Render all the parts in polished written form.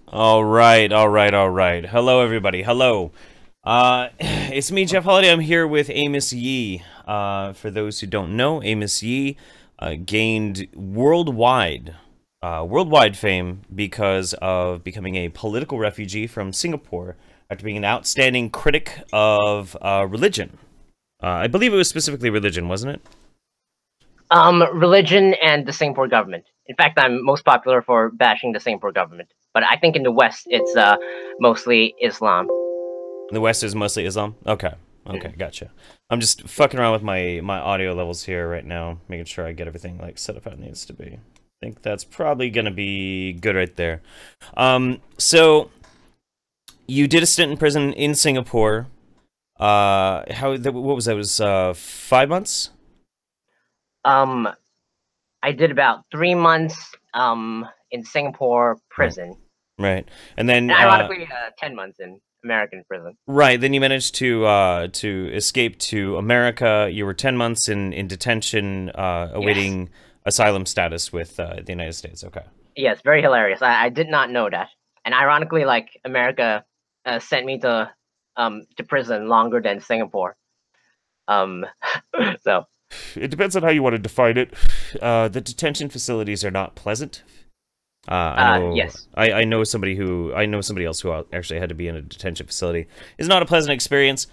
All right, all right, all right. Hello, everybody. Hello. It's me, Jeff Holiday. I'm here with Amos Yee. For those who don't know, Amos Yee gained worldwide fame because of becoming a political refugee from Singapore after being an outstanding critic of religion. I believe it was specifically religion, wasn't it? Religion and the Singapore government. In fact, I'm most popular for bashing the Singapore government. But I think in the West, it's mostly Islam. The West is mostly Islam? Okay. Okay, gotcha. I'm just fucking around with my audio levels here right now, making sure I get everything like set up how it needs to be. I think that's probably gonna be good right there. So you did a stint in prison in Singapore. What was that? It was 5 months? I did about 3 months in Singapore prison. Right. And then and ironically 10 months in American prison. Right. Then you managed to escape to America. You were 10 months in detention, awaiting asylum status with the United States. Okay. Yes, very hilarious. I did not know that. And ironically, like, America sent me to prison longer than Singapore. So it depends on how you want to define it. The detention facilities are not pleasant. Yes. I know somebody else who actually had to be in a detention facility. It's not a pleasant experience.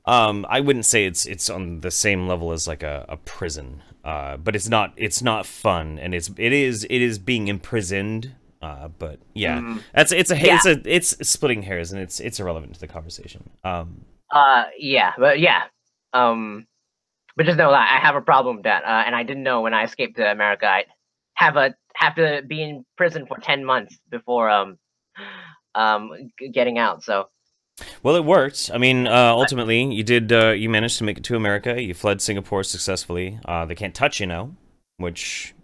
I wouldn't say it's on the same level as like a prison. But it's not fun, and it is being imprisoned. But yeah, it's splitting hairs, and it's irrelevant to the conversation. Yeah, but yeah. But just know that I have a problem with that, and I didn't know when I escaped to America I'd have to be in prison for 10 months before getting out. So Well, it worked. I mean, ultimately, you managed to make it to America. You fled Singapore successfully. They can't touch you now, which,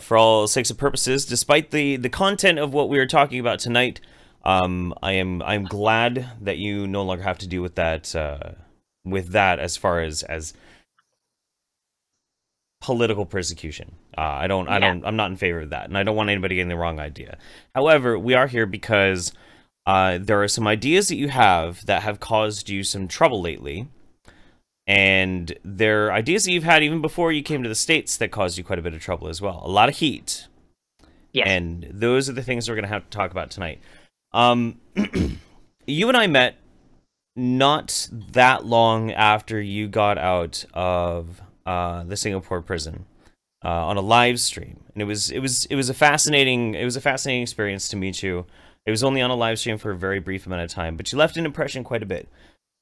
for all sakes and purposes, despite the content of what we were talking about tonight, I'm glad that you no longer have to deal with that, as far as political persecution. I'm not in favor of that, and I don't want anybody getting the wrong idea. However, we are here because there are some ideas that you have that have caused you some trouble lately, and there are ideas that you've had even before you came to the States that caused you quite a bit of trouble as well. A lot of heat. yes. And those are the things we're going to have to talk about tonight. You and I met not that long after you got out of the Singapore prison on a live stream, and it was a fascinating experience to meet you. It was only on a live stream for a very brief amount of time, but you left an impression quite a bit.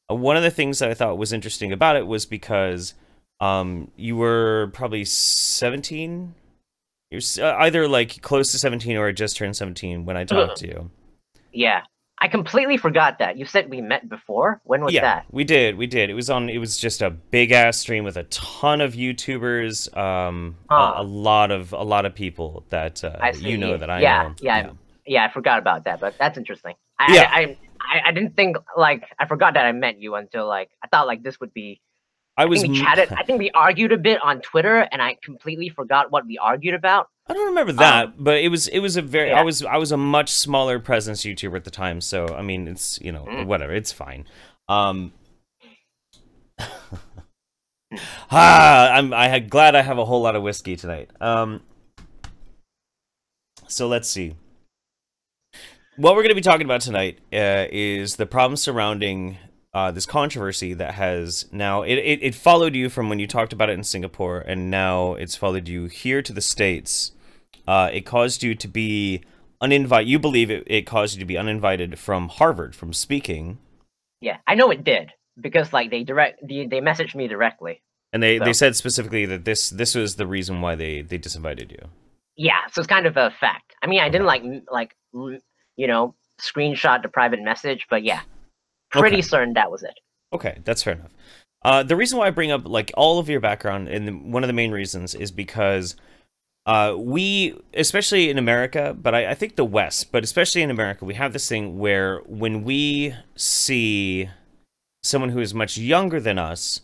One of the things that I thought was interesting about it was because you were probably 17. You're either like close to 17 or just turned 17 when I talked to you. Yeah. I completely forgot that. You said we met before? When was that? We did. It was just a big ass stream with a ton of YouTubers, a lot of people that that I know. Yeah, I forgot about that, but that's interesting. I didn't think, like, I forgot that I met you until, like, I thought, like, this would be... I think we chatted. I think we argued a bit on Twitter, and I completely forgot what we argued about. I don't remember that, but it was a very... Yeah. I was a much smaller presence YouTuber at the time, so, I mean, it's, whatever, it's fine. I'm glad I have a whole lot of whiskey tonight. So let's see. What we're going to be talking about tonight is the problem surrounding this controversy that has now... It followed you from when you talked about it in Singapore, and now it's followed you here to the States. It caused you to be uninvited. You believe it caused you to be uninvited from Harvard, from speaking. Yeah, I know it did, because, like, they messaged me directly. And they said specifically that this was the reason why they disinvited you. Yeah, so it's kind of a fact. I mean, I didn't screenshot the private message, but yeah, pretty certain that was it. Okay, that's fair enough. The reason why I bring up, like, all of your background, and one of the main reasons, is because we, especially in America, but I think the West, but especially in America, we have this thing where when we see someone who is much younger than us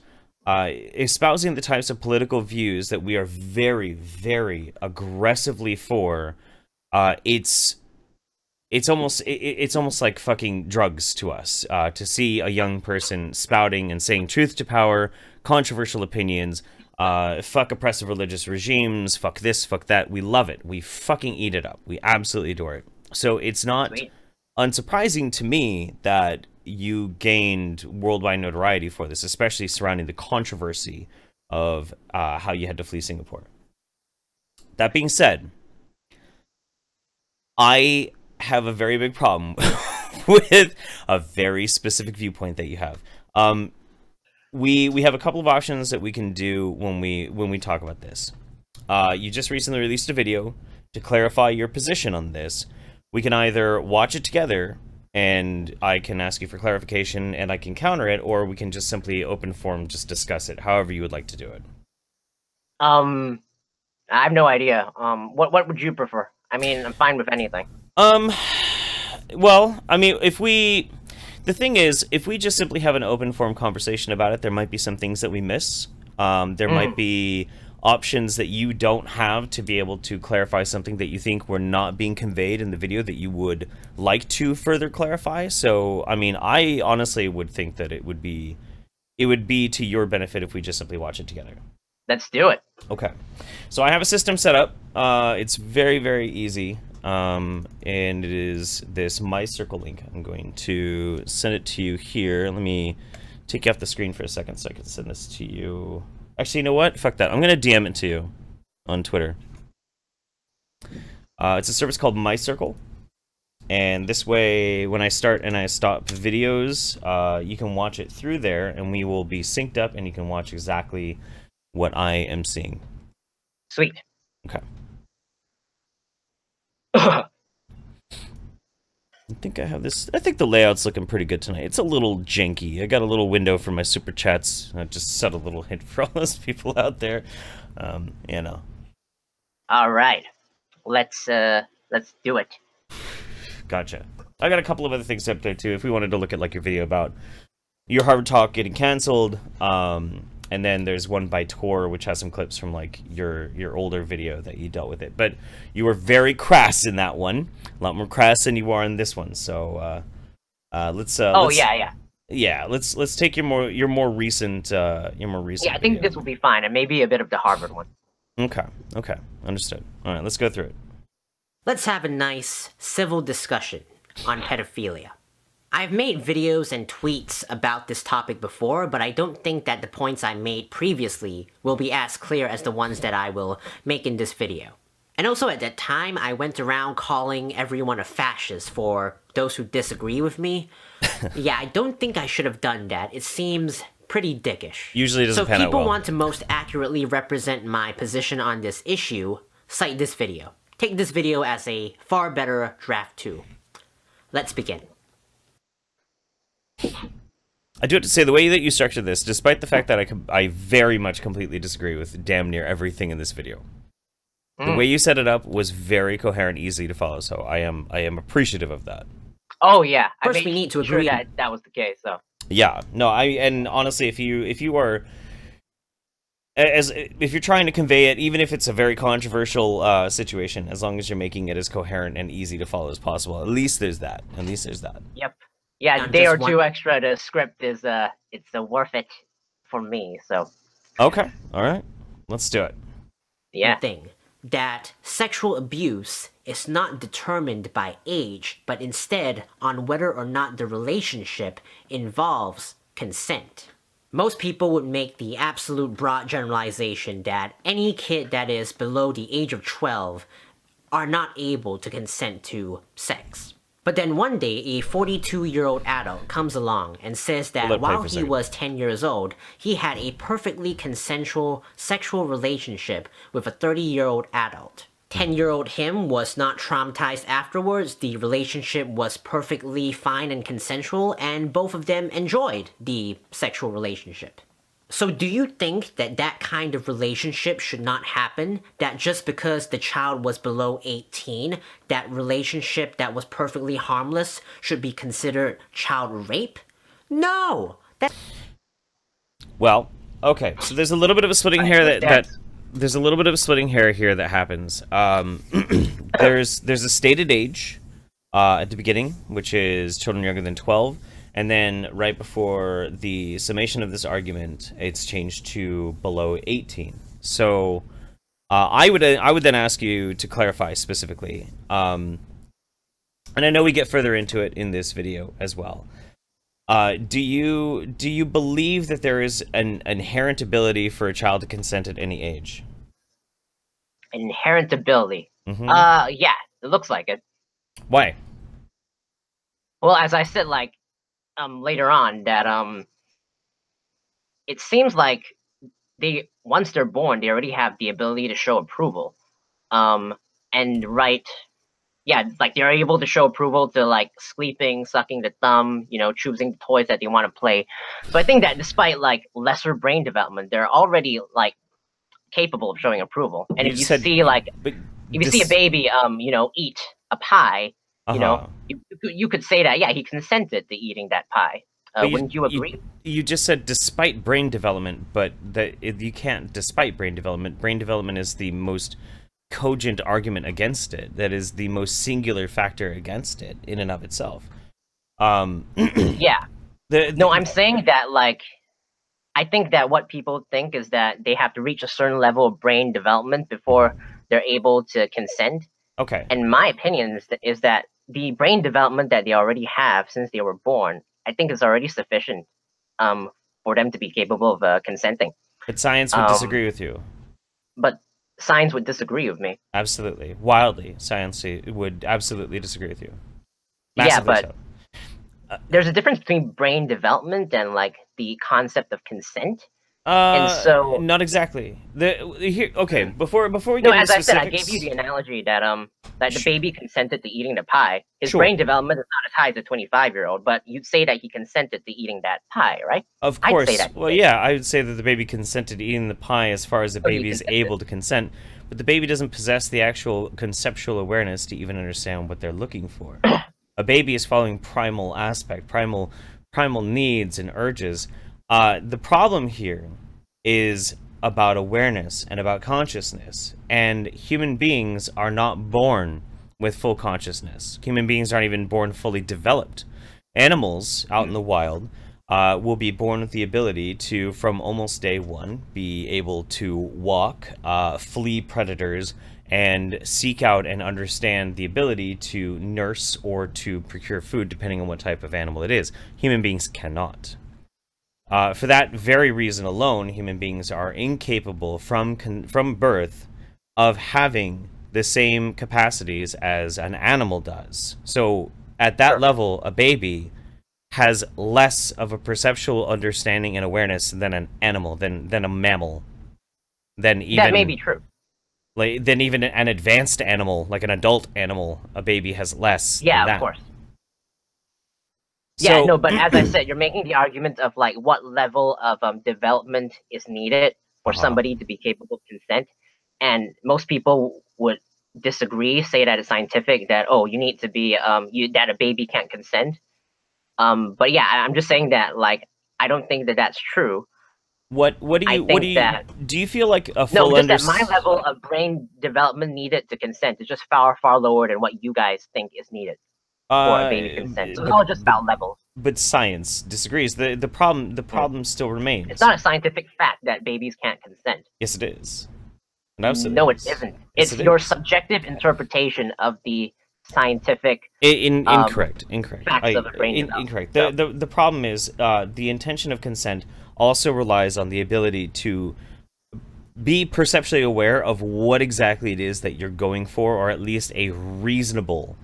espousing the types of political views that we are very, very aggressively for, it's almost like fucking drugs to us to see a young person spouting and saying truth to power, controversial opinions, fuck oppressive religious regimes, fuck this, fuck that. We love it. We fucking eat it up. We absolutely adore it. So it's not unsurprising to me that you gained worldwide notoriety for this, especially surrounding the controversy of how you had to flee Singapore. That being said, I have a very big problem with a very specific viewpoint that you have. We have a couple of options that we can do when we talk about this. You just recently released a video to clarify your position on this. We can either watch it together and I can ask you for clarification and I can counter it, or we can just simply open forum, just discuss it, however you would like to do it. I have no idea. What would you prefer? I mean, I'm fine with anything. Well, I mean, the thing is, if we just simply have an open forum conversation about it, there might be some things that we miss. There might be options that you don't have to be able to clarify something that you think were not being conveyed in the video that you would like to further clarify. So, I mean, I honestly would think that it would be to your benefit if we just simply watch it together. Let's do it. Okay. So I have a system set up. It's very, very easy. And it is this My Circle link. I'm going to send it to you here. Let me take you off the screen for a second so I can send this to you. Actually, you know what? Fuck that. I'm going to DM it to you on Twitter. It's a service called My Circle. And this way, when I start and I stop videos, you can watch it through there, and we will be synced up, and you can watch exactly what I am seeing. Sweet. Okay. I think I have this. I think the layout's looking pretty good tonight. It's a little janky. I got a little window for my super chats. I just set a little hint for all those people out there. You know. All right, let's do it. Gotcha. I got a couple of other things up there too. If we wanted to look at like your video about your Harvard talk getting canceled, and then there's one by Tor which has some clips from like your older video that you dealt with it. But you were very crass in that one, a lot more crass than you are in this one. So let's. Yeah, let's take your more recent Yeah, I think video. this will be fine, and maybe a bit of the Harvard one. Okay, understood. All right, let's go through it. Let's have a nice, civil discussion on pedophilia. I've made videos and tweets about this topic before, but I don't think that the points I made previously will be as clear as the ones that I will make in this video. And also at that time, I went around calling everyone a fascist for those who disagree with me. Yeah, I don't think I should have done that. It seems pretty dickish. Usually it doesn't pan out well. So if people want to most accurately represent my position on this issue, cite this video. Take this video as a far better draft 2. Let's begin. I do have to say, the way that you structured this, despite the fact that I very much completely disagree with damn near everything in this video, the way you set it up was very coherent, easy to follow. So I am appreciative of that. Oh yeah, first we need to agree that was the case. So yeah, no, and honestly, if you are, if you're trying to convey it, even if it's a very controversial situation, as long as you're making it as coherent and easy to follow as possible, at least there's that. Yep. Yeah, a day or two extra to script is it's worth it for me. So. Okay. All right. Let's do it. Yeah. Thing that sexual abuse is not determined by age, but instead on whether or not the relationship involves consent. Most people would make the absolute broad generalization that any kid that is below the age of 12 are not able to consent to sex. But then one day, a 42-year-old adult comes along and says that while he was 10 years old, he had a perfectly consensual sexual relationship with a 30-year-old adult. 10-year-old him was not traumatized afterwards, the relationship was perfectly fine and consensual, and both of them enjoyed the sexual relationship. So do you think that that kind of relationship should not happen? That just because the child was below 18, that relationship that was perfectly harmless should be considered child rape? No! Well, okay, so there's a little bit of a splitting hair there's a little bit of a splitting hair here that happens. There's a stated age at the beginning, which is children younger than 12. And then right before the summation of this argument, it's changed to below 18. So I would then ask you to clarify specifically. And I know we get further into it in this video as well. Do you believe that there is an inherent ability for a child to consent at any age? Inherent ability? Mm-hmm. Yeah, it looks like it. Why? Well, as I said, like, later on, that it seems like once they're born, they already have the ability to show approval, and like they're able to show approval to like sleeping, sucking the thumb, choosing the toys that they want to play. So I think that despite like lesser brain development, they're already like capable of showing approval. And if you see a baby, eat a pie. You could say that, yeah, he consented to eating that pie. Wouldn't you agree? You just said despite brain development, but you can't despite brain development. Brain development is the most cogent argument against it. That is the most singular factor against it in and of itself. Yeah. No, I'm saying that, like, I think that what people think is that they have to reach a certain level of brain development before they're able to consent. Okay. And my opinion is that the brain development that they already have since they were born, I think is already sufficient for them to be capable of consenting. But science would disagree with you. But science would disagree with me. Absolutely. Wildly. Science would absolutely disagree with you. Massively yeah, but there's a difference between brain development and like the concept of consent. And so, not exactly. Okay, before we no, get into as I said, I specifics, gave you the analogy that that the baby consented to eating the pie. His Sure. brain development is not as high as a 25-year-old, but you'd say that he consented to eating that pie, right? Of I'd course. say that. Well, yeah, I would say that the baby consented to eating the pie as far as the baby is able to consent, but the baby doesn't possess the actual conceptual awareness to even understand what they're looking for. A baby is following primal aspect, primal needs and urges. The problem here is about awareness and about consciousness, and human beings are not born with full consciousness. Human beings aren't even born fully developed. Animals out in the wild will be born with the ability to, from almost day one, be able to walk, flee predators, and seek out and understand the ability to nurse or to procure food, depending on what type of animal it is. Human beings cannot. For that very reason alone, human beings are incapable from birth of having the same capacities as an animal does. So at that level, a baby has less of a perceptual understanding and awareness than an animal, than a mammal, than even that may be true. Than even an advanced animal, like an adult animal. A baby has less. Yeah, than that. Of course. So, yeah, no, but as I said, you're making the argument of like what level of development is needed for somebody to be capable of consent, and most people would disagree, say that it's scientific, that you need to be that a baby can't consent. But yeah, I'm just saying that like I don't think that that's true. Do you feel like a full that my level of brain development needed to consent is just far lower than what you guys think is needed for a baby consent. So it's all just about levels. But science disagrees. The problem still remains. It's not a scientific fact that babies can't consent. Yes, it is. No, it isn't. It's your subjective interpretation of the scientific incorrect. Facts of the brain incorrect. The problem is the intention of consent also relies on the ability to be perceptually aware of what exactly it is that you're going for, or at least a reasonable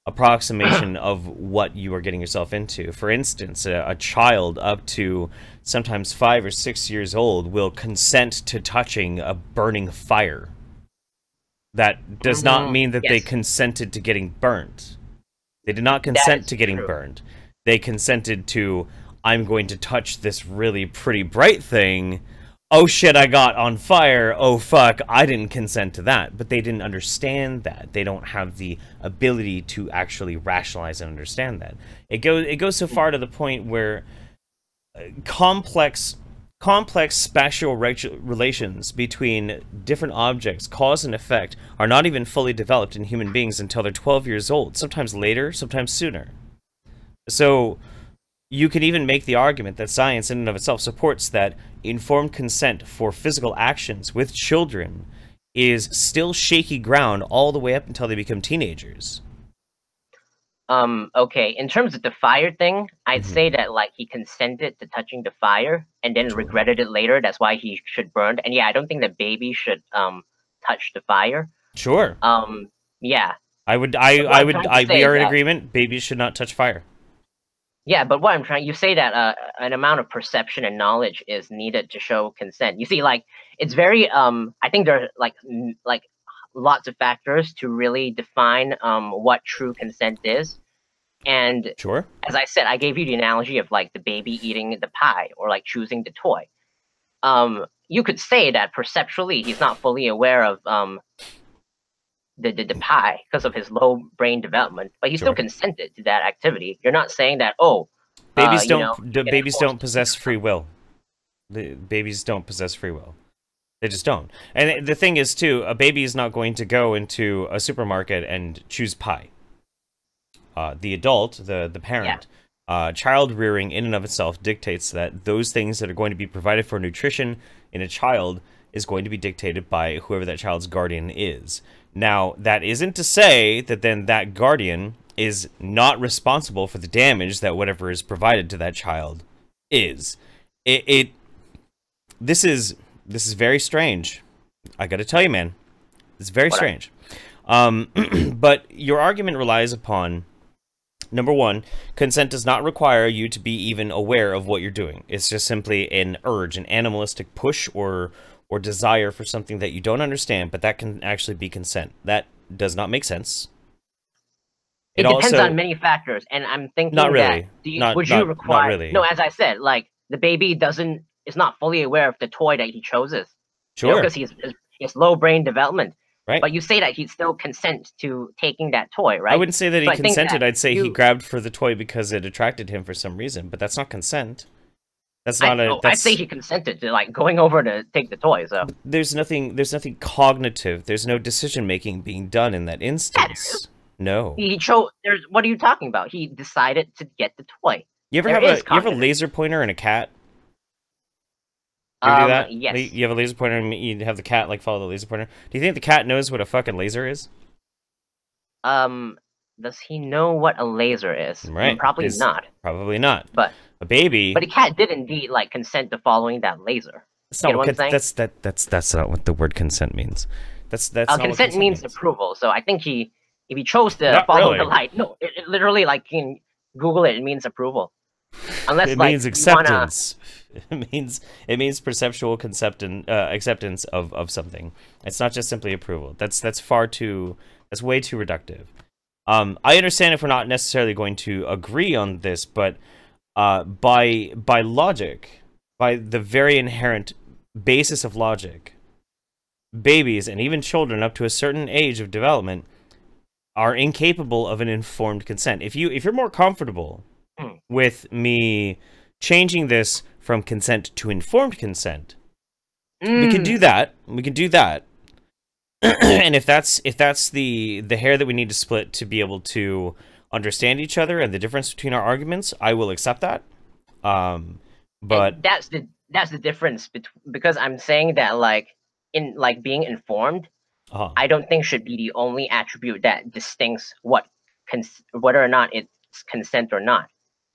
approximation of what you are getting yourself into. For instance, a child up to sometimes 5 or 6 years old will consent to touching a burning fire. That does not mean that they consented to getting burnt. They did not consent to getting burned. They consented to, I'm going to touch this really pretty bright thing. Oh shit, I got on fire. Oh fuck, I didn't consent to that. But they didn't understand that. They don't have the ability to actually rationalize and understand that. It goes so far to the point where complex spatial relations between different objects, cause and effect, are not even fully developed in human beings until they're 12 years old. Sometimes later, sometimes sooner. So you can even make the argument that science in and of itself supports that informed consent for physical actions with children is still shaky ground all the way up until they become teenagers. Okay, in terms of the fire thing, I'd say that like he consented to touching the fire and then regretted it later. That's why he should burn. And yeah, I don't think that baby should touch the fire. Sure. Yeah. We are in agreement. Babies should not touch fire. Yeah, but what I'm trying, you say that an amount of perception and knowledge is needed to show consent. You see, like it's very I think there are like lots of factors to really define what true consent is. And sure, as I said, I gave you the analogy of like the baby eating the pie or like choosing the toy. You could say that perceptually he's not fully aware of the pie because of his low brain development, but he still consented to that activity. You're not saying that babies don't possess free will. The babies don't possess free will. They just don't. And the thing is too, a baby is not going to go into a supermarket and choose pie. The adult, the parent, child rearing in and of itself dictates that those things that are going to be provided for nutrition in a child is going to be dictated by whoever that child's guardian is. Now, that isn't to say that then that guardian is not responsible for the damage that whatever is provided to that child is. This is very strange. I gotta tell you, man. It's very strange. But your argument relies upon Number one, consent does not require you to be even aware of what you're doing. It's just simply an urge, an animalistic push or desire for something that you don't understand, but that can actually be consent. That does not make sense. It depends on many factors, and I'm thinking not really. Would you require? Not really. No, as I said, like the baby is not fully aware of the toy that he chooses. Sure. Because he's low brain development. Right. But you say that he'd still consent to taking that toy, right? I wouldn't say that he consented. I'd say he grabbed for the toy because it attracted him for some reason, but that's not consent. That's not I'd say he consented to like going over to take the toy. So there's nothing cognitive. There's no decision making being done in that instance. No. He chose. What are you talking about? He decided to get the toy. You ever have a laser pointer and a cat? You do that? Yes. You have a laser pointer and you have the cat like follow the laser pointer. Do you think the cat knows what a fucking laser is? Does he know what a laser is? Right. Probably not. Probably not. But a baby. But a cat did indeed like consent to following that laser. That's not what that's not what the word consent means. That's consent means approval. So I think if he chose to follow the light, no, it literally like you can Google it. It means approval. Unless it means acceptance. It means perceptual acceptance of something. It's not just simply approval. That's way too reductive. I understand if we're not necessarily going to agree on this, but by logic, by the very inherent basis of logic, babies and even children up to a certain age of development are incapable of an informed consent. If you're more comfortable with me changing this from consent to informed consent, we can do that. We can do that. And if that's the hair that we need to split to be able to understand each other and the difference between our arguments, I will accept that. But and that's the difference because I'm saying that like in like being informed, I don't think should be the only attribute that distincts whether or not it's consent or not.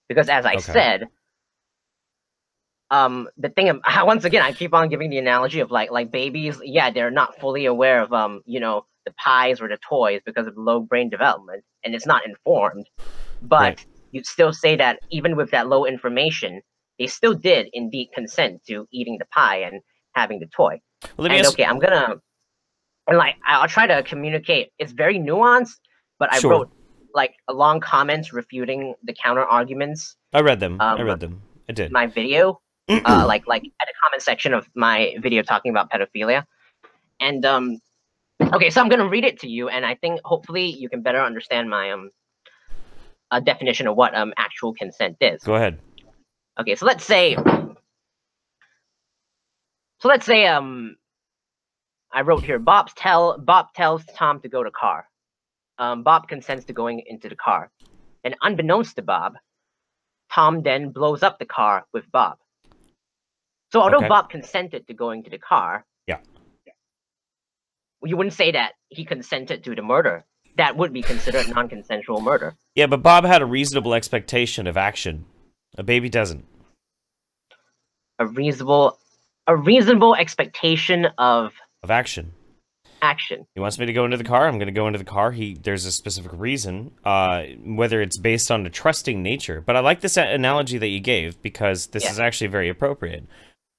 Because as I said, the thing once again I keep on giving the analogy of like babies, yeah, they're not fully aware of the pies or the toys because of low brain development, and it's not informed. But you'd still say that even with that low information, they still did indeed consent to eating the pie and having the toy. Well, I'm gonna I'll try to communicate. It's very nuanced, but I wrote like a long comments refuting the counter arguments. I read them. I did. My video, like at the comment section of my video talking about pedophilia, and okay, so I'm gonna read it to you, and I think hopefully you can better understand my definition of what actual consent is. Go ahead. Okay, so let's say I wrote here, Bob tells Tom to go to car. Bob consents to going into the car. And unbeknownst to Bob, Tom then blows up the car with Bob. So although Bob consented to going to the car, you wouldn't say that he consented to the murder. That would be considered non-consensual murder. Yeah, but Bob had a reasonable expectation of action. A baby doesn't. A reasonable expectation of action. He wants me to go into the car. I'm going to go into the car. There's a specific reason, whether it's based on a trusting nature. But I like this analogy that you gave because this is actually very appropriate.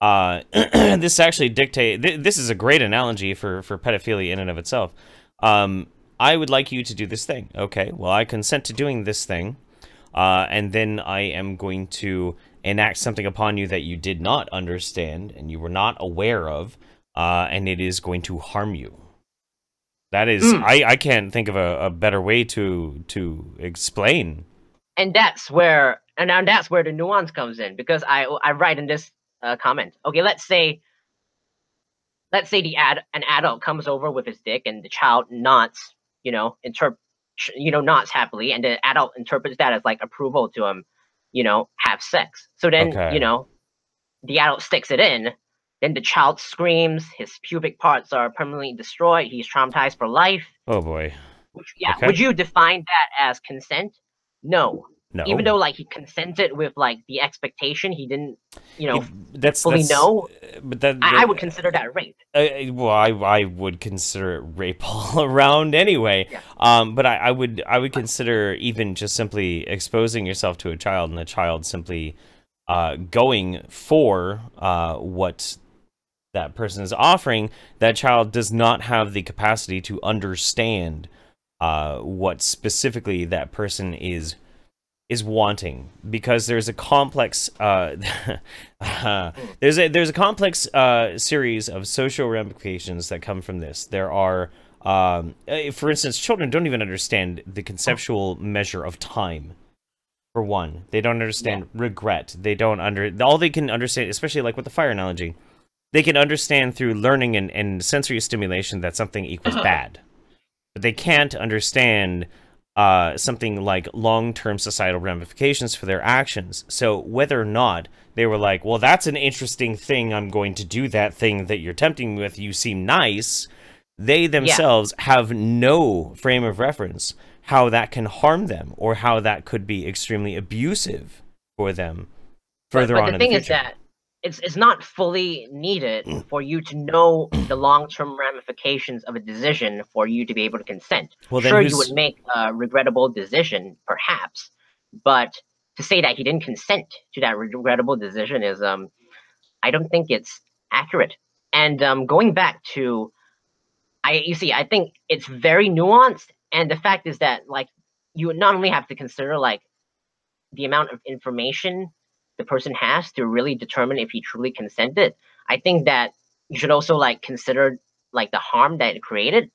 This actually this is a great analogy for pedophilia in and of itself. I would like you to do this thing. Okay, well, I consent to doing this thing, and then I am going to enact something upon you that you did not understand and you were not aware of, and it is going to harm you. That is, I can't think of a better way to explain. And that's where the nuance comes in, because I write in this comment. Okay, let's say an adult comes over with his dick and the child nods, nods happily, and the adult interprets that as like approval to him, have sex. So then, the adult sticks it in. Then the child screams, his pubic parts are permanently destroyed, he's traumatized for life. Oh boy. Would you define that as consent? No. No. Even though like he consented with like the expectation, he didn't, you know, that's fully know. But that I would consider that rape. Well, I would consider it rape all around anyway. Yeah. But I would consider even just simply exposing yourself to a child and a child simply going for what that person is offering. That child does not have the capacity to understand what specifically that person is wanting, because there's a complex there's a complex series of social ramifications that come from this. There are for instance, children don't even understand the conceptual measure of time. For one, they don't understand regret. They don't all they can understand, especially like with the fire analogy, they can understand through learning and sensory stimulation that something equals bad, but they can't understand something like long-term societal ramifications for their actions. So whether or not they were like, well, that's an interesting thing, I'm going to do that thing that you're tempting me with, you seem nice, they themselves have no frame of reference how that can harm them or how that could be extremely abusive for them further on in the future. But the thing is that it's not fully needed for you to know the long-term ramifications of a decision for you to be able to consent. Well, sure, you would make a regrettable decision, perhaps, but to say that he didn't consent to that regrettable decision is, I don't think it's accurate. And going back to, you see, I think it's very nuanced, and the fact is that, like, you would not only have to consider, like, the amount of information the person has to really determine if he truly consented. I think that you should also like consider like the harm that it created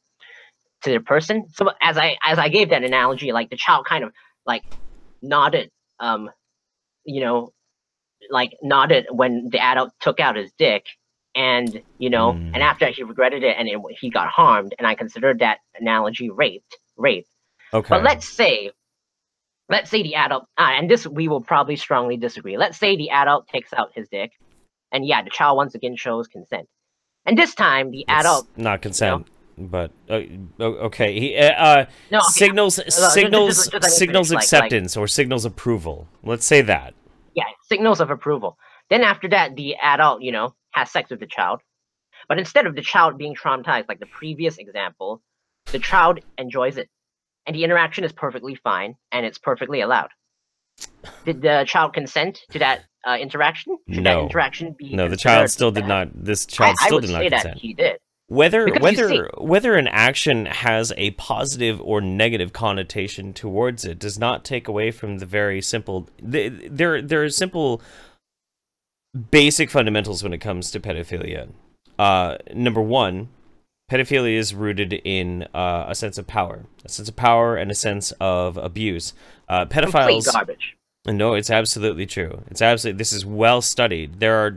to the person. So as I gave that analogy, like the child kind of like nodded, you know, like nodded when the adult took out his dick, and you know, and after he regretted it and he got harmed, and I considered that analogy rape. Okay. But let's say the adult, and this we will probably strongly disagree. Let's say the adult takes out his dick, and yeah, the child once again shows consent. And this time, the adult... not consent, but... okay. He, no, okay. Signals acceptance or signals approval. Let's say that. Yeah, signals of approval. Then after that, the adult, you know, has sex with the child. But instead of the child being traumatized, like the previous example, the child enjoys it. And the interaction is perfectly fine, and it's perfectly allowed. Did the child consent to that interaction? Should that interaction be? No, the child still did not. This child still did not consent. I would say that he did. Whether an action has a positive or negative connotation towards it does not take away from the very simple. There are simple, basic fundamentals when it comes to pedophilia. Number one. Pedophilia is rooted in a sense of power, and a sense of abuse. Pedophiles. Complete garbage. No, it's absolutely true. It's absolutely. This is well studied. There are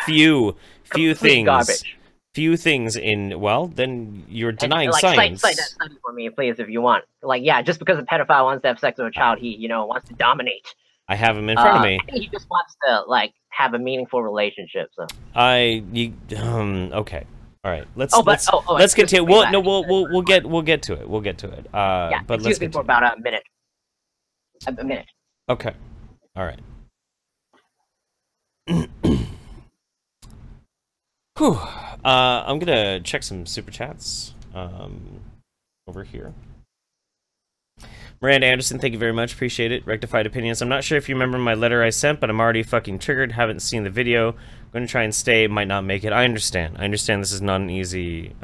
few things. Garbage. Few things in. Well, then you're denying science. Cite that study for me, please, if you want. Like, yeah, just because a pedophile wants to have sex with a child, he wants to dominate. I have him in front of me. I think he just wants to like have a meaningful relationship. So. Okay. All right, let's continue. We'll get to it. We'll get to it. Yeah, but let's get for about a minute. A minute. Okay. All right. Whew. I'm gonna check some super chats. Over here. Miranda Anderson, thank you very much. Appreciate it. Rectified opinions. I'm not sure if you remember my letter I sent, but I'm already fucking triggered. Haven't seen the video. Going to try and stay. Might not make it. I understand. This is not an easy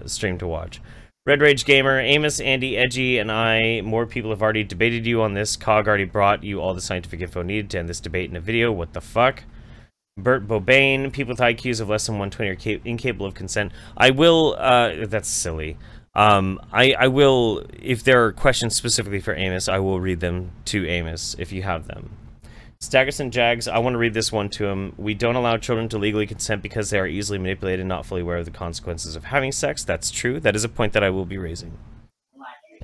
stream to watch. Red Rage Gamer, Amos, Andy, Edgy, and I. More people have already debated you on this. COG already brought you all the scientific info needed to end this debate in a video. What the fuck? Bert Bobain, people with IQs of less than 120 are incapable of consent. I will, that's silly. I will, if there are questions specifically for Amos, I will read them to Amos if you have them. Staggerson Jags, I want to read this one to him. We don't allow children to legally consent because they are easily manipulated and not fully aware of the consequences of having sex. That's true. That is a point that I will be raising.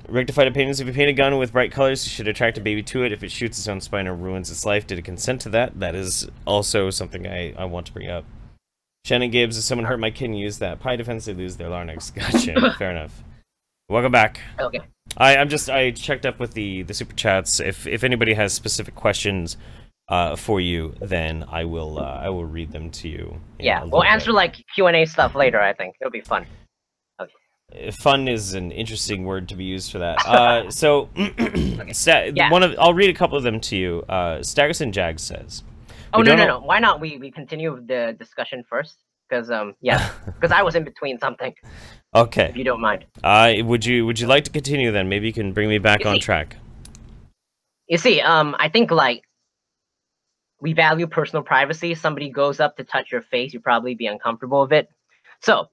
Rectified opinions. If you paint a gun with bright colors, you should attract a baby to it. If it shoots its own spine or ruins its life, did it consent to that? That is also something I want to bring up. Shannon Gibbs, if someone hurt my kid and used that pie defense, they lose their larynx. Gotcha. Fair enough. Welcome back. Okay. I checked up with the super chats. If anybody has specific questions for you, then I will read them to you. Yeah, we'll answer like Q&A stuff later. I think it'll be fun. Okay. Fun is an interesting word to be used for that. So, Yeah. I'll read a couple of them to you. Staggerson Jags says. Oh no! Why not we continue the discussion first? Because yeah, because I was in between something. Okay. If you don't mind. Would you like to continue then? Maybe you can bring me back on track. You see, I think like we value personal privacy. Somebody goes up to touch your face, you'd probably be uncomfortable with it. So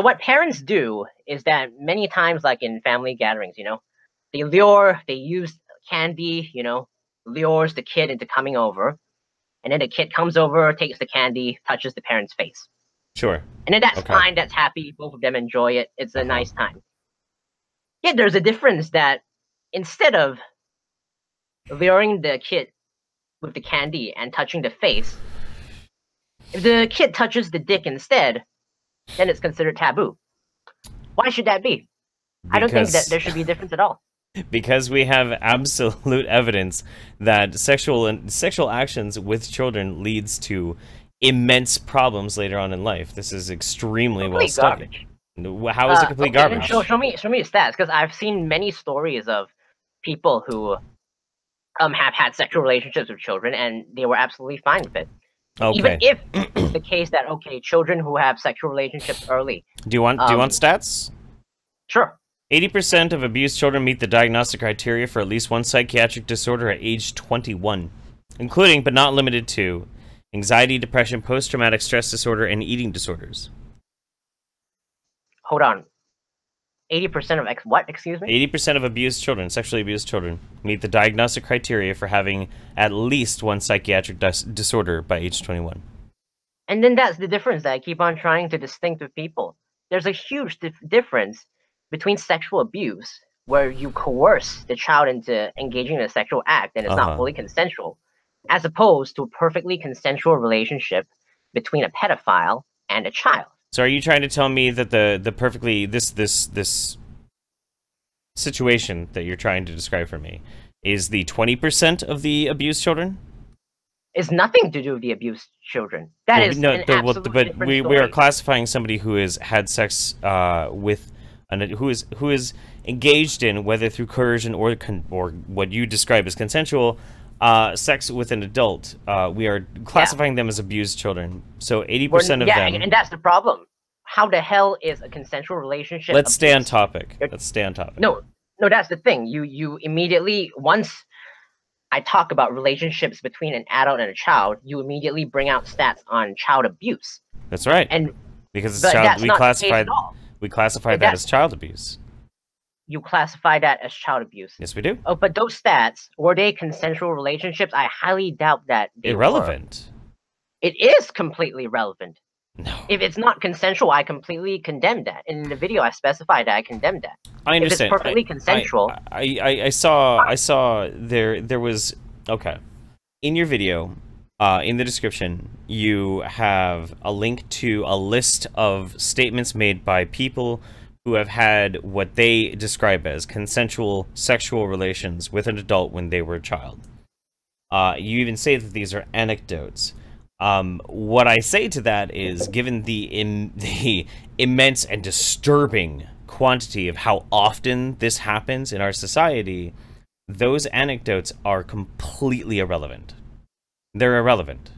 what parents do is that many times, like in family gatherings, you know, they use candy, you know, lures the kid into coming over, and then the kid comes over, takes the candy, touches the parent's face. Sure. And then that's fine, that's happy, both of them enjoy it, it's a nice time. Yet there's a difference that instead of luring the kid with the candy and touching the face, if the kid touches the dick instead, then it's considered taboo. Why should that be? I don't think that there should be a difference at all. Because we have absolute evidence that sexual actions with children leads to immense problems later on in life. This is extremely well studied. How is it complete garbage? Show me stats, because I've seen many stories of people who have had sexual relationships with children and they were absolutely fine with it. Okay. Even if it's the case that children who have sexual relationships early. Do you want stats? Sure. 80% of abused children meet the diagnostic criteria for at least one psychiatric disorder at age 21, including but not limited to anxiety, depression, post-traumatic stress disorder, and eating disorders. Hold on. 80% of what? Excuse me? 80% of abused children, sexually abused children, meet the diagnostic criteria for having at least one psychiatric disorder by age 21. And then that's the difference that I keep on trying to distinct with people. There's a huge difference between sexual abuse, where you coerce the child into engaging in a sexual act and it's not fully consensual, as opposed to a perfectly consensual relationship between a pedophile and a child. So are you trying to tell me that this situation that you're trying to describe for me is the 20% of the abused children? It's nothing to do with the abused children. That is an absolute different we story. are classifying somebody who has had sex with who is engaged in, whether through coercion or what you describe as consensual sex with an adult. We are classifying them as abused children. So 80% of them. Yeah, and that's the problem. How the hell is a consensual relationship? Let's stay on topic. Let's stay on topic. No, that's the thing. You immediately, once I talk about relationships between an adult and a child, you immediately bring out stats on child abuse. That's right. And because it's child, we classified that as child abuse. You classify that as child abuse. Yes, we do. Oh, but those stats, were they consensual relationships? I highly doubt that they irrelevant. Were. It is completely relevant. No. If it's not consensual, I completely condemn that. In the video, I specified that I condemn that. I understand. If it's perfectly consensual. I saw there was in your video. In the description, you have a link to a list of statements made by people who have had what they describe as consensual sexual relations with an adult when they were a child. You even say that these are anecdotes. What I say to that is, given the immense and disturbing quantity of how often this happens in our society, those anecdotes are completely irrelevant. They're irrelevant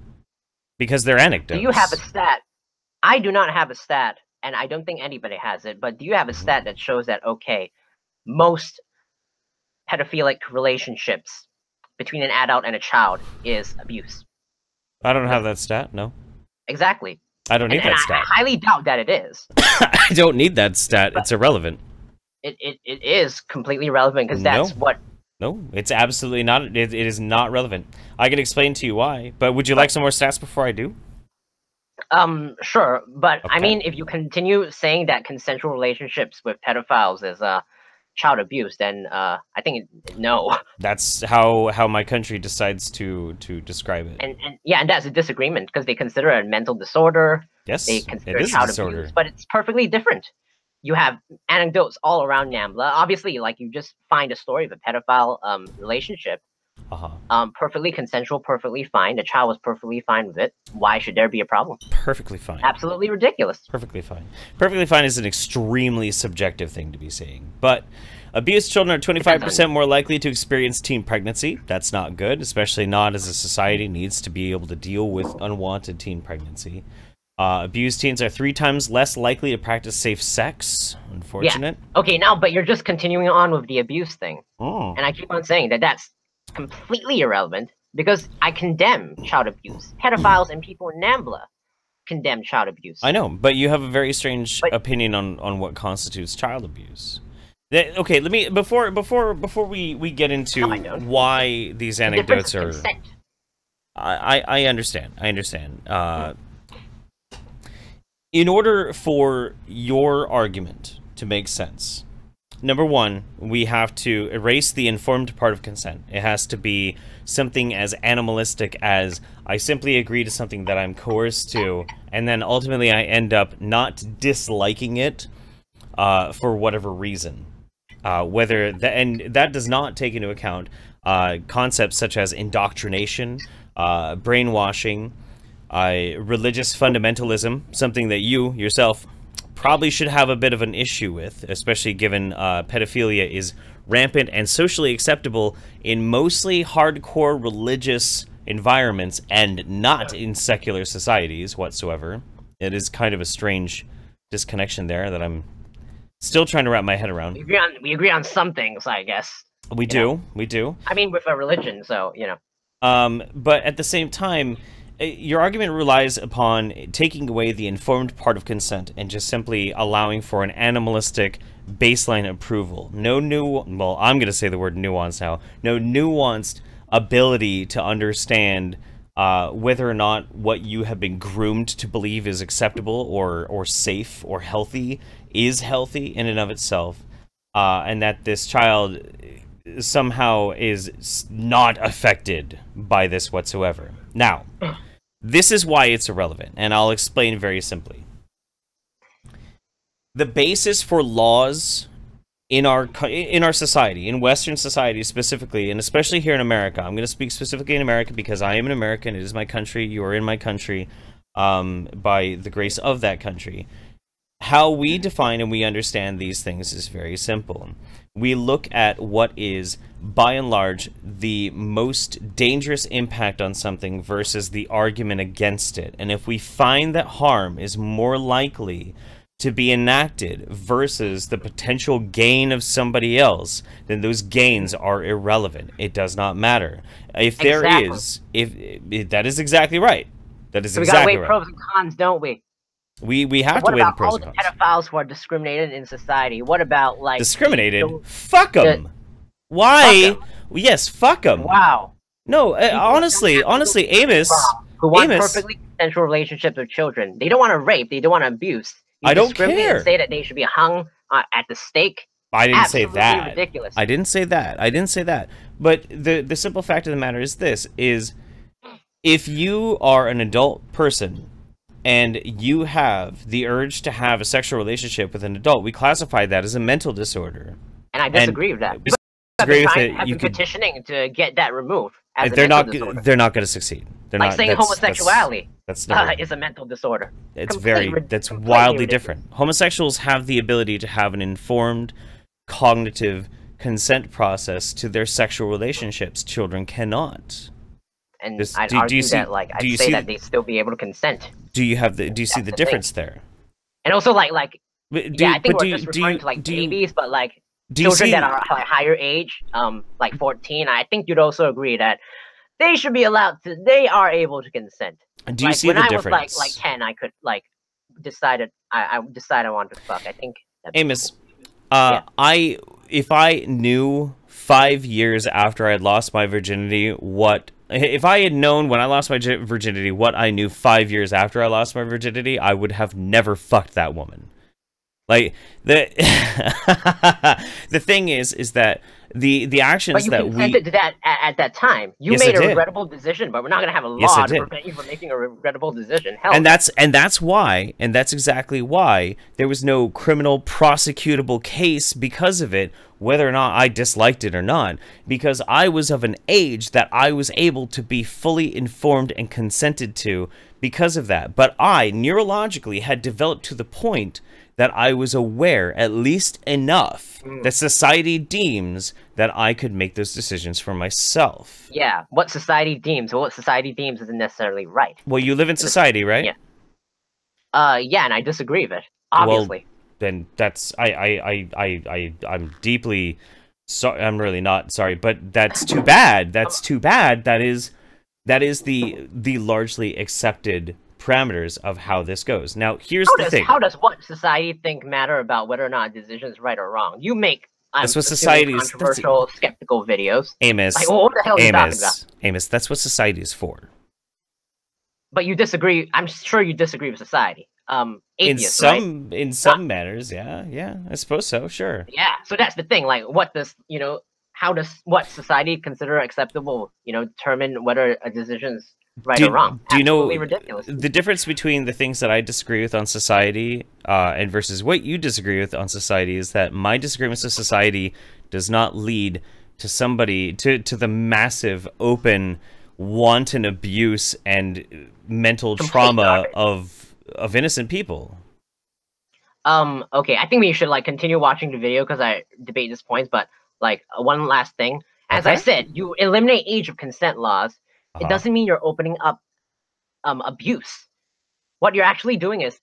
because they're anecdotes. Do you have a stat? I do not have a stat, and I don't think anybody has it, but do you have a stat that shows that, most pedophilic relationships between an adult and a child is abuse? I don't have that stat, no. Exactly. I don't need that stat. I highly doubt that it is. I don't need that stat. It's irrelevant. It is completely relevant because that's what... No, it's absolutely not. It is not relevant. I can explain to you why, but would you like some more stats before I do? Sure, but I mean, if you continue saying that consensual relationships with pedophiles is child abuse, then I think no. That's how my country decides to describe it. And that's a disagreement because they consider it a mental disorder. Yes, they consider it is child a disorder. abuse, but it's perfectly different. you have anecdotes all around NAMBLA. Obviously, like, you just find a story of a pedophile relationship. Perfectly consensual, perfectly fine. The child was perfectly fine with it. Why should there be a problem? Perfectly fine. Absolutely ridiculous. Perfectly fine. Perfectly fine is an extremely subjective thing to be saying. But abused children are 25% more likely to experience teen pregnancy. That's not good, especially not as a society needs to be able to deal with unwanted teen pregnancy. Abused teens are 3 times less likely to practice safe sex. Unfortunate. Yeah. Okay, now, but you're just continuing on with the abuse thing. And I keep on saying that that's completely irrelevant, because I condemn child abuse. Pedophiles and people in NAMBLA condemn child abuse. I know, but you have a very strange opinion on what constitutes child abuse. Okay, let me before we get into why these anecdotes are. I understand. In order for your argument to make sense, number one, we have to erase the informed part of consent. It has to be something as animalistic as I simply agree to something that I'm coerced to, and then ultimately I end up not disliking it for whatever reason. And that does not take into account concepts such as indoctrination, brainwashing, religious fundamentalism, something that you yourself probably should have a bit of an issue with, especially given pedophilia is rampant and socially acceptable in mostly hardcore religious environments and not in secular societies whatsoever. It is kind of a strange disconnection there that I'm still trying to wrap my head around. We agree on some things, I guess. We do. I mean, with a religion, so, you know. But at the same time, your argument relies upon taking away the informed part of consent and just simply allowing for an animalistic baseline approval. Well, I'm going to say the word nuance now. No nuanced ability to understand whether or not what you have been groomed to believe is acceptable or safe or healthy is healthy in and of itself. And that this child somehow is not affected by this whatsoever. Now, this is why it's irrelevant, and I'll explain very simply. The basis for laws in our society, in Western society specifically, and especially here in America, I'm going to speak specifically in America because I am an American, it is my country, you are in my country, by the grace of that country. How we define and we understand these things is very simple. We look at what is, by and large, the most dangerous impact on something versus the argument against it. And if we find that harm is more likely to be enacted versus the potential gain of somebody else, then those gains are irrelevant. It does not matter. If there is, that is exactly right. That is exactly right. We gotta weigh pros and cons, don't we? We have to weigh the pros and cons. What about all the pedophiles who are discriminated in society? What about, like... Discriminated? Fuck them! Why? Fuck 'em. Yes, fuck them. Wow. No, honestly, Amos... Who want perfectly consensual relationships with children. They don't want to rape, they don't want to abuse. I don't care. And say that they should be hung at the stake. I didn't say that. Ridiculous. I didn't say that. But the simple fact of the matter is this, is if you are an adult person and you have the urge to have a sexual relationship with an adult, we classify that as a mental disorder. And I disagree with that. Disagree with it. You petitioning to get that removed. They're not going to succeed. They're like not, saying homosexuality is a mental disorder. That's wildly different. Homosexuals have the ability to have an informed, cognitive consent process to their sexual relationships. Children cannot. And I'd argue that, like, I'd say that they'd still be able to consent. Do you see the difference there? And also, I think we're just referring to, like, babies, but, like, children that are, like, higher age, like 14, I think you'd also agree that they should be allowed to, they are able to consent. Do you see the difference? When I was, like 10, I could, like, I wanted to fuck. I think... Amos, if I knew 5 years after I had lost my virginity if I had known when I lost my virginity what I knew 5 years after I lost my virginity, I would have never fucked that woman. Like, the thing is that the actions that we... But you consented to that at that time. You made a regrettable decision, but we're not going to have a law to prevent you from making a regrettable decision. Hell and that's why, and that's exactly why there was no criminal prosecutable case because of it, whether or not I disliked it or not, because I was of an age that I was able to be fully informed and consented to because of that. But I, neurologically, had developed to the point that I was aware, at least enough, that society deems that I could make those decisions for myself. Yeah, what society deems isn't necessarily right. Well, you live in society, right? Yeah. Yeah, and I disagree with it, obviously. Well, then that's I'm deeply sorry. I'm really not sorry, but that's too bad. That's too bad. That is the largely accepted parameters of how this goes. Now, here's the thing. How does what society think matter about whether or not a decision is right or wrong? You make that's what society's controversial, skeptical videos. Amos, like, well, what the hell are you talking about? Amos, that's what society is for. But you disagree. I'm sure you disagree with society. Atheists, in some manners, yeah, I suppose so. Sure. Yeah. So that's the thing. Like, what does what society consider acceptable? Determine whether a decision is right or wrong. Do you know ridiculous. The difference between the things that I disagree with on society and versus what you disagree with on society is that my disagreements with society does not lead to somebody to the massive open wanton abuse and mental trauma of innocent people. Okay, I think we should continue watching the video because I debate these points, but one last thing. As I said, you eliminate age of consent laws. It doesn't mean you're opening up abuse. What you're actually doing is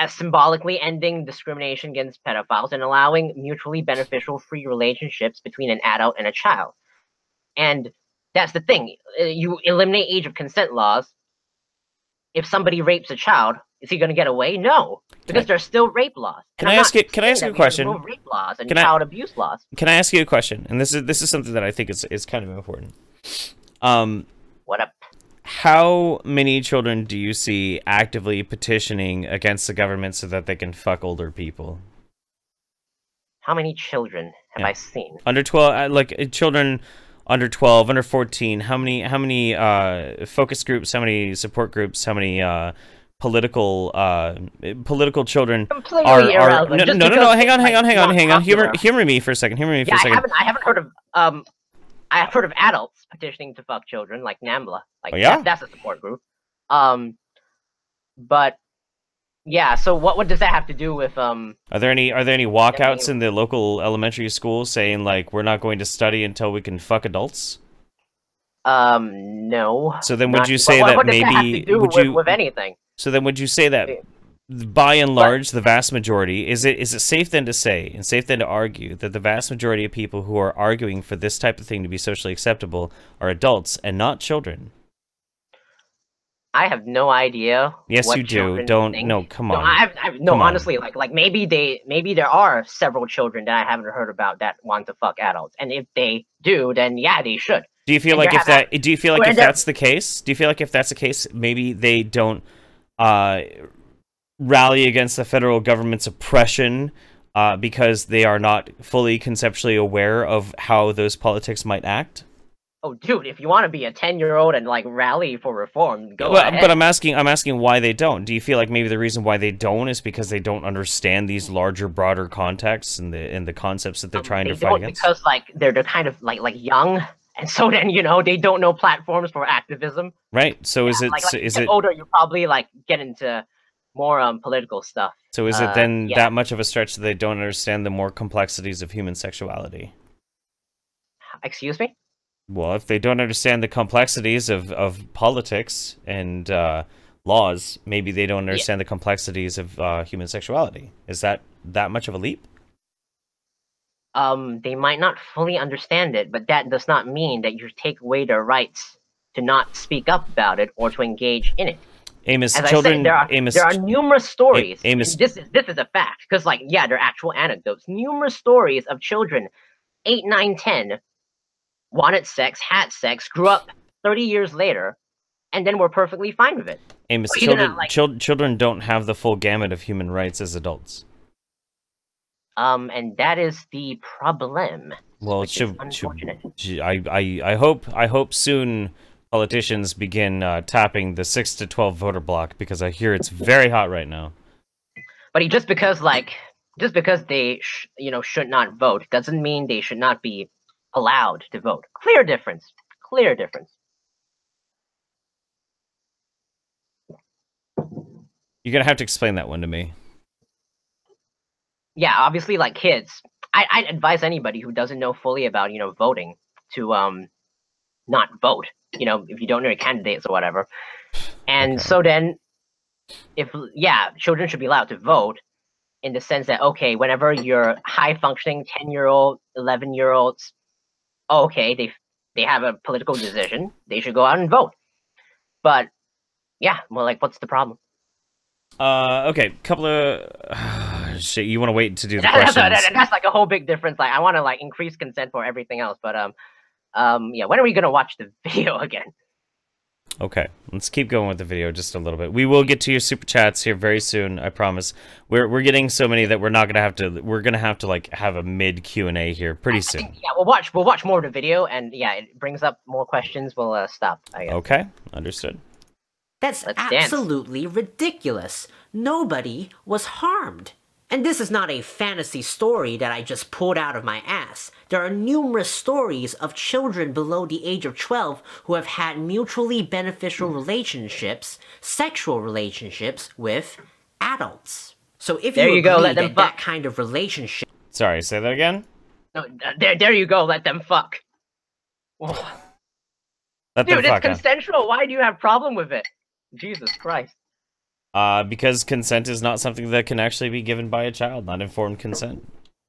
symbolically ending discrimination against pedophiles and allowing mutually beneficial free relationships between an adult and a child. And that's the thing. You eliminate age of consent laws. If somebody rapes a child, is he going to get away? No, because there's still rape laws. Can I ask you a question? Rape laws and child abuse laws. Can I ask you a question? And this is something that I think is kind of important. What up? How many children do you see actively petitioning against the government so that they can fuck older people? How many children have I seen? Under 12, children under 12, under 14. How many focus groups? How many support groups? How many political children Completely are irrelevant. No. Hang on. Humor me for a second. I haven't heard of I've heard of adults petitioning to fuck children, like NAMBLA. That's a support group. But yeah, so what does that have to do with Are there any walkouts in the local elementary school saying we're not going to study until we can fuck adults? No. So then would you say that maybe with anything? So then would you say that by and large, the vast majority, is it safe then to say, and safe then to argue, that the vast majority of people who are arguing for this type of thing to be socially acceptable are adults and not children? I have no idea. Yes, you do. No, come on. Honestly, maybe there are several children that I haven't heard about that want to fuck adults, and if they do, then yeah, they should. Do you feel like if that's the case? Do you feel like if that's the case, maybe they don't rally against the federal government's oppression because they are not fully conceptually aware of how those politics might act? Oh, dude, if you want to be a 10-year-old and rally for reform, go ahead. But I'm asking why they don't. Do you feel like maybe the reason why they don't is because they don't understand these larger, broader contexts and the concepts that they're trying to fight against? Because they're kind of young, and so then they don't know platforms for activism. Right. So is it older? You probably get into more political stuff. So is it then that much of a stretch that they don't understand the more complexities of human sexuality? Excuse me? Well, if they don't understand the complexities of politics and laws, maybe they don't understand the complexities of human sexuality. Is that much of a leap? They might not fully understand it, but that does not mean that you take away their rights to not speak up about it or to engage in it. Amos, As children. I said, there are numerous stories. Amos, this is a fact because, they're actual anecdotes. Numerous stories of children, 8, 9, 10. Wanted sex, had sex, grew up 30 years later, and then we're perfectly fine with it. Amos, children don't have the full gamut of human rights as adults. And that is the problem. Well, unfortunate. I hope soon politicians begin tapping the 6 to 12 voter block, because I hear it's very hot right now. But just because they should not vote doesn't mean they should not be allowed to vote. Clear difference. Clear difference. You're gonna have to explain that one to me. Yeah, obviously, like kids, I'd advise anybody who doesn't know fully about voting to not vote. If you don't know your candidates or whatever. And so then, children should be allowed to vote in the sense that, okay, whenever you're high functioning 10-year-old, 11-year-olds, okay, they have a political decision, they should go out and vote. But yeah, well, like, what's the problem? Okay, couple of shit. You want to wait to do the questions? That's like a whole big difference. Like, I want to like increase consent for everything else, but yeah. When are we gonna watch the video again? Okay, let's keep going with the video just a little bit. We will get to your super chats here very soon, I promise. We're getting so many that we're gonna have to like have a mid Q&A here pretty soon. Yeah, we'll watch more of the video, and yeah, it brings up more questions. We'll stop. I guess. Okay, understood. That's absolutely ridiculous. Nobody was harmed. And this is not a fantasy story that I just pulled out of my ass. There are numerous stories of children below the age of 12 who have had mutually beneficial relationships, sexual relationships, with adults. So if you agree let them that kind of relationship... Sorry, say that again? No, there you go, let them fuck. Dude, it's consensual. Why do you have a problem with it? Jesus Christ. Because consent is not something that can actually be given by a child, not informed consent.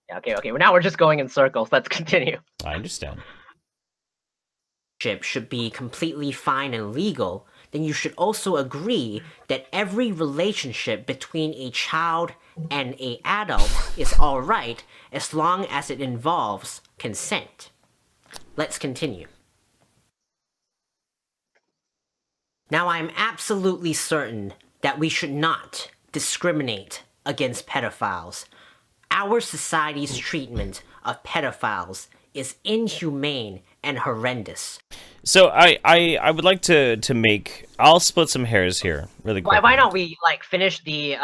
Yeah, okay, well, now we're just going in circles. Let's continue. I understand. Should be completely fine and legal, then you should also agree that every relationship between a child and an adult is alright as long as it involves consent. Let's continue. Now, I'm absolutely certain that we should not discriminate against pedophiles. Our society's treatment of pedophiles is inhumane and horrendous. So I would like to make... I'll split some hairs here really quick. Why don't we like finish the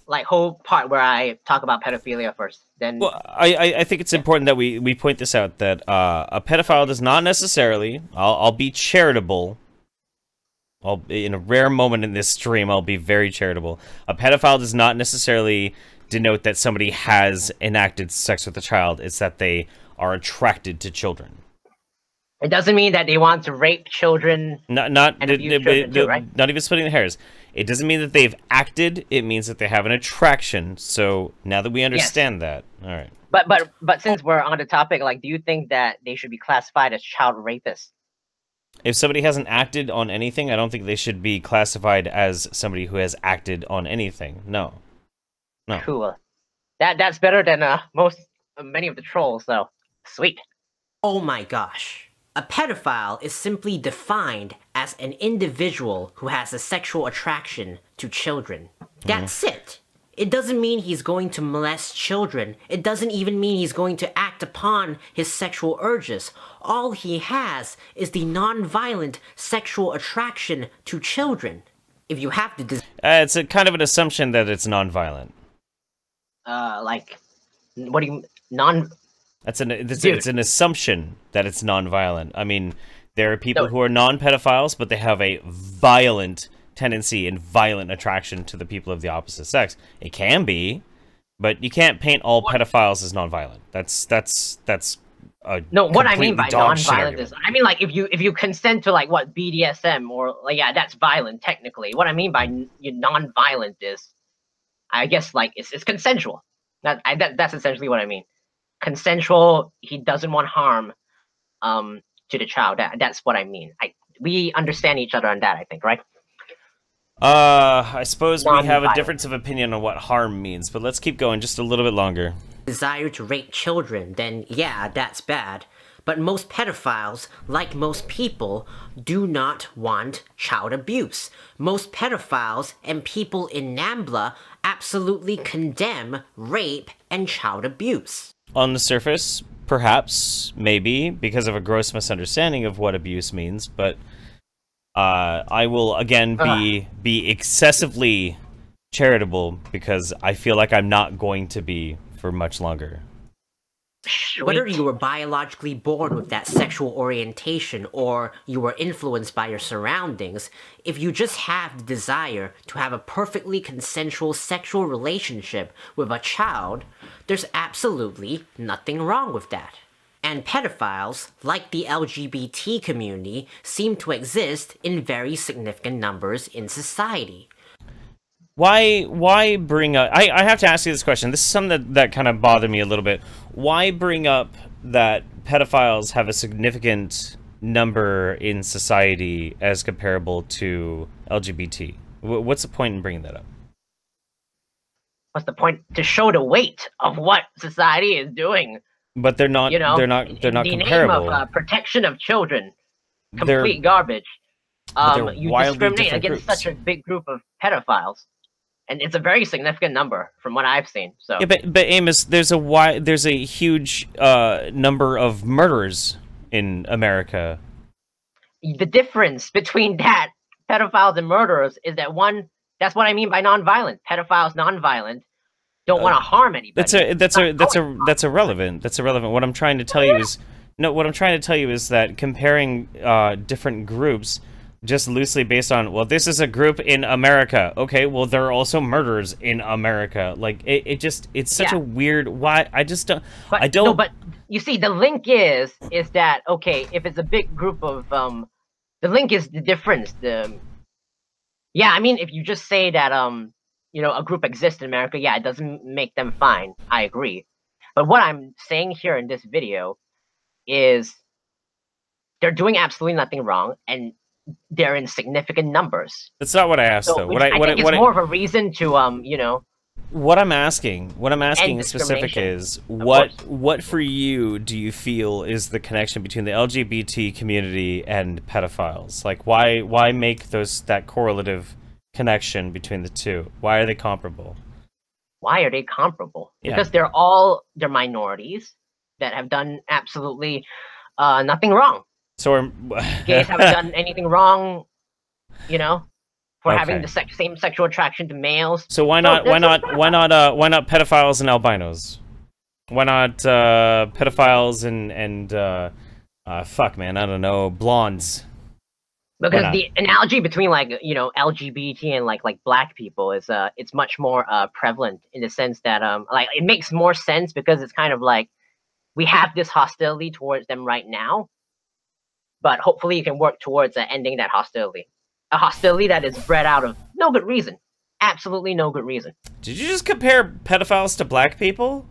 like whole part where I talk about pedophilia first? Then well, I think it's important that we point this out, that a pedophile does not necessarily... I'll be charitable. In a rare moment in this stream, I'll be very charitable. A pedophile does not necessarily denote that somebody has enacted sex with a child. It's that they are attracted to children. It doesn't mean that they want to rape children. Not even splitting the hairs. It doesn't mean that they've acted. It means that they have an attraction. So now that we understand that, all right. But since we're on the topic, like, do you think that they should be classified as child rapists? If somebody hasn't acted on anything, I don't think they should be classified as somebody who has acted on anything. No. No. Cool. That's better than many of the trolls, though. Sweet. Oh my gosh. A pedophile is simply defined as an individual who has a sexual attraction to children. That's it. It doesn't mean he's going to molest children. It doesn't even mean he's going to act upon his sexual urges. All he has is the non-violent sexual attraction to children. If you have to... it's a kind of an assumption that it's non-violent. Like, what do you... It's an assumption that it's non-violent. I mean, there are people who are non-pedophiles, but they have a violent tendency and violent attraction to the people of the opposite sex. It can be, but you can't paint all pedophiles as non-violent. That's no. What I mean by non-violent is, I mean, like, if you consent to, like, what, BDSM or, like, yeah, that's violent technically. What I mean by non-violent is, I guess, like, it's consensual. That's essentially what I mean. Consensual. He doesn't want harm to the child. That's what I mean. We understand each other on that, I think, right? I suppose we have a difference of opinion on what harm means, but let's keep going just a little bit longer. Desire to rape children, then yeah, that's bad. But most pedophiles, like most people, do not want child abuse. Most pedophiles and people in NAMBLA absolutely condemn rape and child abuse. On the surface, perhaps, maybe, because of a gross misunderstanding of what abuse means, but I will, again, be excessively charitable because I feel like I'm not going to be for much longer. Whether you were biologically born with that sexual orientation or you were influenced by your surroundings, if you just have the desire to have a perfectly consensual sexual relationship with a child, there's absolutely nothing wrong with that. And pedophiles, like the LGBT community, seem to exist in very significant numbers in society. Why bring up... I have to ask you this question. This is something that kind of bothered me a little bit. Why bring up that pedophiles have a significant number in society as comparable to LGBT? What's the point in bringing that up? What's the point? To show the weight of what society is doing. But they're not. You know, they're not comparable. In the name of protection of children, complete garbage. You discriminate against such a big group of pedophiles. And it's a very significant number from what I've seen. So, yeah, but Amos, there's a huge number of murderers in America. The difference between that pedophiles and murderers is that one. That's what I mean by nonviolent. Pedophiles, nonviolent, don't want to harm anybody. That's irrelevant. That's irrelevant. What I'm trying to tell you is What I'm trying to tell you is that comparing different groups just loosely based on, well, this is a group in America. Okay, well, there are also murderers in America. Like, it's such a weird, why, I just don't, No, but you see, the link is that, okay, if it's a big group of, the link is the difference. Yeah, I mean, if you just say that, you know, a group exists in America, yeah, it doesn't make them fine. I agree. But what I'm saying here in this video is they're doing absolutely nothing wrong, and they're in significant numbers. That's not what I asked, though. I think it's more of a reason to, you know. What I'm asking in specific is, what for you do you feel is the connection between the LGBT community and pedophiles? Like, why make that correlative connection between the two? Why are they comparable? Why are they comparable? Yeah. Because they're minorities that have done absolutely nothing wrong. So gays haven't done anything wrong, you know, for having the same sexual attraction to males. So why not pedophiles and albinos? Why not pedophiles and fuck, man, I don't know, blondes? Because the analogy between, like, you know, LGBT and like black people is it's much more prevalent in the sense that like, it makes more sense because it's kind of like we have this hostility towards them right now, but hopefully you can work towards ending that hostility. A hostility that is bred out of no good reason. Absolutely no good reason. Did you just compare pedophiles to black people?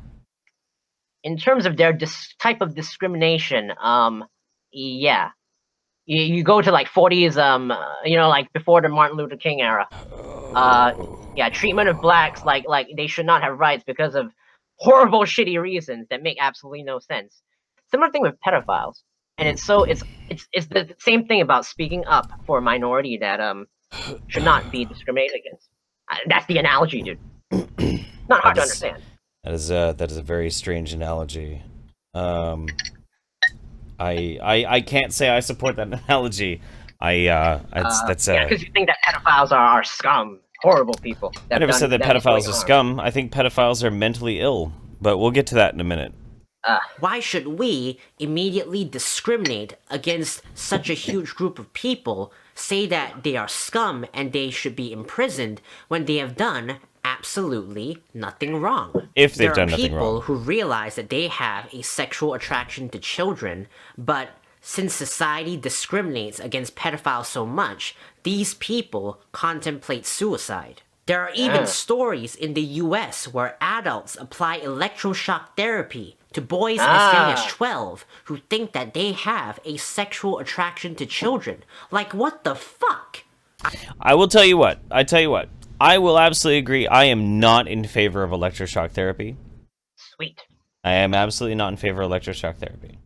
In terms of their type of discrimination, yeah. You go to, like, 40s, you know, like, before the Martin Luther King era. Yeah, treatment of blacks, like they should not have rights because of horrible, shitty reasons that make absolutely no sense. Similar thing with pedophiles. And it's the same thing about speaking up for a minority that should not be discriminated against. That's the analogy, dude. Not hard to understand. That is a very strange analogy. I can't say I support that analogy. That's yeah, because you think that pedophiles are scum, horrible people. I never said that pedophiles are scum. I think pedophiles are mentally ill, but we'll get to that in a minute. Why should we immediately discriminate against such a huge group of people, say that they are scum and they should be imprisoned when they have done absolutely nothing wrong? If they've done nothing wrong. There are people who realize that they have a sexual attraction to children, but since society discriminates against pedophiles so much, these people contemplate suicide. There are even stories in the US where adults apply electroshock therapy to boys as young as 12 who think that they have a sexual attraction to children. Like, what the fuck? I will tell you what. I will absolutely agree. I am not in favor of electroshock therapy. Sweet. I am absolutely not in favor of electroshock therapy.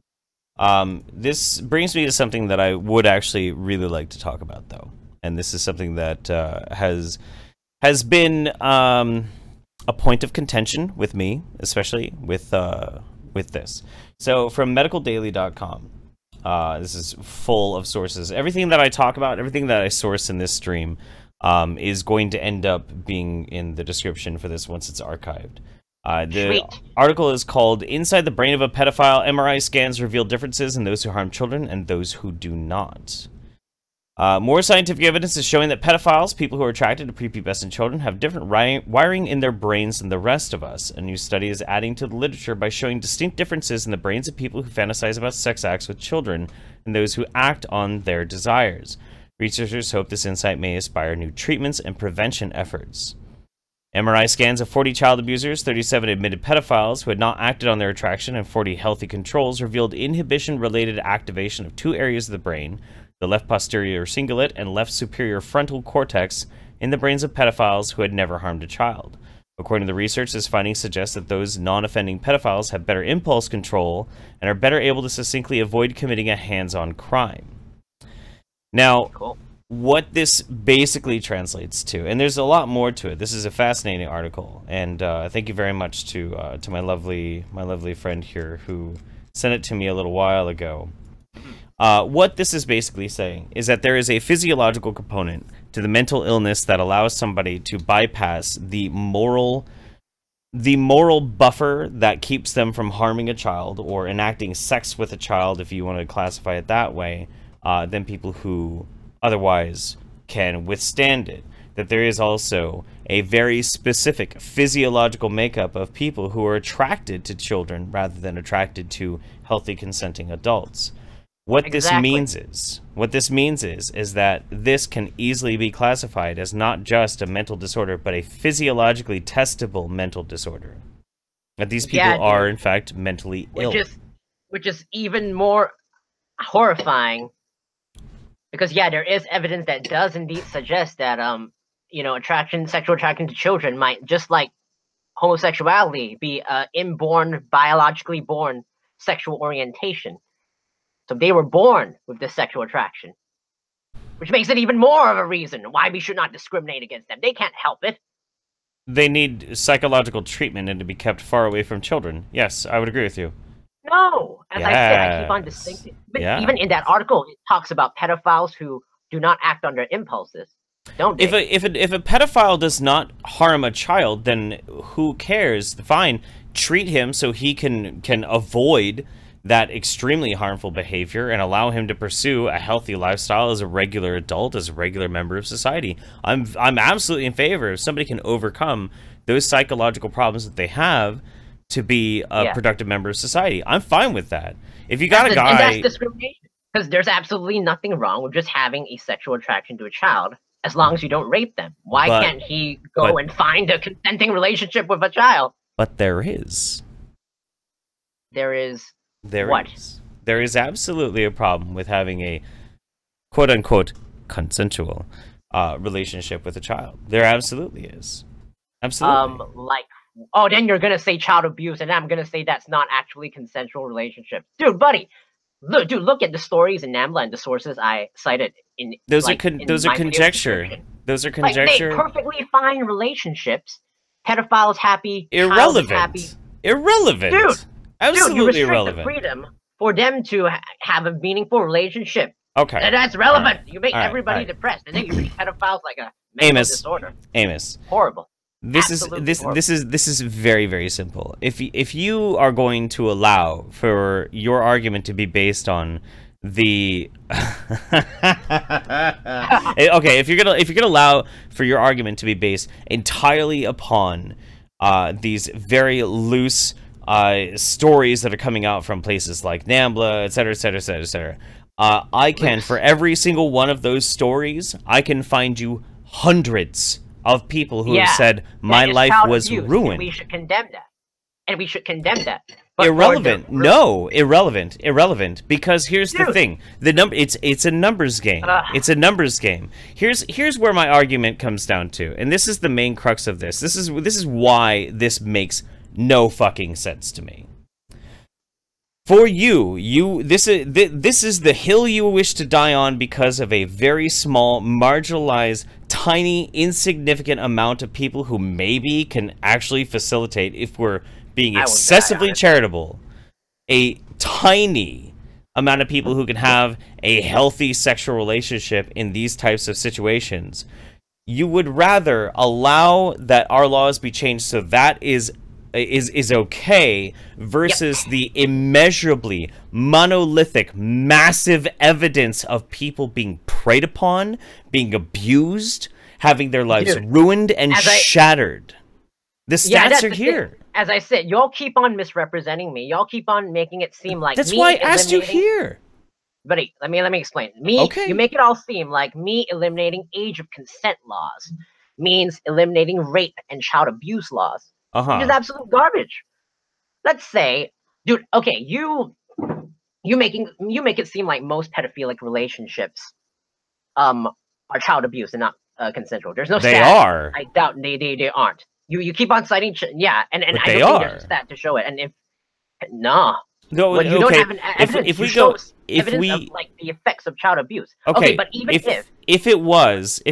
This brings me to something that I would actually really like to talk about, though. And this is something that has been a point of contention with me, especially with with this. So from medicaldaily.com, this is full of sources. Everything that I talk about, everything that I source in this stream, is going to end up being in the description for this once it's archived. The article is called "Inside the Brain of a Pedophile, MRI Scans Reveal Differences in Those Who Harm Children and Those Who Do Not." More scientific evidence is showing that pedophiles, people who are attracted to prepubescent children, have different wiring in their brains than the rest of us. A new study is adding to the literature by showing distinct differences in the brains of people who fantasize about sex acts with children and those who act on their desires. Researchers hope this insight may inspire new treatments and prevention efforts. MRI scans of 40 child abusers, 37 admitted pedophiles who had not acted on their attraction, and 40 healthy controls revealed inhibition-related activation of 2 areas of the brain, the left posterior cingulate and left superior frontal cortex, in the brains of pedophiles who had never harmed a child. According to the research, this finding suggests that those non-offending pedophiles have better impulse control and are better able to succinctly avoid committing a hands-on crime. Now, what this basically translates to, and there's a lot more to it. This is a fascinating article, and thank you very much to my lovely friend here who sent it to me a little while ago. What this is basically saying is that there is a physiological component to the mental illness that allows somebody to bypass the moral buffer that keeps them from harming a child or enacting sex with a child, if you want to classify it that way, than people who otherwise can withstand it. That there is also a very specific physiological makeup of people who are attracted to children rather than attracted to healthy consenting adults. What this means is that this can easily be classified as not just a mental disorder, but a physiologically testable mental disorder. That these people are, in fact, mentally ill. Which is even more horrifying, because, there is evidence that does indeed suggest that, sexual attraction to children might, just like homosexuality, be an inborn, biologically born sexual orientation. So they were born with this sexual attraction, which makes it even more of a reason why we should not discriminate against them. They can't help it. They need psychological treatment and to be kept far away from children. Yes, I would agree with you. No, as I said, I keep on distincting. But even in that article, it talks about pedophiles who do not act on their impulses. Don't they? If a pedophile does not harm a child, then who cares? Fine, treat him so he can avoid that extremely harmful behavior and allow him to pursue a healthy lifestyle as a regular adult, as a regular member of society. I'm absolutely in favor if somebody can overcome those psychological problems that they have to be a productive member of society. I'm fine with that. If you got a guy... And that's discrimination. Because there's absolutely nothing wrong with just having a sexual attraction to a child, as long as you don't rape them. Why can't he go and find a consenting relationship with a child? But there is. There is... There is absolutely a problem with having a quote-unquote consensual relationship with a child. There absolutely is. Absolutely. Then you're gonna say child abuse, and I'm gonna say that's not actually consensual relationship. Dude, buddy, look at the stories in NAMBLA and the sources I cited in. Those are conjecture. Those are conjecture. They perfectly fine relationships. Pedophiles happy. Irrelevant. Happy. Irrelevant. Dude. Absolutely you restrict irrelevant. The freedom for them to have a meaningful relationship. Okay. And that's relevant. You make everybody depressed, and then you treat pedophiles like a mental disorder. Amos. Horrible. This is very, very simple. If you are going to allow for your argument to be based on the okay, if you're gonna allow for your argument to be based entirely upon these very loose stories that are coming out from places like NAMBLA, etc., etc., etc., etc. I can, for every single one of those stories, I can find you hundreds of people who have said my life was ruined. And we should condemn that. But irrelevant. No, irrelevant. Because here's the thing: it's a numbers game. It's a numbers game. Here's where my argument comes down to, and this is the main crux of this. This is why this makes no fucking sense to me. For this is the hill you wish to die on because of a very small, marginalized, tiny, insignificant amount of people who maybe can actually facilitate, if we're being excessively charitable, a tiny amount of people who can have a healthy sexual relationship in these types of situations, you would rather allow that our laws be changed so that is okay versus the immeasurably monolithic, massive evidence of people being preyed upon, being abused, having their lives ruined and shattered. The stats are here. As I said, y'all keep on misrepresenting me. Y'all keep on making it seem like that's why I asked you here. Buddy, let me explain. You make it all seem like me eliminating age of consent laws means eliminating rape and child abuse laws. Which is absolute garbage. Let's say, dude, okay, you make it seem like most pedophilic relationships are child abuse and not consensual. There's no stat. They are. I doubt they aren't. You keep on citing, yeah, and but I don't think there's a stat to show it. And if no, well, you don't have an evidence. If we go, of, like the effects of child abuse. Okay, but even if it was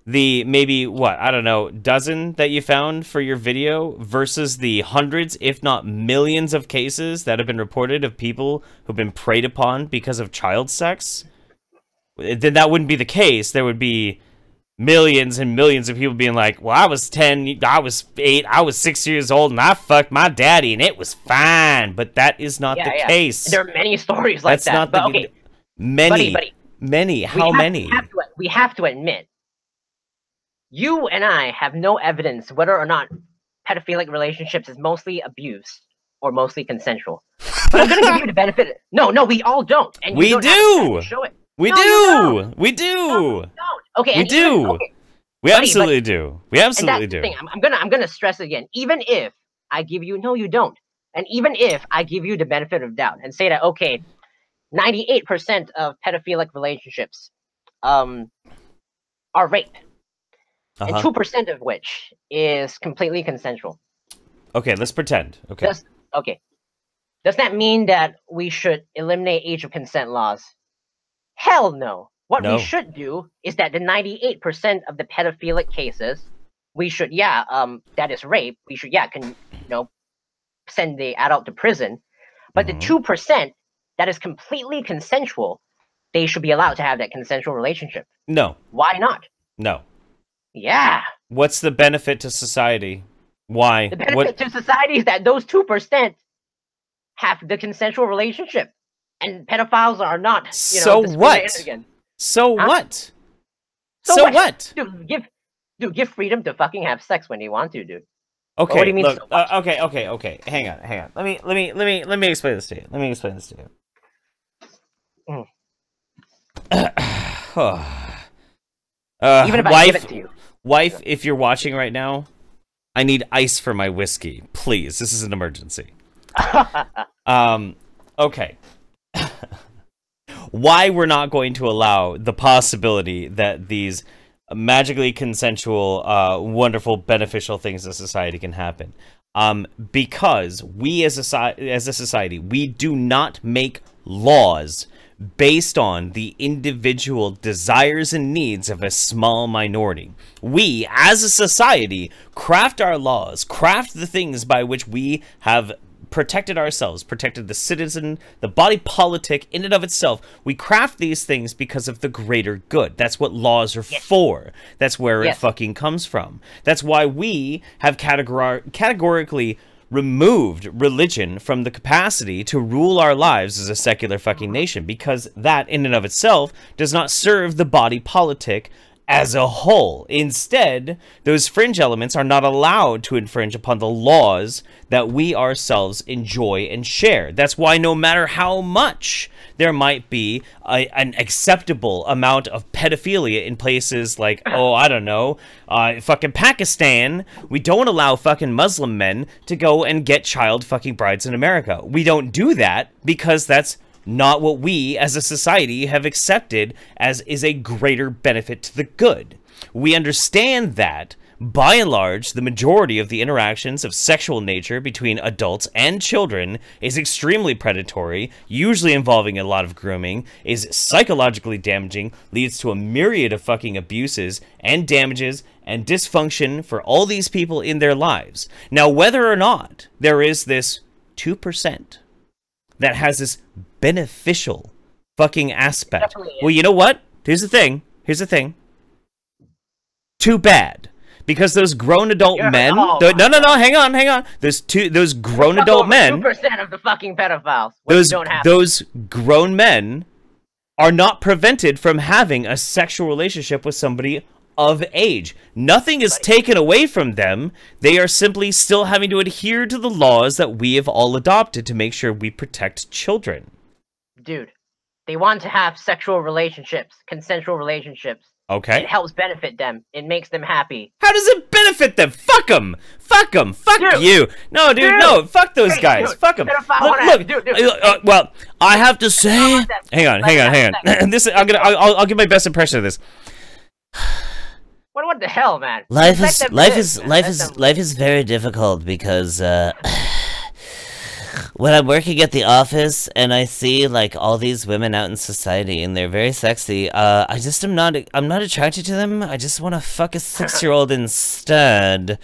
the maybe what, I don't know, dozen that you found for your video versus the hundreds, if not millions of cases that have been reported of people who've been preyed upon because of child sex, then that wouldn't be the case. There would be millions and millions of people being like, well, I was 10, I was 8, I was 6 years old, and I fucked my daddy, and it was fine. But that is not the case. There are many stories like that. That's not many. How many? We have to admit, you and I have no evidence whether or not pedophilic relationships is mostly abuse or mostly consensual. But I'm going to give you the benefit. No, we all don't. And you don't have to show it. We do. We do. No, don't. Okay, we do. Okay. We absolutely do. We absolutely do. I'm gonna stress it again. Even if I give you, no, you don't. And even if I give you the benefit of doubt and say that, okay, 98% of pedophilic relationships are rape, and 2% of which is completely consensual. Okay, let's pretend. Okay. Does that mean that we should eliminate age of consent laws? Hell no. What we should do is that the 98% of the pedophilic cases, we should, that is rape, we should, send the adult to prison. But the 2% that is completely consensual, they should be allowed to have that consensual relationship. No. Why not? No. Yeah. What's the benefit to society? Why? The benefit to society is that those 2% have the consensual relationship. And pedophiles are not, so what? Again. So what? So what? Dude, give freedom to fucking have sex when you want to, dude. Okay, what do you mean? Look, okay. Hang on. Let me explain this to you. Even if I give it to you. Wife, if you're watching right now, I need ice for my whiskey, please. This is an emergency. Okay. Why we're not going to allow the possibility that these magically consensual, wonderful, beneficial things in society can happen? Because we as a society, we do not make laws based on the individual desires and needs of a small minority. We, as a society, craft our laws, craft the things by which we have protected ourselves, protected the citizen, the body politic in and of itself. We craft these things because of the greater good. That's what laws are for. That's where it fucking comes from. That's why we have categorically removed religion from the capacity to rule our lives as a secular fucking nation, because that in and of itself does not serve the body politic as a whole. Instead, those fringe elements are not allowed to infringe upon the laws that we ourselves enjoy and share. That's why no matter how much there might be an acceptable amount of pedophilia in places like, oh, I don't know, fucking Pakistan, we don't allow fucking Muslim men to go and get child fucking brides in America. We don't do that because that's not what we as a society have accepted as is a greater benefit to the good. We understand that, by and large, the majority of the interactions of sexual nature between adults and children is extremely predatory, usually involving a lot of grooming, is psychologically damaging, leads to a myriad of fucking abuses and damages and dysfunction for all these people in their lives. Now, whether or not there is this 2% that has this beneficial fucking aspect. Well, you know what? Here's the thing. Too bad. Because those grown adult men... No, hang on. Those grown adult men... 2% of the fucking pedophiles. Those grown men are not prevented from having a sexual relationship with somebody of age. Nothing is taken away from them. They are simply still having to adhere to the laws that we have all adopted to make sure we protect children. Dude, they want to have sexual relationships, consensual relationships. Okay. It helps benefit them. It makes them happy. How does it benefit them? Fuck them. Fuck them. Fuck you. No, dude, no. Fuck those guys. Dude, fuck them. Look. Well, I have to say. Hang on. This. I'll give my best impression of this. What the hell, man? Life is very difficult because when I'm working at the office and I see like all these women out in society and they're very sexy, I'm not attracted to them. I just want to fuck a 6-year-old instead.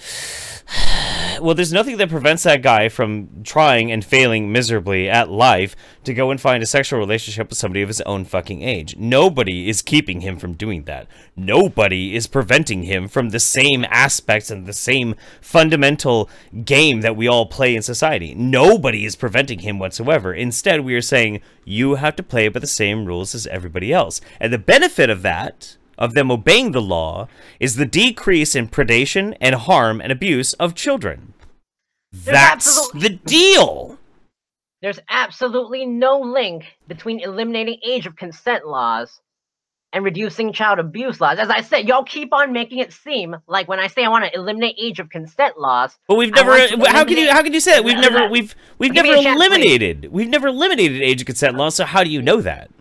Well, there's nothing that prevents that guy from trying and failing miserably at life to go and find a sexual relationship with somebody of his own fucking age. Nobody is keeping him from doing that. Nobody is preventing him from the same aspects and the same fundamental game that we all play in society. Nobody is preventing him whatsoever. Instead, we are saying, you have to play by the same rules as everybody else. And the benefit of that, of them obeying the law, is the decrease in predation and harm and abuse of children. That's the deal! There's absolutely no link between eliminating age of consent laws and reducing child abuse laws. As I said, y'all keep on making it seem like when I say I want to eliminate age of consent laws... But we've never... How can you say that? We've never eliminated age of consent laws, so how do you know that?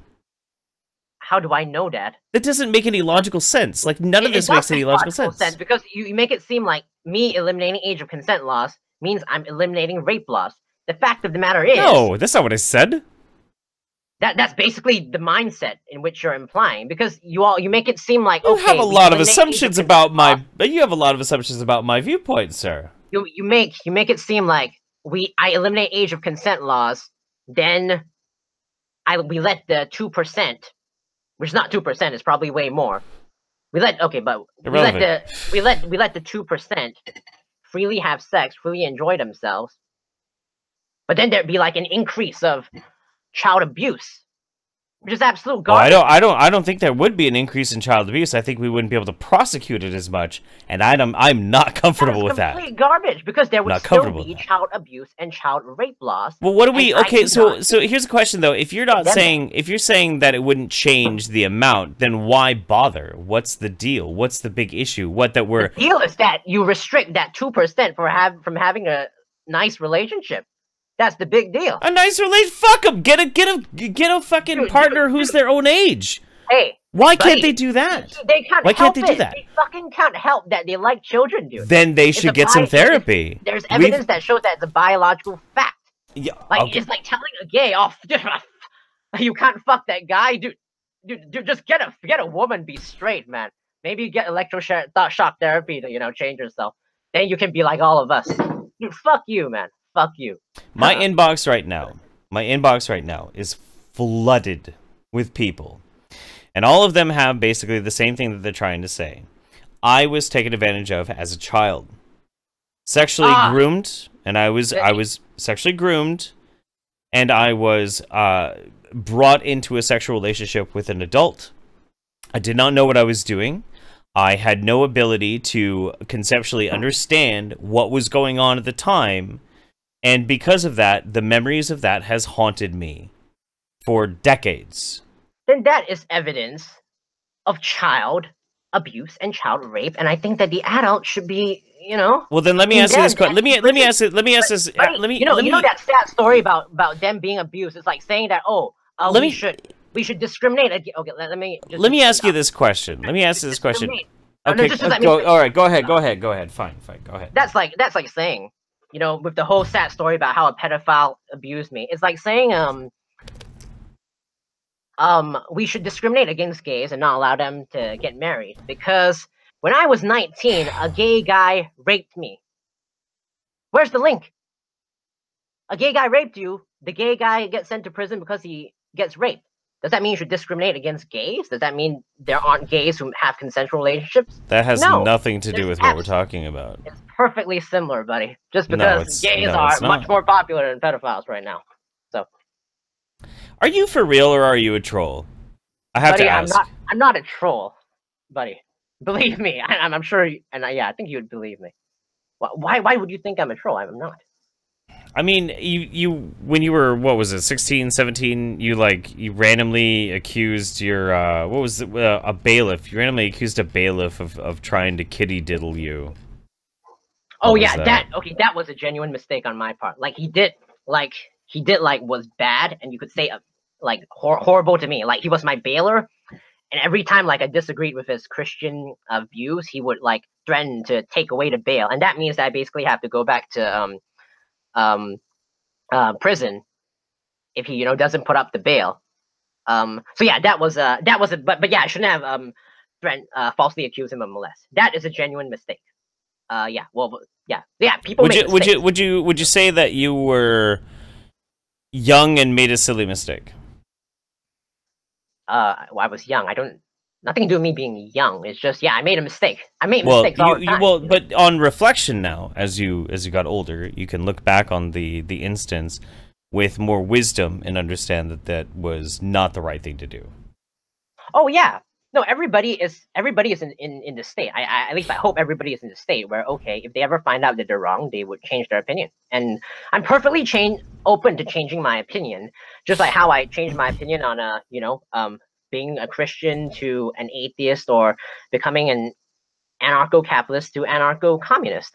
How do I know that? That doesn't make any logical sense. Like, none of this makes any logical sense. Because you make it seem like me eliminating age of consent laws means I'm eliminating rape laws. The fact of the matter is... No, that's not what I said. That's basically the mindset in which you're implying, because you make it seem like, you have a lot of assumptions about my... You have a lot of assumptions about my viewpoint, sir. You make it seem like I eliminate age of consent laws, then we let the 2%... Which is not 2%, it's probably way more. We let the 2% freely have sex, freely enjoy themselves. But then there'd be like an increase of child abuse, which is absolute garbage. Well, I don't think there would be an increase in child abuse. I think we wouldn't be able to prosecute it as much, and I'm not comfortable with that. Complete garbage, because there would still be child abuse and child rape laws. Well, what do we? Okay, so here's a question though. If you're saying that it wouldn't change the amount, then why bother? What's the deal? What's the big issue? The deal is that you restrict that 2% from having a nice relationship. That's the big deal. A nice relationship? Fuck them. Get a fucking partner who's their own age. Hey, why can't they do that? They can't. Why can't they do that? They fucking can't help that they like children, dude. Then they should get some therapy. There's evidence that shows that it's a biological fact. Yeah, it's like telling a gay, "Oh, you can't fuck that guy, dude. Just get a woman, be straight, man. Maybe you get electroshock therapy to change yourself. Then you can be like all of us. Dude, fuck you, man. Fuck you." My inbox right now is flooded with people. And all of them have basically the same thing that they're trying to say. I was taken advantage of as a child. Sexually groomed, and I was sexually groomed, and I was brought into a sexual relationship with an adult. I did not know what I was doing. I had no ability to conceptually understand what was going on at the time. And because of that, the memories of that has haunted me for decades. Then that is evidence of child abuse and child rape, and I think that the adult should be, Well, then let me ask you this question. Let me ask this. You know that sad story about them being abused. It's like saying that we should discriminate. Okay, let me ask you this question. Let me ask you this question. Okay, all right. Go ahead. Fine. Go ahead. That's like saying, with the whole sad story about how a pedophile abused me. It's like saying, we should discriminate against gays and not allow them to get married. Because when I was 19, a gay guy raped me. Where's the link? A gay guy raped you, the gay guy gets sent to prison because he gets raped. Does that mean you should discriminate against gays? Does that mean there aren't gays who have consensual relationships? That has nothing to do with what we're talking about. It's perfectly similar, buddy. Just because gays are much more popular than pedophiles right now. So, are you for real or are you a troll? I have to ask. I'm not a troll, buddy. Believe me. I'm sure. I think you would believe me. Why would you think I'm a troll? I'm not. I mean, you when you were, what was it, 16, 17, you randomly accused your, what was it, a bailiff. You randomly accused a bailiff of trying to kitty diddle you. Oh yeah, that was a genuine mistake on my part. Was bad, and you could say, horrible to me. Like, he was my bailer, and every time, I disagreed with his Christian views, he would, threaten to take away the bail. And that means that I basically have to go back to, prison if he doesn't put up the bail. So yeah, but yeah, I shouldn't have falsely accused him of molest. That is a genuine mistake. Yeah, well, yeah, people make mistakes. Would you say that you were young and made a silly mistake? I was young. Nothing to do with me being young. It's just, I made a mistake. I made mistakes all the time. But on reflection now, as you got older, you can look back on the instance with more wisdom and understand that was not the right thing to do. Oh yeah, no, everybody is in the state. At least I hope everybody is in the state where, okay, if they ever find out that they're wrong, they would change their opinion. And I'm perfectly open to changing my opinion, just like how I changed my opinion on being a Christian to an atheist, or becoming an anarcho-capitalist to anarcho-communist.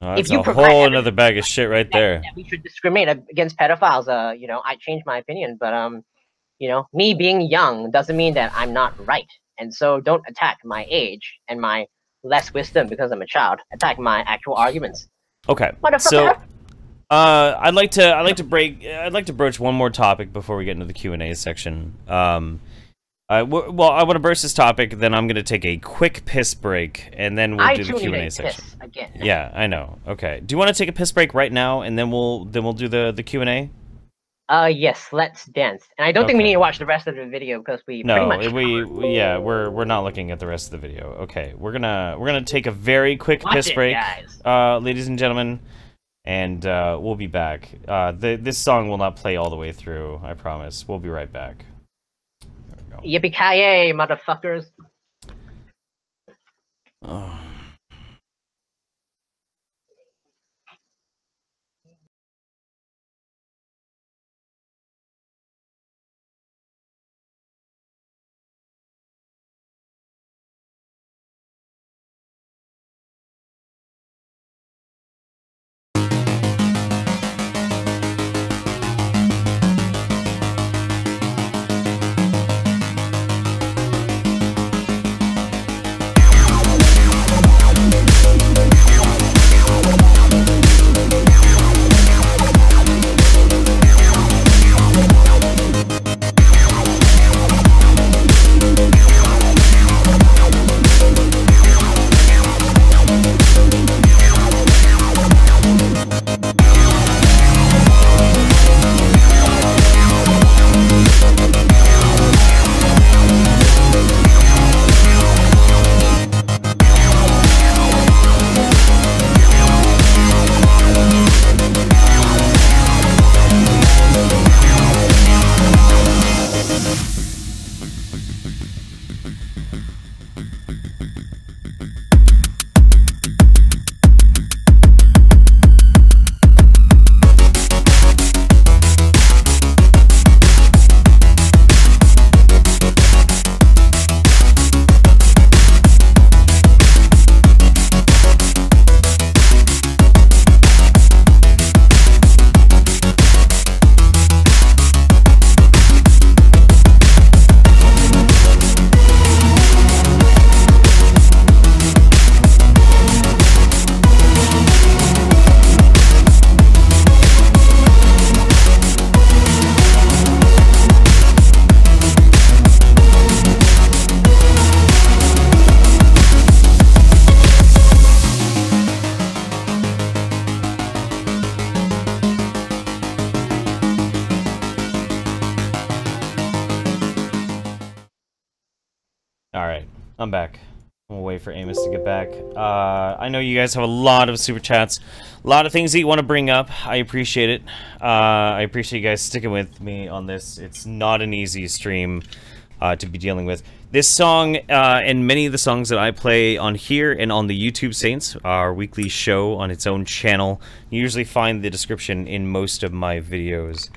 That's a whole another bag of shit right there. That we should discriminate against pedophiles. I changed my opinion, but me being young doesn't mean that I'm not right. And so don't attack my age and my less wisdom because I'm a child. Attack my actual arguments. Okay. So I'd like to broach one more topic before we get into the Q&A section. Well, I want to broach this topic, then I'm going to take a quick piss break, and then we'll do the Q&A section. Piss again. Yeah, I know. Okay. Do you want to take a piss break right now, and then we'll do the Q&A? Yes, let's dance. And I don't think we need to watch the rest of the video because we're not looking at the rest of the video. Okay, we're gonna take a very quick piss break, ladies and gentlemen. And we'll be back. This song will not play all the way through, I promise. We'll be right back. Yippee-ki-yay, motherfuckers. Oh. Alright, I'm back. We'll wait for Amos to get back. I know you guys have a lot of super chats, a lot of things that you want to bring up. I appreciate it. I appreciate you guys sticking with me on this. It's not an easy stream to be dealing with. This song, and many of the songs that I play on here and on the YouTube Saints, our weekly show on its own channel, you usually find the description in most of my videos.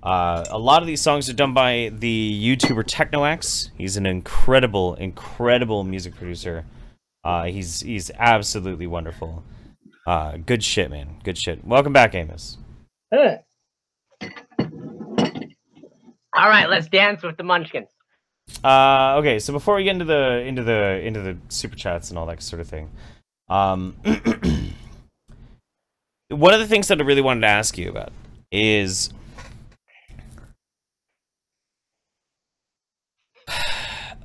A lot of these songs are done by the YouTuber TechnoX. He's an incredible, incredible music producer. He's absolutely wonderful. Good shit, man. Good shit. Welcome back, Amos. All right, let's dance with the Munchkins. Okay, so before we get into the super chats and all that sort of thing, one of the things that I really wanted to ask you about is,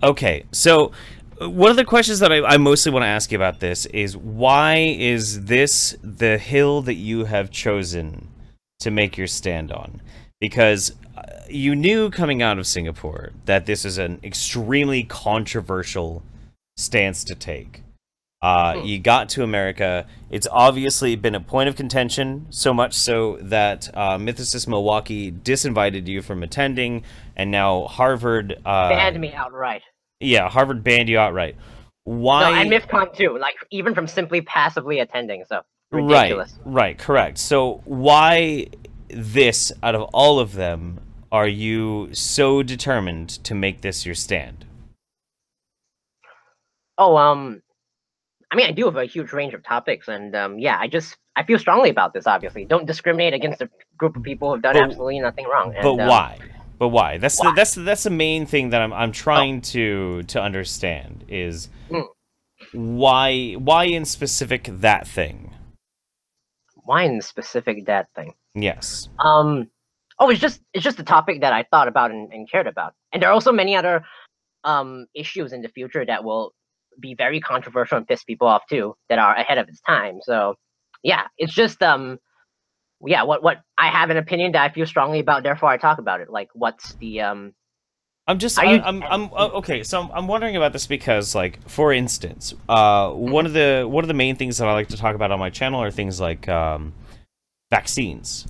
okay, so one of the questions that I mostly want to ask you about this is, why is this the hill that you have chosen to make your stand on? Because you knew coming out of Singapore that this is an extremely controversial stance to take. You got to America. It's obviously been a point of contention, so much so that Mythicist Milwaukee disinvited you from attending, and now Harvard... banned me outright. Yeah, Harvard banned you outright. Why? No, and MIFCON too, like, even from simply passively attending, so ridiculous. Right, correct. So why this, out of all of them, are you so determined to make this your stand? Oh, I mean, I do have a huge range of topics, and yeah, I feel strongly about this. Obviously, don't discriminate against a group of people who have done absolutely nothing wrong. And, but why? But why? That's the main thing that I'm trying to understand is why in specific that thing? Why in specific that thing? Yes. Oh, it's just a topic that I thought about and cared about. And there are also many other issues in the future that will be very controversial and piss people off too, that are ahead of its time. So yeah, it's just yeah, what I have an opinion that I feel strongly about, therefore I talk about it. Like, what's the okay, so I'm wondering about this because, like, for instance, one of the main things that I like to talk about on my channel are things like vaccines,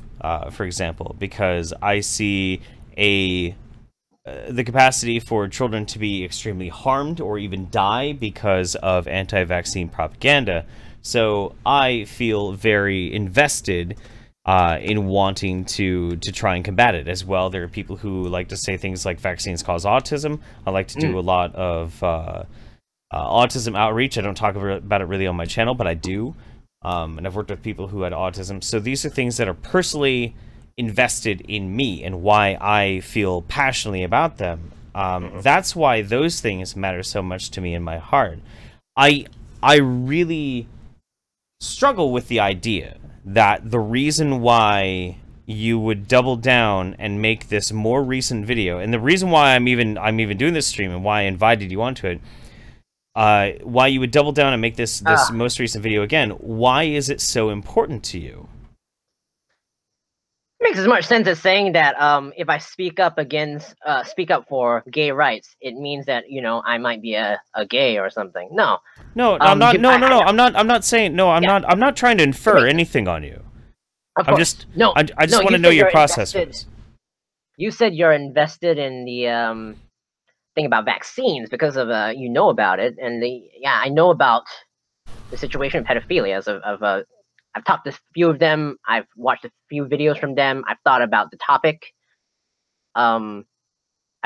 for example, because I see the capacity for children to be extremely harmed or even die because of anti-vaccine propaganda. So I feel very invested in wanting to try and combat it as well. There are people who like to say things like vaccines cause autism. I like to do a lot of autism outreach. I don't talk about it really on my channel, but I do. And I've worked with people who had autism. So these are things that are personally invested in me and why I feel passionately about them. That's why those things matter so much to me in my heart. I really struggle with the idea that the reason why you would double down and make this more recent video, and the reason why I'm even doing this stream and why I invited you onto it, why you would double down and make this most recent video again, why is it so important to you? It makes as much sense as saying that if I speak up for gay rights, it means that, you know, I might be a gay or something. No, I'm not. I'm not trying to infer anything on you. I just want to know your process first. You said you're invested in the thing about vaccines because of you know about it, and I know about the situation of pedophilia. I've talked to a few of them. I've watched a few videos from them. I've thought about the topic. I've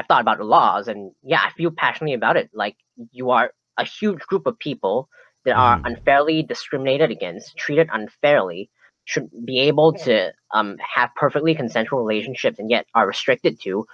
thought about the laws, and yeah, I feel passionately about it. Like, you are a huge group of people that are unfairly discriminated against, treated unfairly, should be able to have perfectly consensual relationships, and yet are restricted to.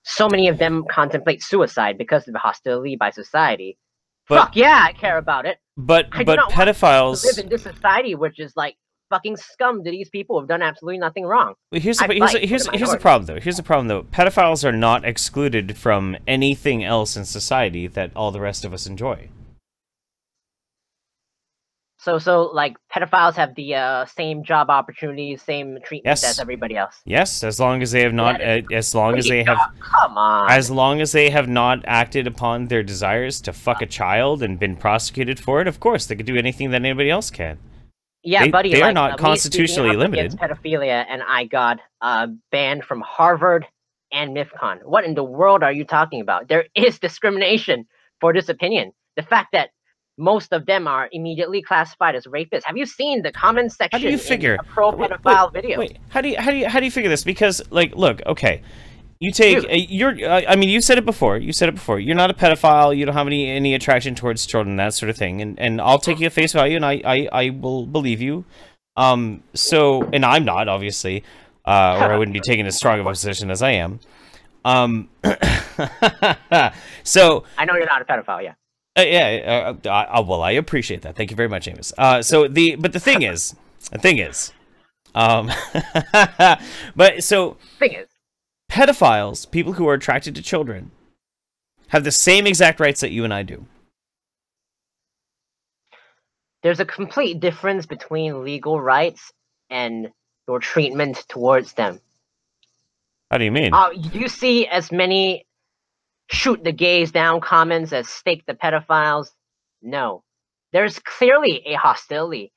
So many of them contemplate suicide because of the hostility by society. Fuck yeah, I care about it. But pedophiles live in this society which is like fucking scum to these people who have done absolutely nothing wrong. Here's the problem though. Here's the problem though. Pedophiles are not excluded from anything else in society that all the rest of us enjoy. So like pedophiles have the same job opportunities, same treatment as everybody else. Yes, as long as they have not, as long as they have, come on, as long as they have not acted upon their desires to fuck a child and been prosecuted for it. Of course, they could do anything that anybody else can. Yeah, buddy, they are not constitutionally limited. Pedophilia, and I got banned from Harvard and MIFCON. What in the world are you talking about? There is discrimination for this opinion. The fact that most of them are immediately classified as rapists. Have you seen the comment section? How do you figure? In a pro-pedophile video? Wait, how do you figure this? Because like, look, okay, you take I mean, you said it before. You said it before. You're not a pedophile. You don't have any attraction towards children, that sort of thing. And I'll take you at face value, and I will believe you. So, and I'm not, obviously, or I wouldn't be taking as strong of a position as I am. So I know you're not a pedophile, yeah. Well, I appreciate that. Thank you very much, Amos. But the thing is, pedophiles, people who are attracted to children, have the same exact rights that you and I do. There's a complete difference between legal rights and your treatment towards them. How do you mean? You see as many shoot the gays down comments as stake the pedophiles? No. There's clearly a hostility.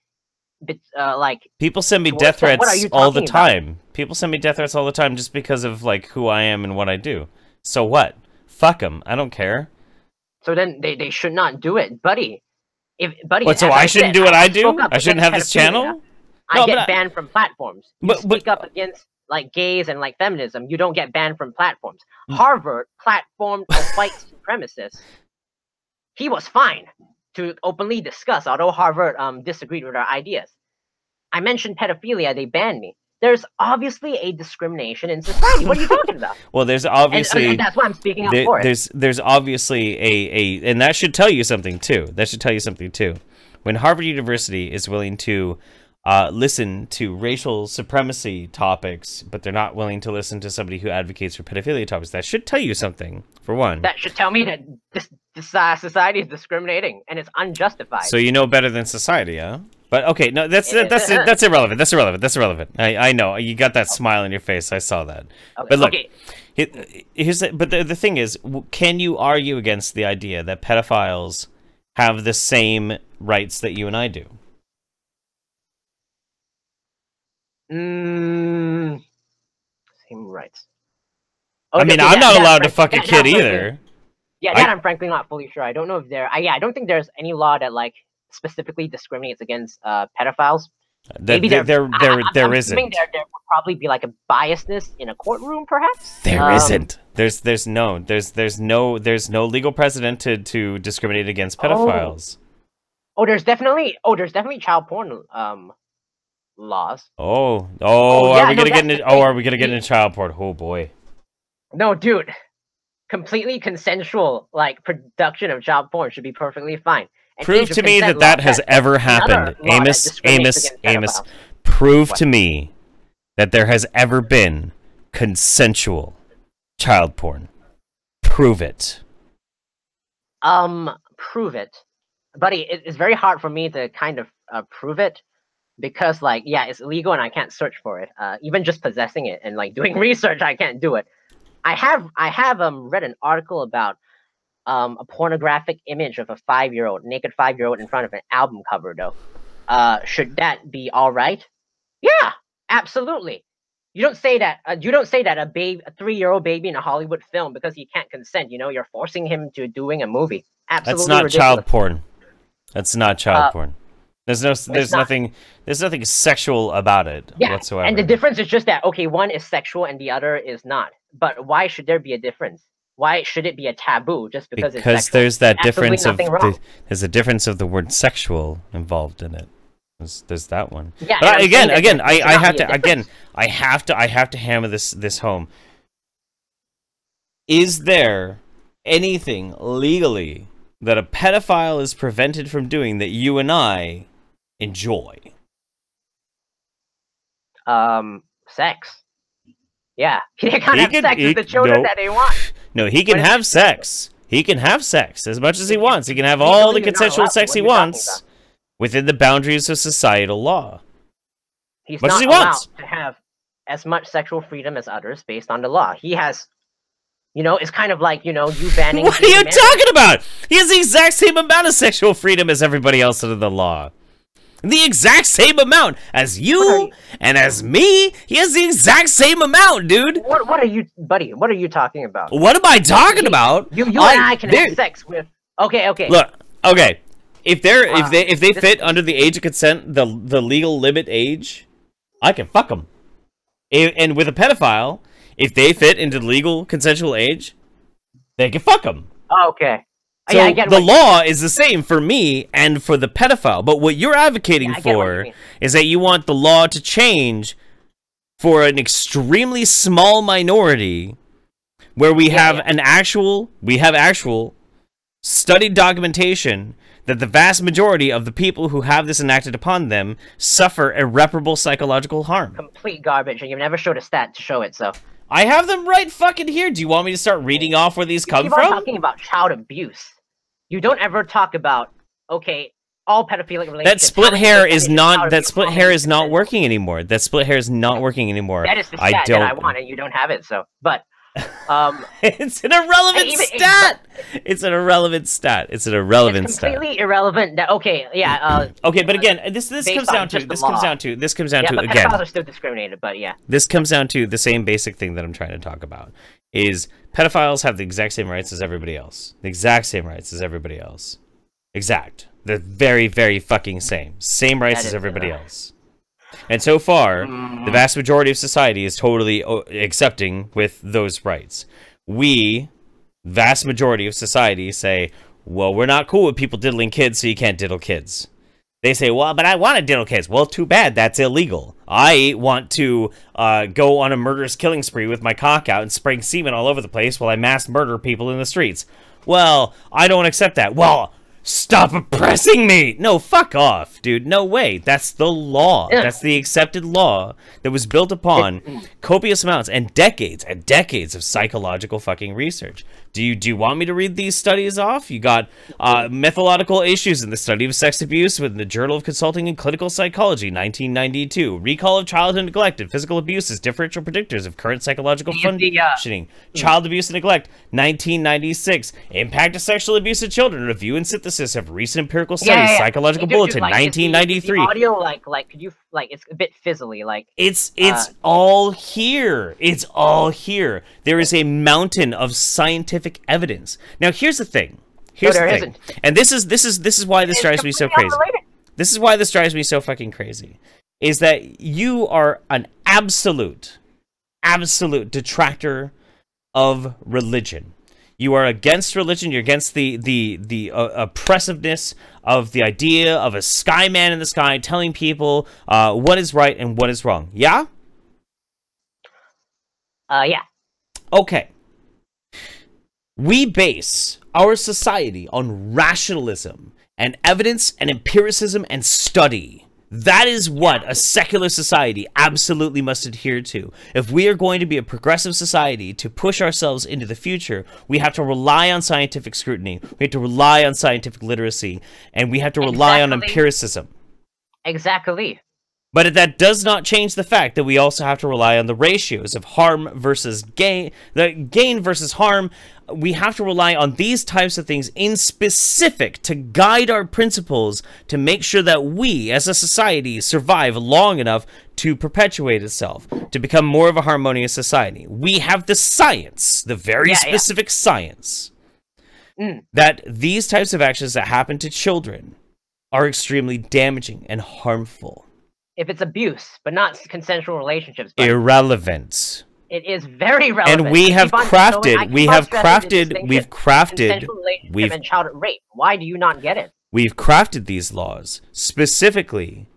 Like, people send me death threats all the time. People send me death threats all the time just because of like who I am and what I do. So what? Fuck them. I don't care. So then they should not do it, buddy. What? So I shouldn't do what I do? I shouldn't have this channel? I get banned from platforms. You speak up against like gays and like feminism, you don't get banned from platforms. Harvard platformed a white supremacist. He was fine to openly discuss, although Harvard disagreed with our ideas. I mentioned pedophilia, they banned me. There's obviously a discrimination in society. What are you talking about? Well, there's obviously... And that's why I'm speaking up for it. There's obviously and that should tell you something, too. That should tell you something, too. When Harvard University is willing to listen to racial supremacy topics, but they're not willing to listen to somebody who advocates for pedophilia topics, that should tell you something, for one. That should tell me that this society is discriminating, and it's unjustified. So you know better than society, huh? But okay, no, that's irrelevant. That's irrelevant. I know you got that smile on your face. I saw that. Okay, but look, the thing is, can you argue against the idea that pedophiles have the same rights that you and I do? Same rights. I mean, I'm not allowed to fuck a kid either. Yeah, I'm frankly not fully sure. I don't know if I don't think there's any law that like specifically discriminates against pedophiles. Maybe there isn't. There would probably be like a biasness in a courtroom, perhaps. There isn't. There's no legal precedent to discriminate against pedophiles. There's definitely child porn laws. Are we gonna get into child porn? Oh boy. No, dude. Completely consensual like production of child porn should be perfectly fine. Prove to me that has ever happened. Amos. Prove to me that there has ever been consensual child porn. Prove it. Prove it. Buddy, it's very hard for me to kind of prove it because like, yeah, it's illegal and I can't search for it. Even just possessing it and like doing research, I can't do it. I have read an article about a pornographic image of a naked 5-year-old in front of an album cover, though. Should that be all right? Yeah, absolutely. You don't say that. You don't say that a 3-year-old baby in a Hollywood film because he can't consent. You know, you're forcing him to doing a movie. Absolutely, that's not ridiculous. Child porn. That's not child porn. There's nothing sexual about it whatsoever. And the difference is just that one is sexual and the other is not. But why should there be a difference? Why should it be a taboo just because it's sexual? There's that difference of there's a difference of the word sexual involved in it. There's that one. Yeah, but I have to hammer this home. Is there anything legally that a pedophile is prevented from doing that you and I enjoy? Sex. Yeah, he can't have sex with the children that they want. No, he can have sex. He can have sex as much as he wants. He can have all the consensual sex he wants. within the boundaries of societal law. He's much not as he allowed wants. to have as much sexual freedom as others based on the law. He has, you know, it's kind of like, you know, you banning... What are you talking about? He has the exact same amount of sexual freedom as everybody else under the law. The exact same amount as you and as me. He has the exact same amount, dude. What are you, buddy? What are you talking about? What am I talking about? You and I can have sex with. Okay. Look, okay. If they fit under the age of consent, the legal limit age, I can fuck them. And with a pedophile, if they fit into the legal consensual age, they can fuck them. Okay. So yeah, I get the law is the same for me and for the pedophile. But what you're advocating for is that you want the law to change for an extremely small minority where we have actual studied documentation that the vast majority of the people who have this enacted upon them suffer irreparable psychological harm. Complete garbage, and you've never showed a stat to show it, so... I have them right fucking here. Do you want me to start reading off where these come from? You keep on talking about child abuse. You don't ever talk about, okay, all pedophilic relationships... That split hair is not working anymore. That split hair is not working anymore. That is the stat that I want, and you don't have it, so... But... it's an irrelevant stat. It's an irrelevant stat. It's an irrelevant stat. It's completely irrelevant. Okay, yeah. Okay, but again, this comes down to again. Pedophiles are still discriminated, but yeah. This comes down to the same basic thing that I'm trying to talk about. Is pedophiles have the exact same rights as everybody else. The exact same rights as everybody else. Exact. The very, very fucking same. Same rights as everybody else. And so far, the vast majority of society is totally accepting with those rights. We, vast majority of society, say, well, we're not cool with people diddling kids, so you can't diddle kids. They say, well, but I want to diddle kids. Well, too bad, that's illegal. I want to go on a murderous killing spree with my cock out and spraying semen all over the place while I mass murder people in the streets. Well, I don't accept that. Well, stop oppressing me! No, fuck off, dude. No way. That's the law. That's the accepted law that was built upon copious amounts and decades of psychological fucking research. Do you want me to read these studies off? You got methodological issues in the study of sex abuse within the Journal of Consulting and Clinical Psychology, 1992. Recall of childhood neglect and physical abuse as differential predictors of current psychological functioning. Child abuse and neglect, 1996. Impact of sexual abuse of children. Review and synthesis of recent empirical studies. Psychological Bulletin, 1993. The audio, could you, it's a bit fizzly, It's all here. It's all here. There is a mountain of scientific evidence. Now, here's the thing. And this is why this drives me so crazy. This is why this drives me so fucking crazy. Is that you are an absolute detractor of religion. You are against religion. You're against the oppressiveness of the idea of a sky man in the sky telling people what is right and what is wrong. Yeah? Yeah. Okay. We base our society on rationalism and evidence and empiricism and study. That is what a secular society absolutely must adhere to. If we are going to be a progressive society to push ourselves into the future, we have to rely on scientific scrutiny, we have to rely on scientific literacy, and we have to rely on empiricism. Exactly. But that does not change the fact that we also have to rely on the ratios of harm versus gain, the gain versus harm. We have to rely on these types of things in specific to guide our principles to make sure that we, as a society, survive long enough to perpetuate itself, to become more of a harmonious society. We have the science, the very specific science, that these types of actions that happen to children are extremely damaging and harmful. If it's abuse, but not consensual relationships. Irrelevant. It is very relevant. And we have crafted and child rape. Why do you not get it? We've crafted these laws specifically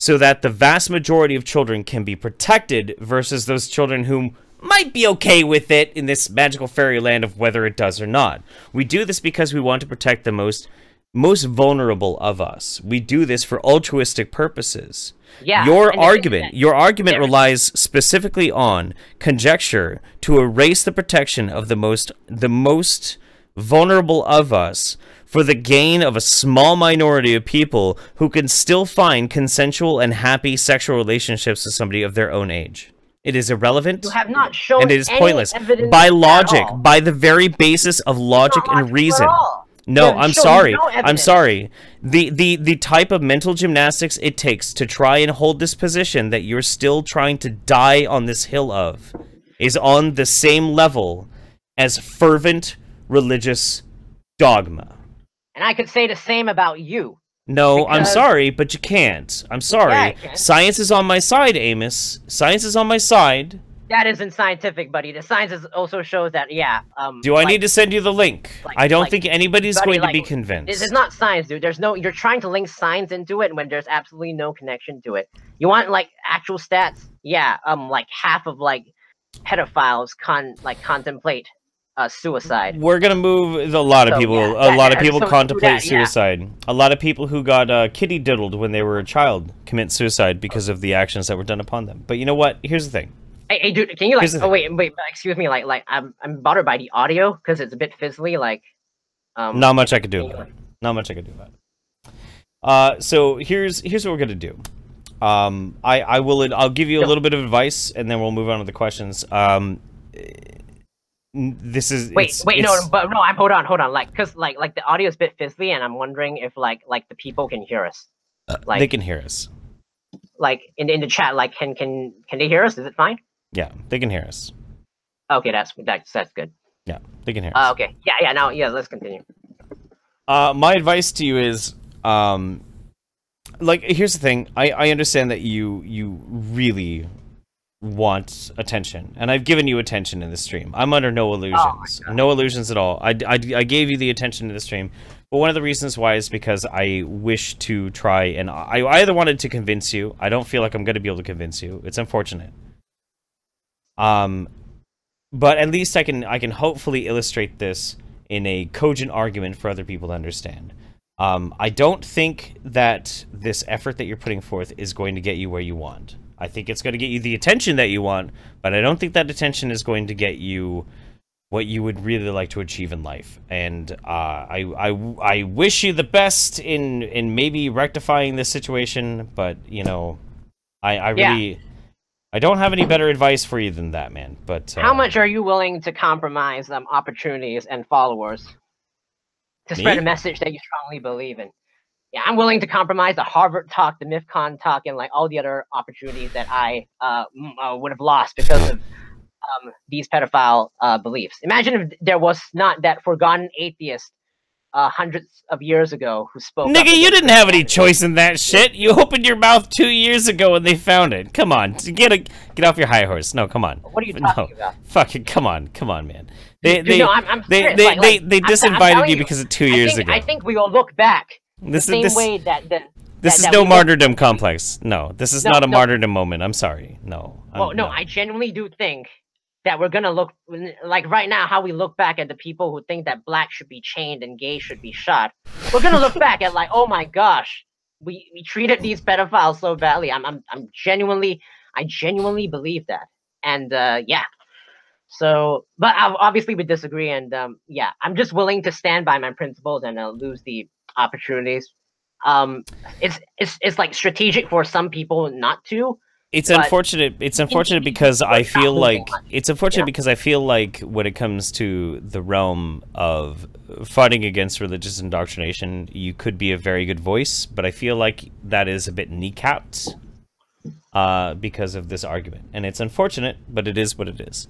so that the vast majority of children can be protected versus those children who might be okay with it in this magical fairyland of whether it does or not. We do this because we want to protect the most vulnerable of us. We do this for altruistic purposes. Yeah, your argument relies specifically on conjecture to erase the protection of the most vulnerable of us for the gain of a small minority of people who can still find consensual and happy sexual relationships with somebody of their own age. It is irrelevant. You have not shown and it is any pointless. evidence By logic, at all. by the very basis of logic and reason. No, I'm sorry. I'm sorry. The type of mental gymnastics it takes to try and hold this position that you're still trying to die on this hill of is on the same level as fervent religious dogma. And I could say the same about you. No, I'm sorry, but you can't. I'm sorry. Yeah, Science is on my side, Amos. Science is on my side. That isn't scientific, buddy. The science also shows that, yeah. Do I need to send you the link? I don't think anybody's going to be convinced. This is not science, dude. There's no. You're trying to link science into it when there's absolutely no connection to it. You want like actual stats? Yeah. Like half of like pedophiles contemplate suicide. We're gonna move a lot of people. Yeah, a lot of people contemplate that, suicide. A lot of people who got kitty diddled when they were a child commit suicide because of the actions that were done upon them. But you know what? Here's the thing. Hey, dude, can you like? Oh wait, excuse me. Like, I'm bothered by the audio because it's a bit fizzly. Like, not much I could do about it. Not much I could do about it. So here's what we're gonna do. I'll give you a little bit of advice, and then we'll move on to the questions. This is hold on. Like, cause like the audio is a bit fizzly, and I'm wondering if like the people can hear us. Like they can hear us. Like in the chat, like can they hear us? Is it fine? Yeah, they can hear us. Okay, that's good. Yeah, they can hear us. Okay, yeah. Now, yeah, let's continue. My advice to you is, like, here's the thing. I understand that you really want attention, and I've given you attention in the stream. I'm under no illusions. No illusions at all. I gave you the attention in the stream, but one of the reasons why is because I wish to try, and I either wanted to convince you. I don't feel like I'm going to be able to convince you. It's unfortunate. But at least I can hopefully illustrate this in a cogent argument for other people to understand. I don't think that this effort that you're putting forth is going to get you where you want. I think it's going to get you the attention that you want, but I don't think that attention is going to get you what you would really like to achieve in life. And I wish you the best in maybe rectifying this situation, but you know, I really I don't have any better advice for you than that, man. But how much are you willing to compromise opportunities and followers to spread a message that you strongly believe in? Yeah, I'm willing to compromise the Harvard talk, the MIFCON talk, and like all the other opportunities that I would have lost because of these pedophile beliefs. Imagine if there was not that forgotten atheist hundreds of years ago who spoke. Nigga, you didn't have any choice in that shit. You opened your mouth 2 years ago and they found it. Come on, get off your high horse. No, come on. What are you talking about? Fucking come on, man. They disinvited you because of 2 years ago. I think we will look back this is no martyrdom complex. No, this is not a martyrdom moment. I'm sorry. No. No, I genuinely do think that we're gonna look like right now how we look back at the people who think that black should be chained and gay should be shot. We're gonna look back at like, oh my gosh, we treated these pedophiles so badly. I genuinely believe that. And yeah. So, but obviously we disagree, and yeah, I'm just willing to stand by my principles and lose the opportunities. It's like strategic for some people not to. It's unfortunate. It's unfortunate because I feel like because I feel like when it comes to the realm of fighting against religious indoctrination, you could be a very good voice, but I feel like that is a bit kneecapped because of this argument, and it's unfortunate, but it is what it is.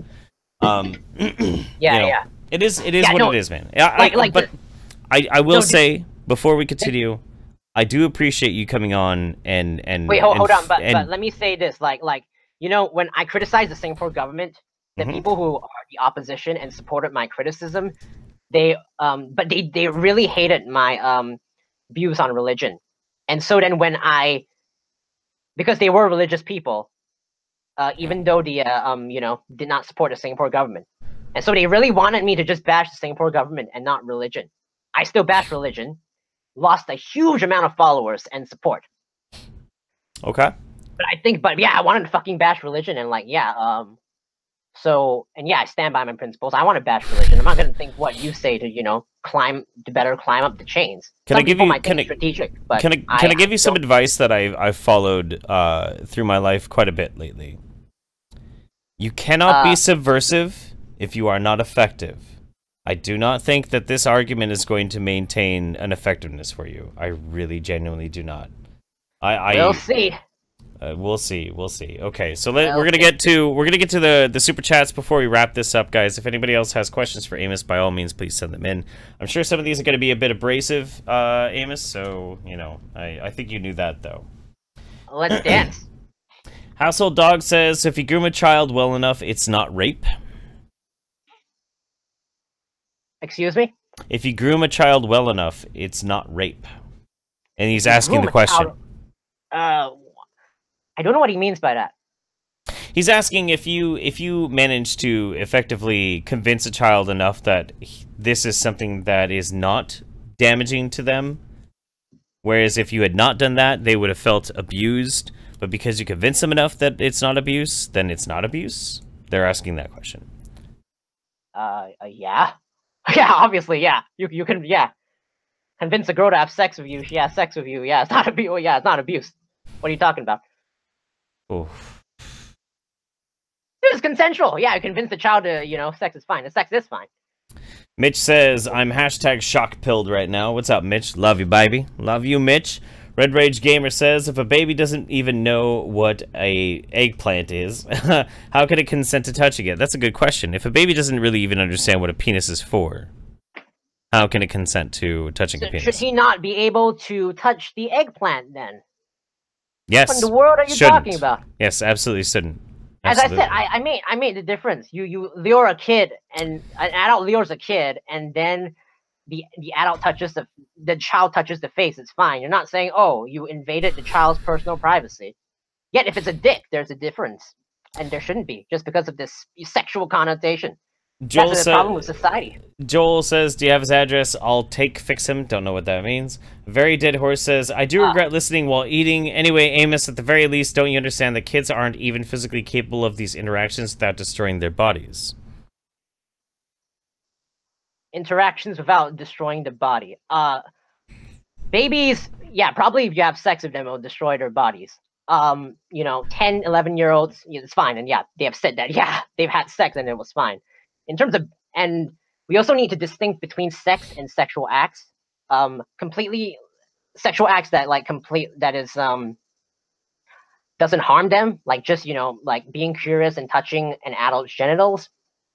Yeah. It is what it is, man. I will say before we continue, I do appreciate you coming on and wait, hold on, but let me say this, like you know, when I criticize the Singapore government, the people who are the opposition and supported my criticism, they really hated my views on religion, and so then because they were religious people, even though the you know, did not support the Singapore government, and so they really wanted me to just bash the Singapore government and not religion. I still bash religion. Lost a huge amount of followers and support. Okay. But yeah, I wanted to fucking bash religion and like, yeah, So, and yeah, I stand by my principles. I want to bash religion. I'm not going to think what you say to, better climb up the chains. Can Some I give people you? might think it's strategic, but can I give you some advice that I've followed through my life quite a bit lately? You cannot be subversive if you are not effective. I do not think that this argument is going to maintain an effectiveness for you. I really, genuinely do not. We'll see. We'll see. We'll see. Okay, so we're gonna get to the super chats before we wrap this up, guys. If anybody else has questions for Amos, by all means, please send them in. I'm sure some of these are going to be a bit abrasive, Amos. So I think you knew that though. Let's dance. Household Dog says, if you groom a child well enough, it's not rape. Excuse me? If you groom a child well enough, it's not rape. And he's asking the question. I don't know what he means by that. He's asking if you manage to effectively convince a child enough that this is something that is not damaging to them, whereas if you had not done that, they would have felt abused, but because you convince them enough that it's not abuse, then it's not abuse? They're asking that question. Yeah. Yeah, obviously, yeah. You can, yeah. Convince a girl to have sex with you, she has sex with you, yeah, it's not abuse. Yeah, it's not abuse. What are you talking about? Oof. It's consensual. Yeah, you convince the child to, sex is fine. The sex is fine. Mitch says, I'm hashtag shock-pilled right now. What's up, Mitch? Love you, baby. Love you, Mitch. Red Rage Gamer says, if a baby doesn't even know what a eggplant is, how can it consent to touching it? That's a good question. If a baby doesn't really even understand what a penis is for, how can it consent to touching a penis? Should he not be able to touch the eggplant then? Yes. What in the world are you talking about? Yes, absolutely shouldn't. Absolutely. As I said, I made the difference. You lure a kid, and an adult lures a kid, and then the adult touches the child touches the face. It's fine. You're not saying, oh, you invaded the child's personal privacy. Yet if it's a dick, there's a difference, and there shouldn't be just because of this sexual connotation. That's the problem with society. Joel says, do you have his address? I'll fix him. Don't know what that means. Very Dead Horse says, I do regret listening while eating. Anyway, Amos, at the very least, don't you understand that kids aren't even physically capable of these interactions without destroying their bodies? Interactions without destroying the body. Babies, yeah, probably if you have sex with them, it will destroy their bodies. 10, 11-year-olds, it's fine. And yeah, they have said that, yeah, they've had sex and it was fine. In terms of, and we also need to distinct between sex and sexual acts. Completely sexual acts that doesn't harm them, like just like being curious and touching an adult's genitals.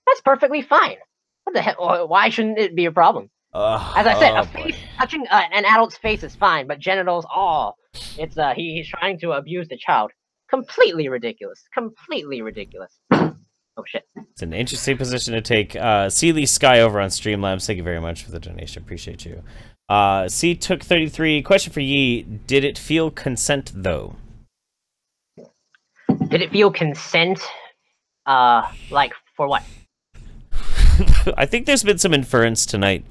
That's perfectly fine. What the hell? Why shouldn't it be a problem? As I said, touching an adult's face is fine, but genitals, it's he's trying to abuse the child. Completely ridiculous. Completely ridiculous. Oh, shit. It's an interesting position to take. Sealy Sky over on Streamlabs, thank you very much for the donation. Appreciate you. C took 33. Question for Yee. Did it feel consent, though? Did it feel consent? Like, for what? I think there's been some inference tonight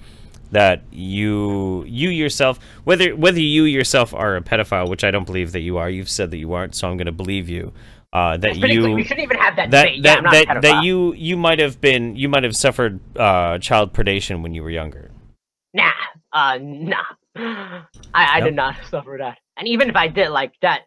that you yourself, whether you yourself are a pedophile, which I don't believe that you are. You've said that you aren't, so I'm going to believe you. That you we shouldn't even have that debate. Yeah, that you might have suffered child predation when you were younger. Nah. I did not suffer that. And even if I did, like that,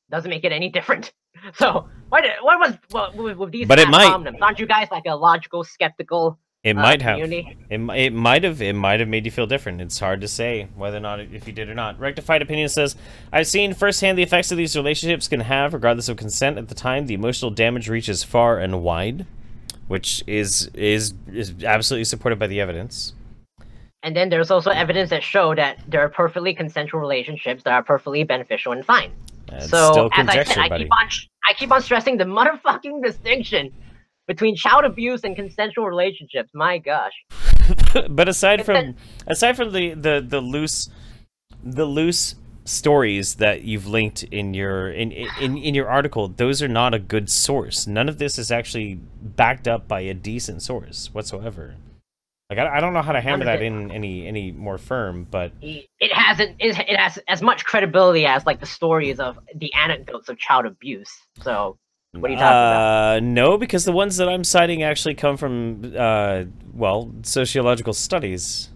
doesn't make it any different. So what was with these? But it might. Aren't you guys like a logical, skeptical? It might have. Community? It might have made you feel different. It's hard to say whether or not if you did or not. Rectified Opinion says, I've seen firsthand the effects of these relationships can have, regardless of consent. At the time, the emotional damage reaches far and wide, which is absolutely supported by the evidence. And then there's also evidence that show that there are perfectly consensual relationships that are perfectly beneficial and fine. So still as I said, buddy. I keep on stressing the motherfucking distinction between child abuse and consensual relationships. My gosh. But aside from the loose stories that you've linked in your article, those are not a good source. None of this is actually backed up by a decent source whatsoever. Like I don't know how to hammer that in any more firm, but it has as much credibility as like the stories of the anecdotes of child abuse. So What are you talking about? No, because the ones that I'm citing actually come from, well, sociological studies.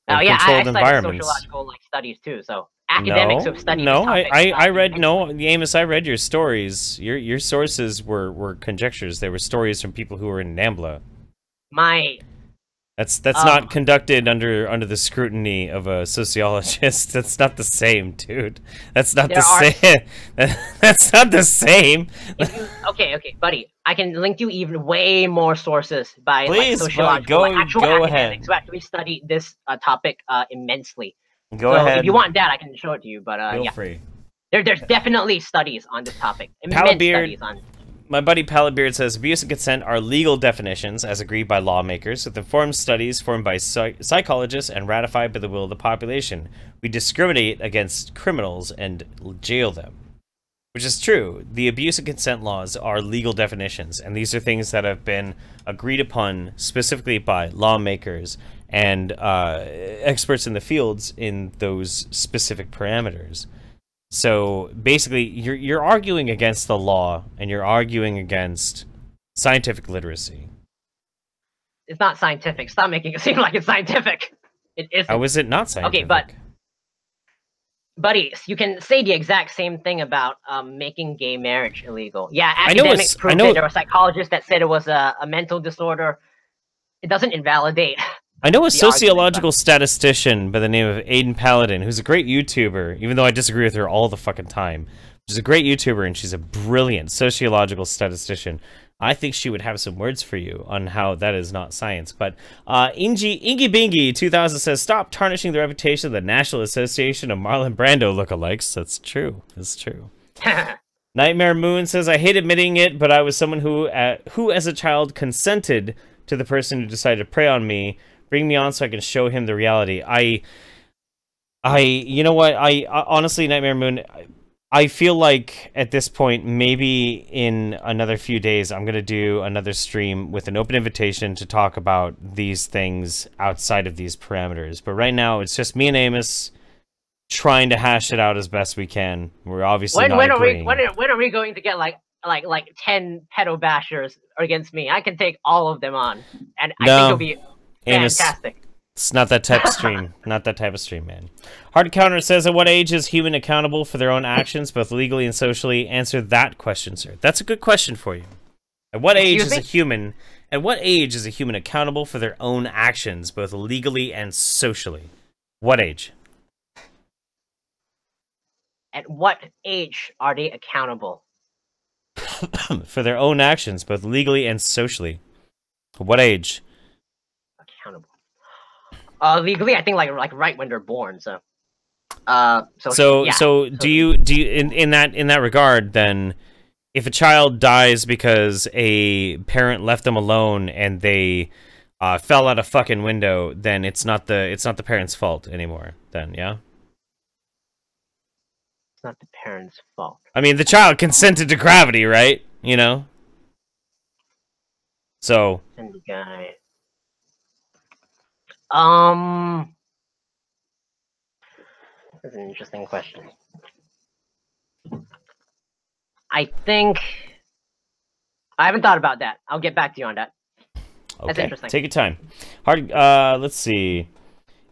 Oh yeah, I studied environments. sociological studies too. So academics who study no, this topic, I read Amos. I read your stories. Your sources were conjectures. They were stories from people who were in NAMBLA. That's not conducted under the scrutiny of a sociologist. That's not the same, dude. That's not the same. That's not the same. Okay, buddy. I can link you even way more sources by sociological, actual go academics who actually study this topic immensely. Go ahead. If you want that, I can show it to you. But Feel yeah, free. There's definitely studies on this topic. Immense studies on. My buddy Palletbeard says abuse and consent are legal definitions as agreed by lawmakers with informed studies formed by psychologists and ratified by the will of the population. We discriminate against criminals and jail them. Which is true. The abuse and consent laws are legal definitions, and these are things that have been agreed upon specifically by lawmakers and experts in the fields in those specific parameters. So basically, you're arguing against the law, and you're arguing against scientific literacy. It's not scientific. Stop making it seem like it's scientific. It isn't. How is it not scientific? Okay, buddy, you can say the exact same thing about making gay marriage illegal. Yeah, academics proved it. There were psychologists that said it was a mental disorder. It doesn't invalidate. I know a sociological statistician by the name of Aiden Paladin, who's a great YouTuber, even though I disagree with her all the fucking time. She's a great YouTuber, and she's a brilliant sociological statistician. I think she would have some words for you on how that is not science. But Ingy Bingy 2000 says, stop tarnishing the reputation of the National Association of Marlon Brando lookalikes. That's true. That's true. Nightmare Moon says, I hate admitting it, but I was someone who as a child consented to the person who decided to prey on me. Bring me on so I can show him the reality. You know what? I honestly, Nightmare Moon, I feel like at this point, maybe in another few days, I'm going to do another stream with an open invitation to talk about these things outside of these parameters. But right now, it's just me and Amos trying to hash it out as best we can. We're obviously not agreeing. When are we going to get like 10 pedo bashers against me? I can take all of them on, and I think it'll be fantastic. Amos, it's not that type of stream. Not that type of stream, man. Hard Counter says, at what age is human accountable for their own actions, both legally and socially? Answer that question, sir. That's a good question for you. At what age is a human accountable for their own actions, both legally and socially? What age? At what age are they accountable? For their own actions, both legally and socially. What age? Accountable. Legally, I think like right when they're born. So do you in that regard then, if a child dies because a parent left them alone and they fell out a fucking window, then it's not the parent's fault anymore. Then yeah. It's not the parent's fault. I mean, the child consented to gravity, right? You know. So. And the guy. That's an interesting question. I think I haven't thought about that. I'll get back to you on that. Okay. That's interesting. Take your time. Let's see.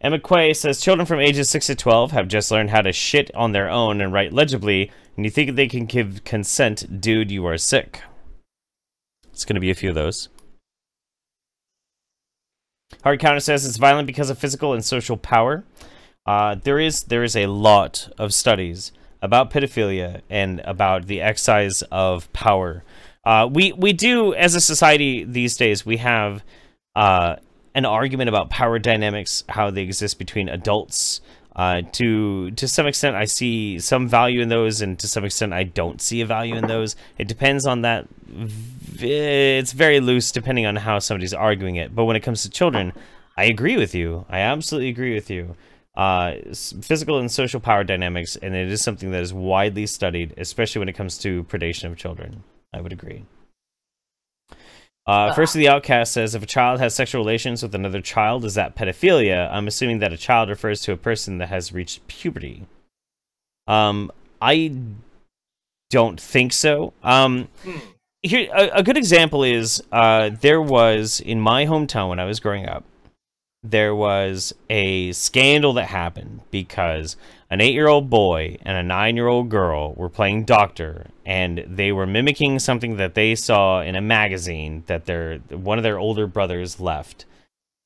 Emma Quay says, children from ages 6 to 12 have just learned how to shit on their own and write legibly, and you think they can give consent, dude, you are sick. It's going to be a few of those. Hard Counter says it's violent because of physical and social power. There is a lot of studies about pedophilia and about the exercise of power. We do, as a society these days, we have an argument about power dynamics, how they exist between adults. To some extent, I see some value in those, and to some extent, I don't see a value in those. It depends on that. It's very loose depending on how somebody's arguing it. But when it comes to children, I agree with you. I absolutely agree with you. Physical and social power dynamics, and it is something that is widely studied, especially when it comes to predation of children. I would agree. First of the Outcast says, if a child has sexual relations with another child, is that pedophilia? I'm assuming that a child refers to a person that has reached puberty. I don't think so. Here, a good example is there was, in my hometown when I was growing up, there was a scandal that happened because an 8-year-old boy and a 9-year-old girl were playing doctor, and they were mimicking something that they saw in a magazine that one of their older brothers left.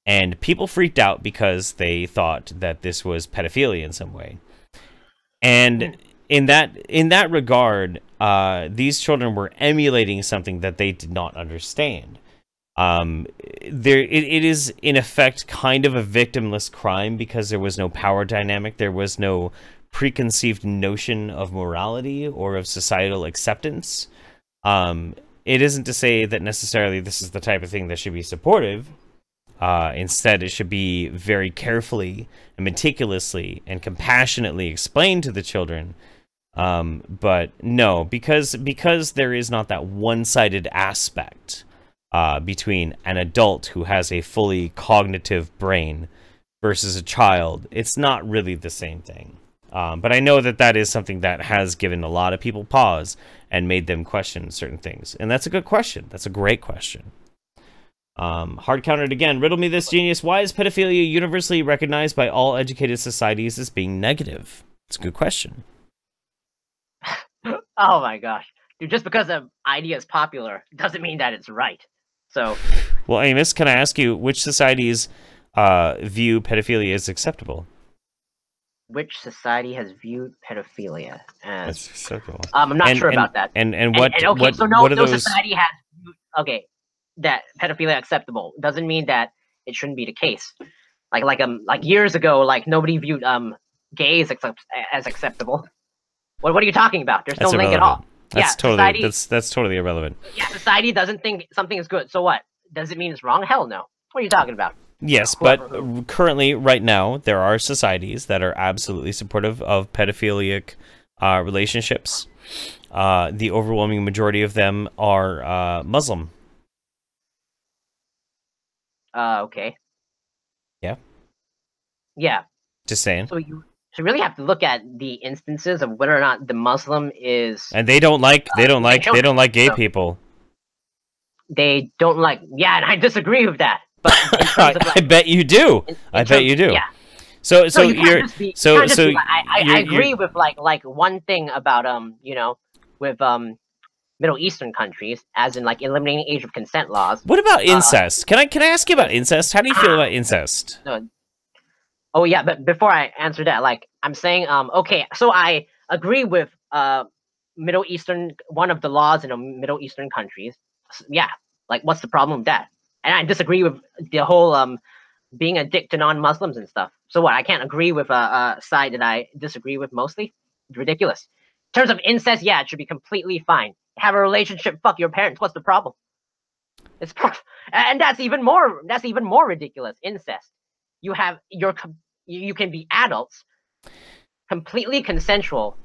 And people freaked out because they thought that this was pedophilia in some way. And in that regard, these children were emulating something that they did not understand. It is in effect kind of a victimless crime because there was no power dynamic, there was no preconceived notion of morality or of societal acceptance. It isn't to say that necessarily this is the type of thing that should be supportive. Instead, it should be very carefully and meticulously and compassionately explained to the children. But no, because there is not that one-sided aspect between an adult who has a fully cognitive brain versus a child. It's not really the same thing. But I know that is something that has given a lot of people pause and made them question certain things. And that's a good question. That's a great question. Hard countered again. Riddle me this, genius. Why is pedophilia universally recognized by all educated societies as being negative? It's a good question. Oh my gosh. Dude, just because an idea is popular doesn't mean that it's right. So, well, Amos, can I ask you which societies view pedophilia as acceptable? Which society has viewed pedophilia as acceptable? I'm not sure about that. And what? Okay, what, so no, what are no those... society has okay that pedophilia acceptable doesn't mean that it shouldn't be the case. Like years ago, like nobody viewed gays as acceptable. What are you talking about? There's no link at all. That's totally that's totally irrelevant. Yeah, society doesn't think something is good. So what? Does it mean it's wrong? Hell no. What are you talking about? Yes, but currently, right now, there are societies that are absolutely supportive of pedophilic relationships. The overwhelming majority of them are Muslim. Okay. Yeah. Yeah. Just saying. So you really have to look at the instances of whether or not the Muslim is. And they don't like gay people. They don't like. Yeah, and I disagree with that. But I bet you do. I bet you do. Yeah. So I agree with like one thing about with Middle Eastern countries, as in like eliminating age of consent laws. What about incest? Can I ask you about incest? How do you feel about incest? Oh yeah, but before I answer that, like I'm saying, okay, so I agree with Middle Eastern, one of the laws in Middle Eastern countries. Yeah, like what's the problem with that? And I disagree with the whole being a dick to non-Muslims and stuff. So what? I can't agree with a side that I disagree with mostly. It's ridiculous. In terms of incest, yeah, it should be completely fine. Have a relationship, fuck your parents. What's the problem? And that's even more ridiculous. Incest. You can be adults, completely consensual.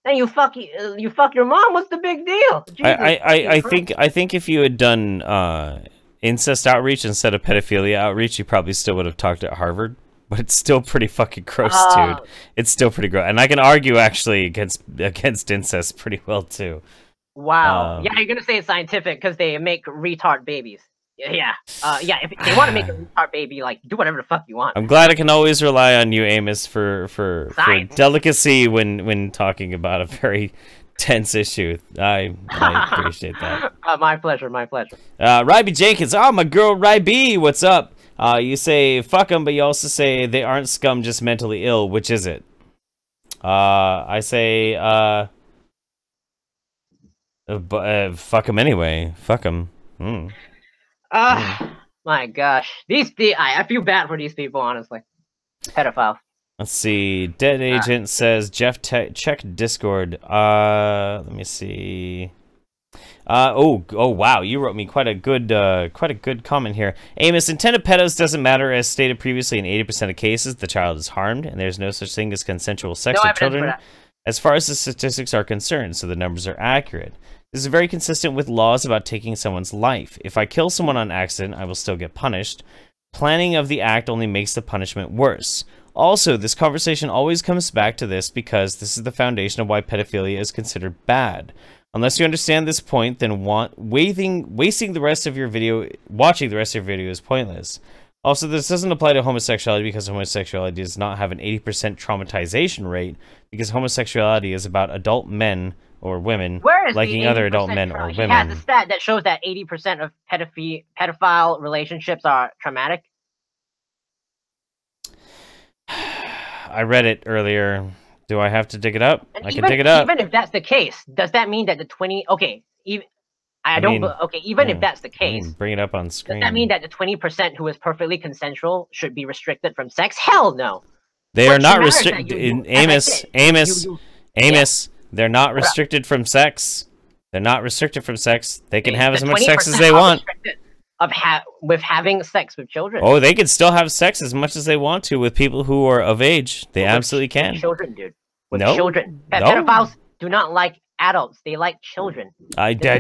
Then you fuck your mom. What's the big deal? I think if you had done incest outreach instead of pedophilia outreach, you probably still would have talked at Harvard. But it's still pretty fucking gross, dude. It's still pretty gross, and I can argue actually against incest pretty well too. Wow. Yeah, you're gonna say it's scientific because they make retard babies. Yeah. If they want to make a retard baby, like do whatever the fuck you want. I'm glad I can always rely on you, Amos, for delicacy when talking about a very tense issue. I appreciate that. My pleasure. Ryby Jenkins. Oh, my girl Ryby, what's up? You say fuck them, but you also say they aren't scum, just mentally ill. Which is it? I say fuck them anyway. Fuck them. My gosh, I feel bad for these people, honestly. Pedophiles. Let's see. Dead Agent says Jeff check Discord. Let me see. Oh wow, you wrote me quite a good comment here. Amos, intended pedos doesn't matter, as stated previously. In 80% of cases, the child is harmed, and there's no such thing as consensual sex with children, as far as the statistics are concerned. So the numbers are accurate. This is very consistent with laws about taking someone's life. If I kill someone on accident, I will still get punished. Planning of the act only makes the punishment worse. Also, this conversation always comes back to this because this is the foundation of why pedophilia is considered bad. Unless you understand this point, then wasting the rest of your video, watching the rest of your video is pointless. Also, this doesn't apply to homosexuality because homosexuality does not have an 80% traumatization rate, because homosexuality is about adult men or women liking other adult men or women. He has a stat that shows that 80% of pedophile relationships are traumatic. I read it earlier. Do I have to dig it up? I can dig it up. Even if that's the case, does that mean that the 20... Okay, even... even if that's the case... Bring it up on screen. Does that mean that the 20% who is perfectly consensual should be restricted from sex? Hell no! They are not restricted... Amos, they're not restricted from sex. They're not restricted from sex. They can have as much sex as they want. With having sex with children. Oh, they can still have sex as much as they want to with people who are of age. They absolutely can. With children, dude. With children. Pedophiles do not like adults. They like children.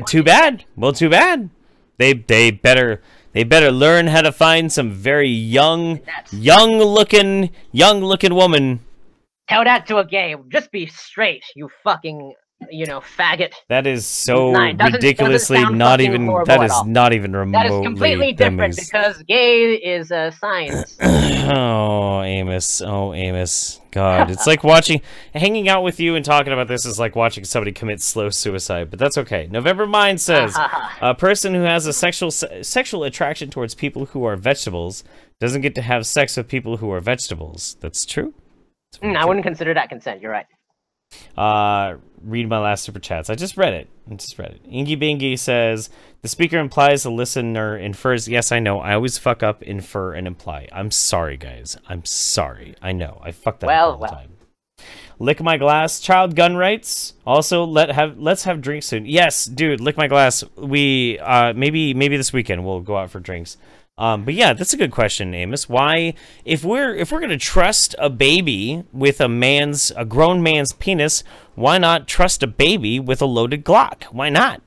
Too bad. Well, too bad. They better learn how to find some very young looking woman. Tell that to a gay. Just be straight, you fucking, faggot. That is so ridiculously not even. That is not even remotely. That is completely different because gay is science. Oh, Amos. Oh, Amos. God, it's like hanging out with you and talking about this is like watching somebody commit slow suicide. But that's okay. November Mind says a person who has a sexual attraction towards people who are vegetables doesn't get to have sex with people who are vegetables. That's true. I wouldn't consider that consent. You're right. Read my last super chats. I just read it. Ingy Bingy says the speaker implies the listener infers. Yes, I know. I always fuck up infer and imply. I'm sorry, guys. I'm sorry. I know. I fuck that up all the time. Lick my glass. Child gun rights. Also, let's have drinks soon. Yes, dude. Lick my glass. We maybe this weekend we'll go out for drinks. But yeah, that's a good question, Amos. Why, if we're gonna trust a baby with a grown man's penis, why not trust a baby with a loaded Glock? Why not?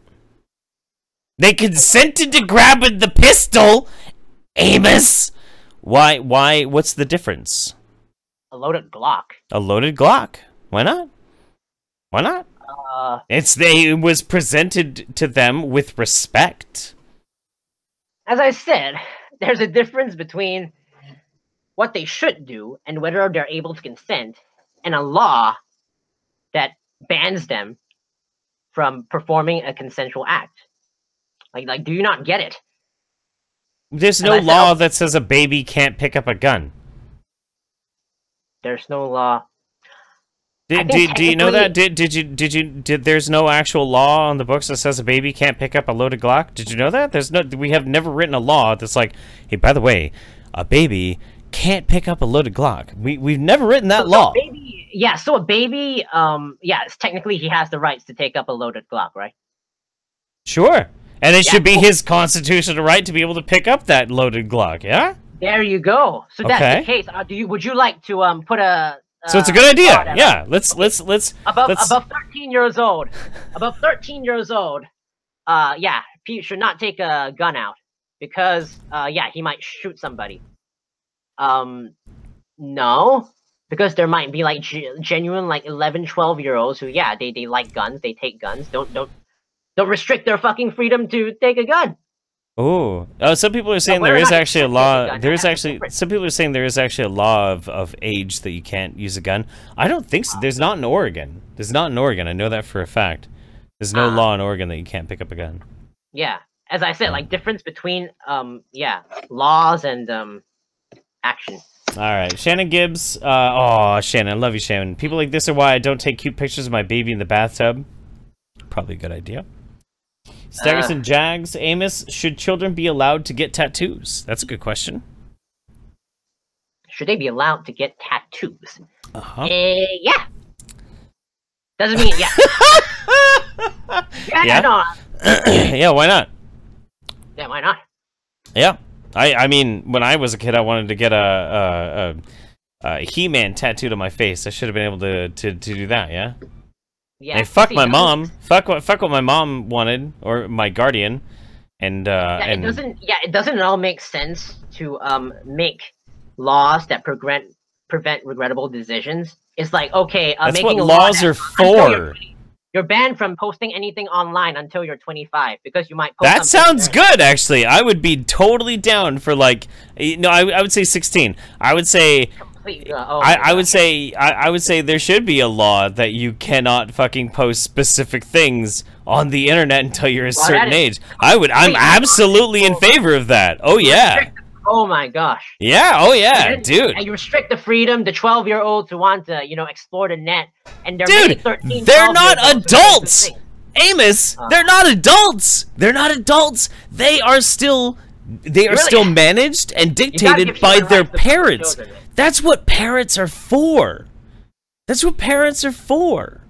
They consented to grabbing the pistol, Amos. Why? What's the difference? A loaded Glock. A loaded Glock. Why not? Why not? It was presented to them with respect. As I said, there's a difference between what they should do and whether they're able to consent, and a law that bans them from performing a consensual act. Like, do you not get it? There's no law that says a baby can't pick up a gun. There's no law. Do you know that? There's no actual law on the books that says a baby can't pick up a loaded Glock? Did you know that? We have never written a law that's like, hey, by the way, a baby can't pick up a loaded Glock. We've never written that law. So a baby, technically he has the rights to take up a loaded Glock, right? Sure. And it should be his constitutional right to be able to pick up that loaded Glock, yeah? There you go. So that's the case. Would you like to put a so it's a good idea. Yeah, let's above 13 years old. Above 13 years old. He should not take a gun out because he might shoot somebody. No, because there might be like genuine like 11, 12-year-olds who they like guns, they take guns. Don't restrict their fucking freedom to take a gun. Oh, some people are saying there is actually a law. Some people are saying there is actually a law of age that you can't use a gun. I don't think so. There's not in Oregon. I know that for a fact. There's no law in Oregon that you can't pick up a gun. Yeah, as I said, like difference between laws and action. All right, Shannon Gibbs. Shannon, I love you, Shannon. People like this are why I don't take cute pictures of my baby in the bathtub. Probably a good idea. Staggerson Jags, Amos, should children be allowed to get tattoos? That's a good question. Should they be allowed to get tattoos? Yeah. Doesn't mean No. Yeah, why not? Yeah, why not? Yeah. I mean, when I was a kid, I wanted to get a He-Man tattooed on my face. I should have been able to do that, yeah? Yeah. Hey, fuck my mom. Fuck what my mom wanted, or my guardian, and it doesn't at all make sense to make laws that prevent regrettable decisions. It's like, okay, That's making what a law laws are for. Okay, making That's a what law laws are for. You're banned from posting anything online until you're 25 because you might post That sounds good, actually. I would be totally down for, like, no, I would say 16. I would say... I would say there should be a law that you cannot fucking post specific things on the internet until you're a certain age. I'm absolutely in favor of that. Oh yeah. Oh my gosh. Yeah. Oh yeah, dude. And you restrict the freedom the 12-year-olds who want to, you know, explore the net, and they're dude, 13, they're not adults. Amos, they're not adults. They're not adults. They are still still managed and dictated by their parents. That's what parents are for. That's what parents are for.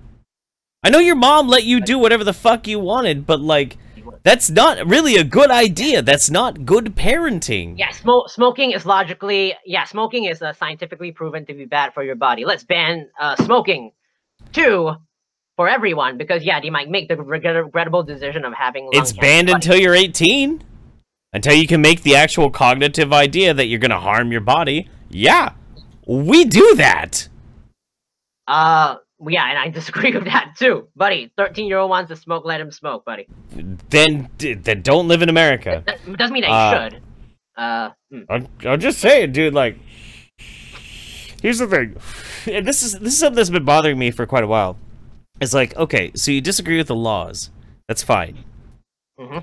I know your mom let you do whatever the fuck you wanted, but, like, that's not really a good idea. That's not good parenting. Yeah, smoking is smoking is scientifically proven to be bad for your body. Let's ban smoking, too, for everyone, because, yeah, they might make the regrettable decision of having lung cancer. It's banned until you're 18. Until you can make the actual cognitive idea that you're going to harm your body. Yeah, we do that. Yeah, and I disagree with that too, buddy. 13-year-old wants to smoke, let him smoke, buddy. Then don't live in America. That doesn't mean that you should. I'm just saying, dude. Like, here's the thing, and this is something that's been bothering me for quite a while. It's like, okay, so you disagree with the laws. That's fine. Mm-hmm.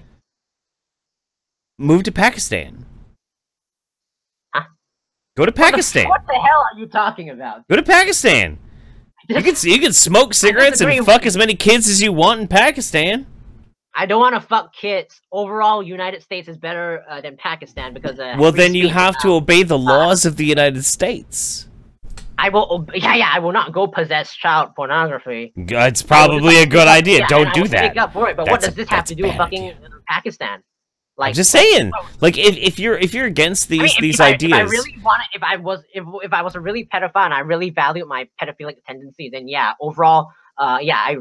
Move to Pakistan. Go to Pakistan. Pakistan. What the hell are you talking about? Go to Pakistan. You can smoke cigarettes and fuck as many kids as you want in Pakistan. I don't want to fuck kids. Overall, United States is better than Pakistan because. Well, then you have to obey the laws of the United States. I will. Yeah. I will not go possess child pornography. It's probably a good idea. Don't do that. Up for it, but what does this have to do with fucking Pakistan? Like, I'm just saying, like, if you're against these ideas, if I really want it, if I was a really pedophile and I really value my pedophilic tendency, then yeah, overall, I'd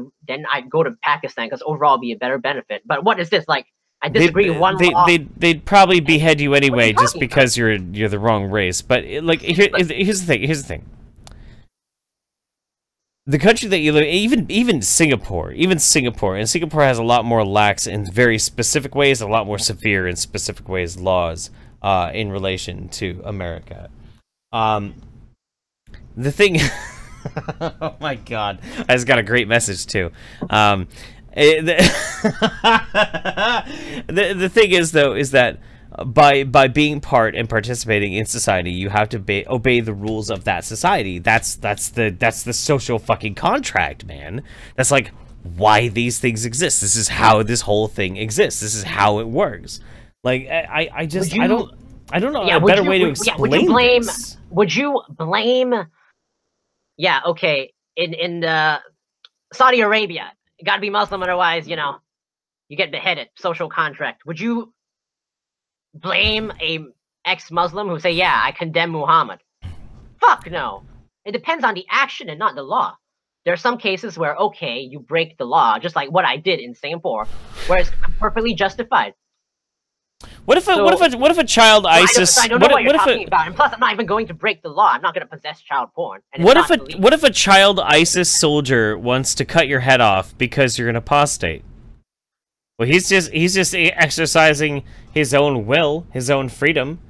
go to Pakistan because overall it'd be a better benefit. But what is this like? I disagree. They'd probably behead you anyway just because you're the wrong race. But like, here's the thing. Here's the thing. The country that you live, even Singapore, and Singapore has a lot more lax in very specific ways, a lot more severe in specific ways laws in relation to America. The thing, oh my god, I just got a great message too. The thing is though, is that by being part and participating in society, you have to obey the rules of that society. That's the social fucking contract, man. That's like why these things exist. This is how this whole thing exists. This is how it works. Like I don't know a better way to explain this. Would you blame? Yeah, okay. In Saudi Arabia, you gotta be Muslim, otherwise, you know, you get beheaded. Social contract. Would you blame a ex-Muslim who say, yeah, I condemn Muhammad? Fuck no. It depends on the action and not the law. There are some cases where, okay, you break the law, just like what I did in Singapore, where it's perfectly justified. What if a child ISIS? I don't know what you're talking about, and plus, I'm not even going to break the law. I'm not going to possess child porn. What if a child ISIS soldier wants to cut your head off because you're an apostate? Well, he's just exercising his own will, his own freedom.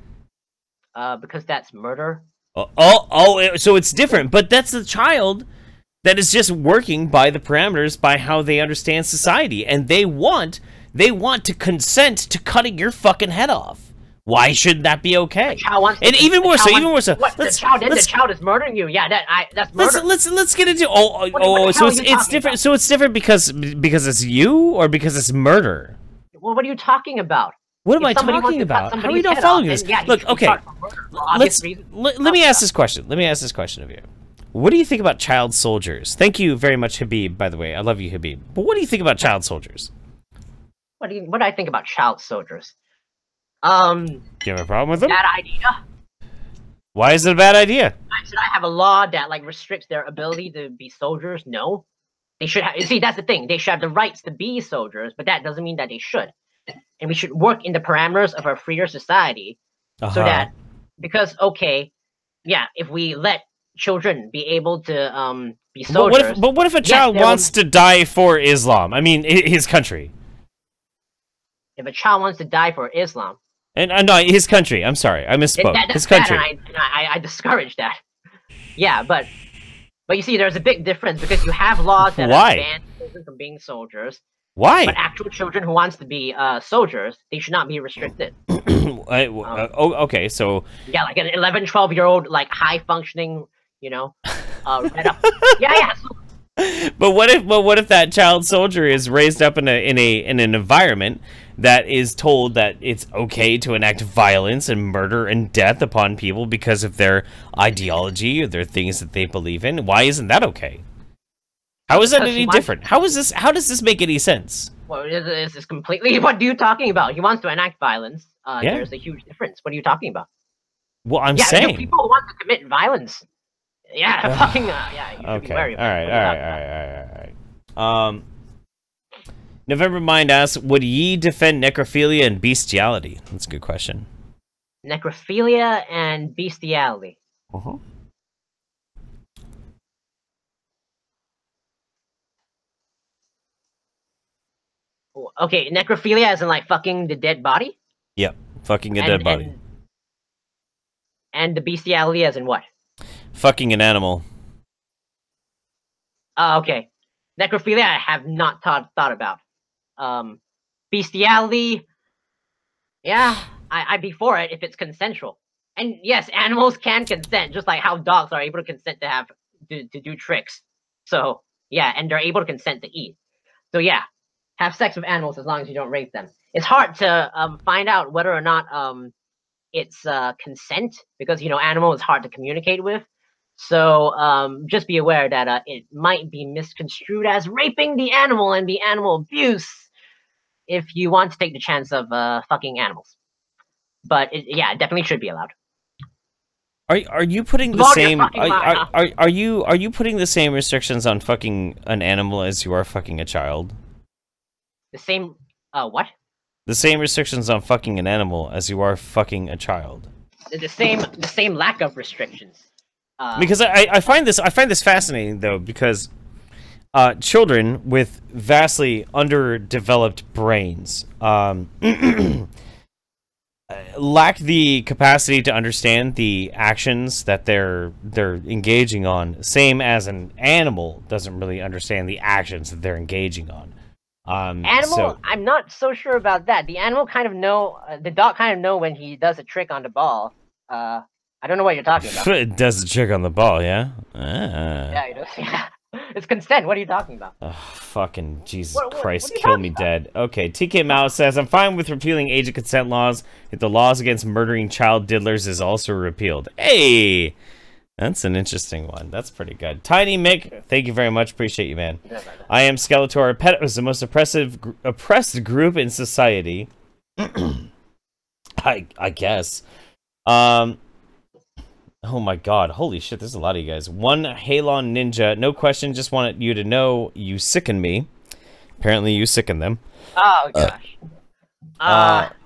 Because that's murder. So it's different. But that's the child that is just working by the parameters by how they understand society, and they want to consent to cutting your fucking head off. Why shouldn't that be okay? And even more so. The child is murdering you. Yeah, that's murder. Let's get into so it's different. About? So it's different because it's you or because it's murder. Well, what are you talking about? What am I talking about? How are you not following this? Yeah, look, okay. Let me ask this question. Let me ask this question of you. What do you think about child soldiers? Thank you very much, Habib. By the way, I love you, Habib. But what do you think about child soldiers? What do I think about child soldiers? Do you have a problem with them? Bad idea. Why is it a bad idea? Should I have a law that like restricts their ability to be soldiers? No. They should have. See, that's the thing. They should have the rights to be soldiers, but that doesn't mean that they should. And we should work in the parameters of a freer society, so that because okay, yeah, if we let children be able to be soldiers. But what if a child wants to die for Islam? I mean, his country. If a child wants to die for Islam. And no, his country. I'm sorry, I misspoke. His country. I discourage that. Yeah, but you see, there's a big difference because you have laws that ban children from being soldiers. Why? But actual children who wants to be soldiers, they should not be restricted. Okay, so yeah, like an 11, 12-year-old, like high functioning, you know, read up. Yeah. But what if that child soldier is raised up in an environment that is told that it's okay to enact violence and murder and death upon people because of their ideology or their things that they believe in? Why isn't that okay? How is that any different? How does this make any sense? Well, it's completely. What are you talking about? He wants to enact violence. There's a huge difference. What are you talking about? Well, I'm saying people who want to commit violence. Yeah, fucking. Yeah, you should be wary of it. All right. November Mind asks, would Yee defend necrophilia and bestiality? That's a good question. Necrophilia and bestiality. Okay, necrophilia as in like fucking the dead body? Yep, fucking a dead body. And the bestiality as in what? Fucking an animal. Okay. Necrophilia I have not thought about. Bestiality, yeah, I'd be for it if it's consensual. And yes, animals can consent, just like how dogs are able to consent to do tricks. So yeah, and they're able to consent to eat. So yeah, have sex with animals as long as you don't rape them. It's hard to find out whether or not it's consent because animal is hard to communicate with. So just be aware that it might be misconstrued as raping the animal and be animal abuse if you want to take the chance of fucking animals. But it definitely should be allowed. Are you putting the same are you putting the same restrictions on fucking an animal as you are fucking a child? The same what? The same restrictions on fucking an animal as you are fucking a child. The same lack of restrictions. Because I find this fascinating though, because children with vastly underdeveloped brains lack the capacity to understand the actions that they're engaging on, same as an animal doesn't really understand the actions that they're engaging on. I'm not so sure about that. The animal kind of know, the dog kind of know when he does a trick on the ball. I don't know what you're talking about. It does the trick on the ball, yeah? Yeah, he does. Yeah. It's consent. What are you talking about? Oh, fucking Jesus Christ, kill me dead. Okay, TK Mouse says, I'm fine with repealing age of consent laws if the laws against murdering child diddlers is also repealed. Hey! That's an interesting one. That's pretty good. Tiny Mick, thank you very much. Appreciate you, man. I am Skeletor. Pet is the most oppressed group in society. I guess. Oh my god, holy shit, there's a lot of you guys. One Halon Ninja, no question, just wanted you to know you sicken me. Apparently you sicken them. Oh gosh.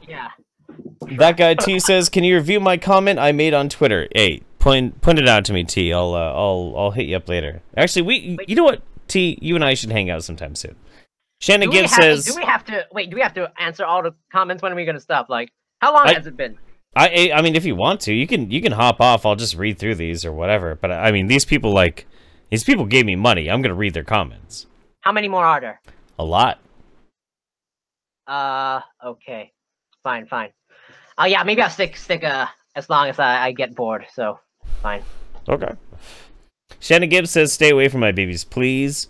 Yeah. That guy T says, can you review my comment I made on Twitter? Hey, point it out to me, T. I'll hit you up later. Actually, you know what, T, you and I should hang out sometime soon. Shannon Gibbs says, do we have to answer all the comments? When are we gonna stop? Like, how long has it been? I mean, if you want to, you can hop off. I'll just read through these or whatever. But I mean, these people gave me money. I'm gonna read their comments. How many more are there? A lot. Okay, fine. Oh yeah, maybe I'll stick as long as I get bored. So, fine. Okay. Shannon Gibbs says, "Stay away from my babies, please."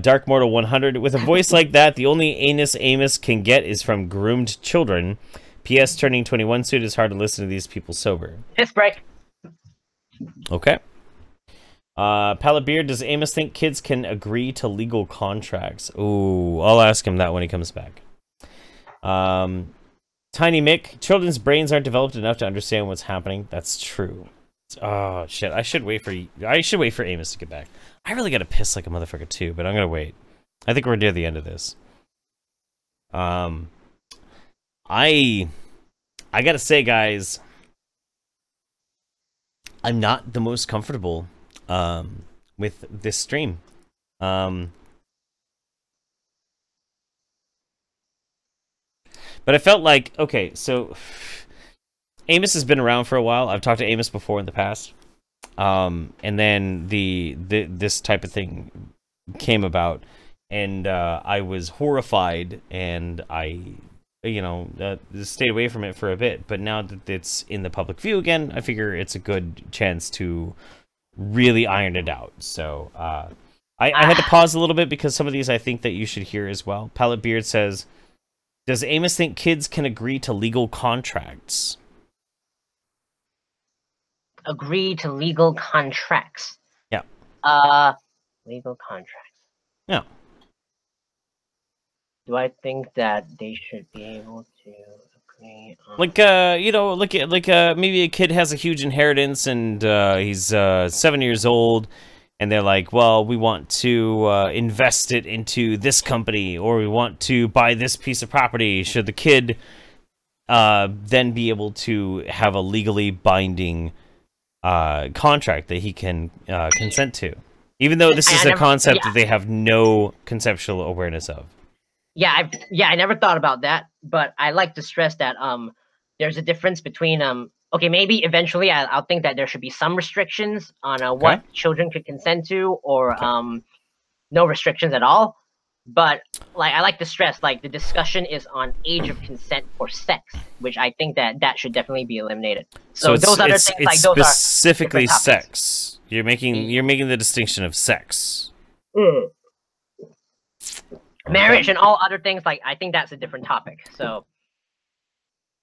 Dark Mortal 100 with a voice like that, the only anus Amos can get is from groomed children. P.S. Turning 21 soon is hard to listen to these people sober. Piss break. Okay. Pallet Beard, does Amos think kids can agree to legal contracts? Ooh, I'll ask him that when he comes back. Tiny Mick, children's brains aren't developed enough to understand what's happening. That's true. Oh shit! I should wait for Amos to get back. I really gotta piss like a motherfucker too, but I'm gonna wait. I think we're near the end of this. I gotta say, guys, I'm not the most comfortable with this stream. But I felt like, okay, so Amos has been around for a while. I've talked to Amos before in the past. And then this type of thing came about, and I was horrified, and I, stayed away from it for a bit. But now that it's in the public view again, I figure it's a good chance to really iron it out. So I had to pause a little bit because some of these I think that you should hear as well. Pallet Beard says, does Amos think kids can agree to legal contracts? Agree to legal contracts. Yeah. Legal contracts. Yeah. Do I think that they should be able to agree on... Like, maybe a kid has a huge inheritance and he's 7 years old, and they're like, well, we want to invest it into this company, or we want to buy this piece of property. Should the kid then be able to have a legally binding contract that he can consent to? Even though this is a concept that they have no conceptual awareness of. Yeah, I never thought about that, but I like to stress that there's a difference between okay, maybe eventually I'll think that there should be some restrictions on what children could consent to, or no restrictions at all. But like I like to stress, like the discussion is on age of consent for sex, which I think that should definitely be eliminated. So those other things, like those are specifically sex. You're making the distinction of sex. Marriage and all other things, like I think that's a different topic. So,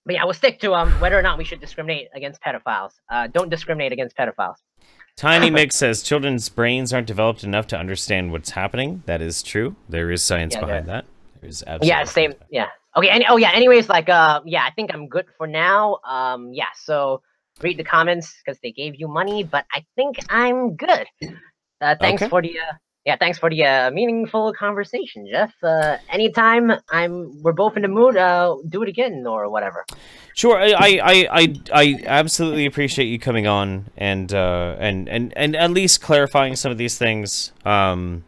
but yeah, we'll stick to whether or not we should discriminate against pedophiles. Don't discriminate against pedophiles. Tiny Mix says children's brains aren't developed enough to understand what's happening. That is true. There is science behind that. There is absolutely same. Yeah. Okay. Anyways, like yeah, I think I'm good for now. Yeah. So read the comments because they gave you money, but I think I'm good. Thanks for the thanks for the meaningful conversation, Jeff. Anytime we're both in the mood, do it again or whatever. Sure, I absolutely appreciate you coming on and at least clarifying some of these things. I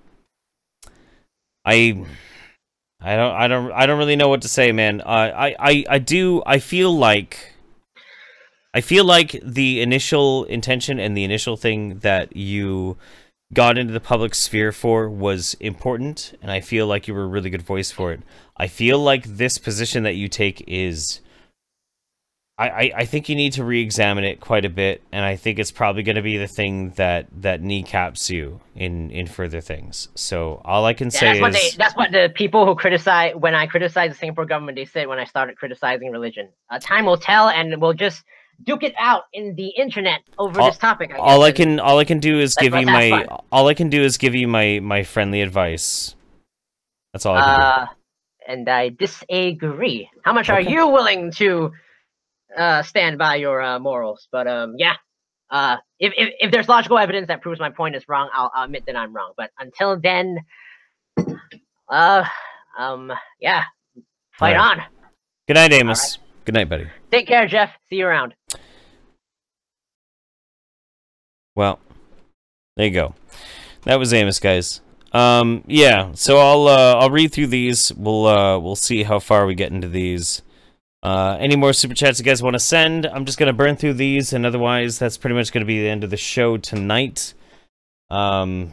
don't really know what to say, man. I feel like the initial intention and the initial thing that you got into the public sphere for was important, and I feel like you were a really good voice for it. I feel like this position that you take is... I think you need to re-examine it quite a bit, and I think it's probably going to be the thing that kneecaps you in further things. So all I can say is... That's what the people who criticize... When I criticize the Singapore government, they said when I started criticizing religion. Time will tell, and we'll just duke it out in the internet over this topic. All I can do is give you my friendly advice. That's all I can do. And I disagree. How much are you willing to stand by your morals? But yeah, if there's logical evidence that proves my point is wrong, I'll admit that I'm wrong. But until then, yeah, fight on. Good night, Amos. Good night, buddy. Take care, Jeff. See you around. Well, there you go. That was Amos, guys. Yeah. So I'll read through these. We'll see how far we get into these. Any more super chats you guys want to send? I'm just gonna burn through these, and otherwise, that's pretty much gonna be the end of the show tonight. It's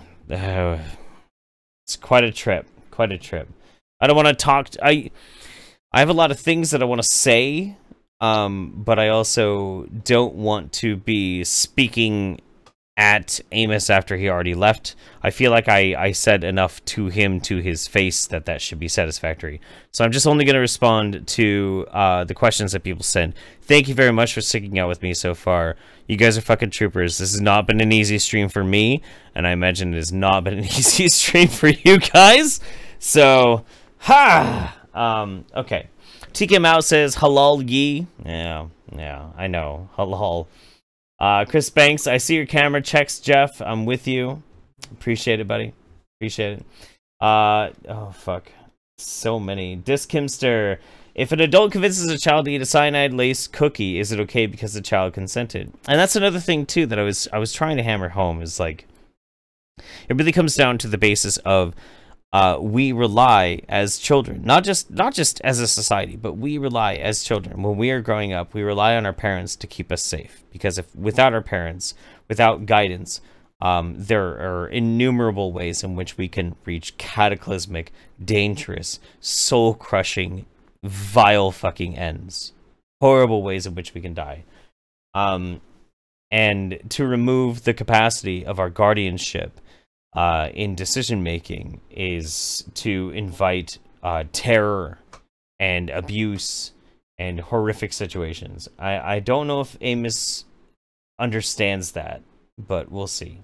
quite a trip. Quite a trip. I don't want to talk. I have a lot of things that I want to say, but I also don't want to be speaking at Amos after he already left. I feel like I said enough to him to his face that should be satisfactory. So I'm just only going to respond to the questions that people send. Thank you very much for sticking out with me so far. You guys are fucking troopers. This has not been an easy stream for me, and I imagine it has not been an easy stream for you guys. So, okay. TK Mao says, halal Yee. Yeah, I know. Halal. Chris Banks, I see your camera checks, Jeff. I'm with you. Appreciate it, buddy. Appreciate it. Oh, fuck. So many. Diskimster. If an adult convinces a child to eat a cyanide-laced cookie, is it okay because the child consented? And that's another thing, too, that I was trying to hammer home, is like... It really comes down to the basis of we rely as children, not just as a society, but we rely as children. When we are growing up, we rely on our parents to keep us safe. Because if without our parents, without guidance, there are innumerable ways in which we can reach cataclysmic, dangerous, soul-crushing, vile fucking ends. Horrible ways in which we can die. And to remove the capacity of our guardianship in decision-making is to invite terror and abuse and horrific situations. I don't know if Amos understands that, but we'll see.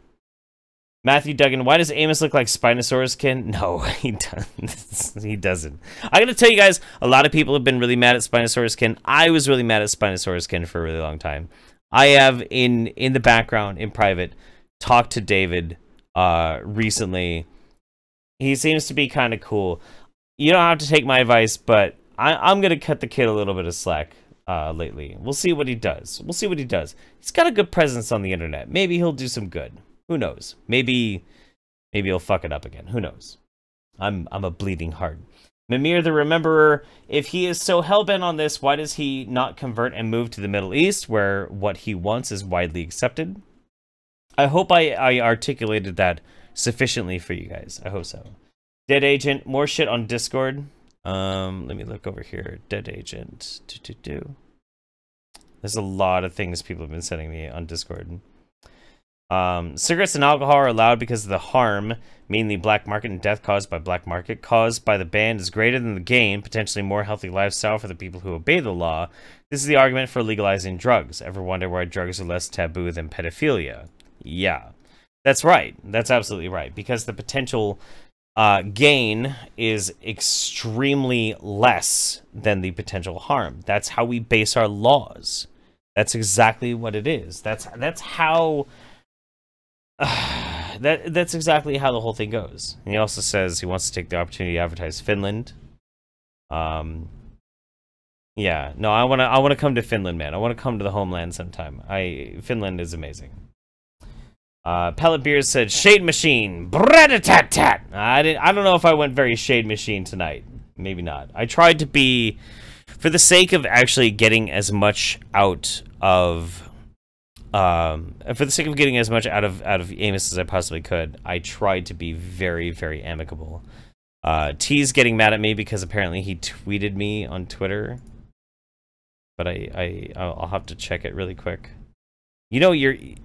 Matthew Duggan, why does Amos look like Spinosaurus-kin? No, he doesn't. He doesn't. I gotta tell you guys, a lot of people have been really mad at Spinosaurus-kin. I was really mad at Spinosaurus-kin for a really long time. I have, in the background, in private, talked to David recently. He seems to be kind of cool. You don't have to take my advice, but I'm gonna cut the kid a little bit of slack lately. We'll see what he does. We'll see what he does. He's got a good presence on the internet. Maybe he'll do some good. Who knows? Maybe he'll fuck it up again. Who knows? I'm a bleeding heart. Mimir the Rememberer, if he is so hellbent on this, why does he not convert and move to the Middle East, where what he wants is widely accepted? I hope I articulated that sufficiently for you guys. I hope so. Dead Agent, more shit on Discord. Let me look over here. Dead Agent. There's a lot of things people have been sending me on Discord. Cigarettes and alcohol are allowed because of the harm, mainly black market and death caused by black market, caused by the ban is greater than the gain, potentially more healthy lifestyle for the people who obey the law. This is the argument for legalizing drugs. Ever wonder why drugs are less taboo than pedophilia? Yeah, that's right. That's absolutely right. Because the potential gain is extremely less than the potential harm. That's how we base our laws. That's exactly what it is. That's how... that's exactly how the whole thing goes. And he also says he wants to take the opportunity to advertise Finland. Yeah, no, I wanna come to Finland, man. I wanna come to the homeland sometime. Finland is amazing. Pellet Beers said Shade Machine. Brat-a-tat-tat. I don't know if I went very Shade Machine tonight. Maybe not. I tried to be, for the sake of actually getting as much out of for the sake of getting as much out of Amos as I possibly could, I tried to be very, very amicable. T's getting mad at me because apparently he tweeted me on Twitter, but I'll have to check it really quick. You know,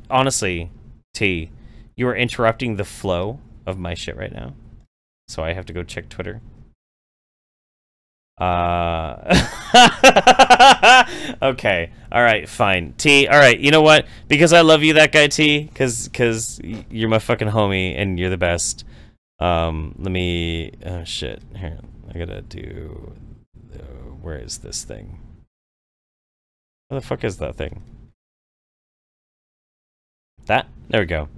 honestly, T, you are interrupting the flow of my shit right now, so I have to go check Twitter. Okay, all right, fine. T, all right, you know what? Because I love you, that guy, T, because you're my fucking homie and you're the best. Let me, oh shit, here, I gotta do, where is this thing? Where the fuck is that thing? There we go.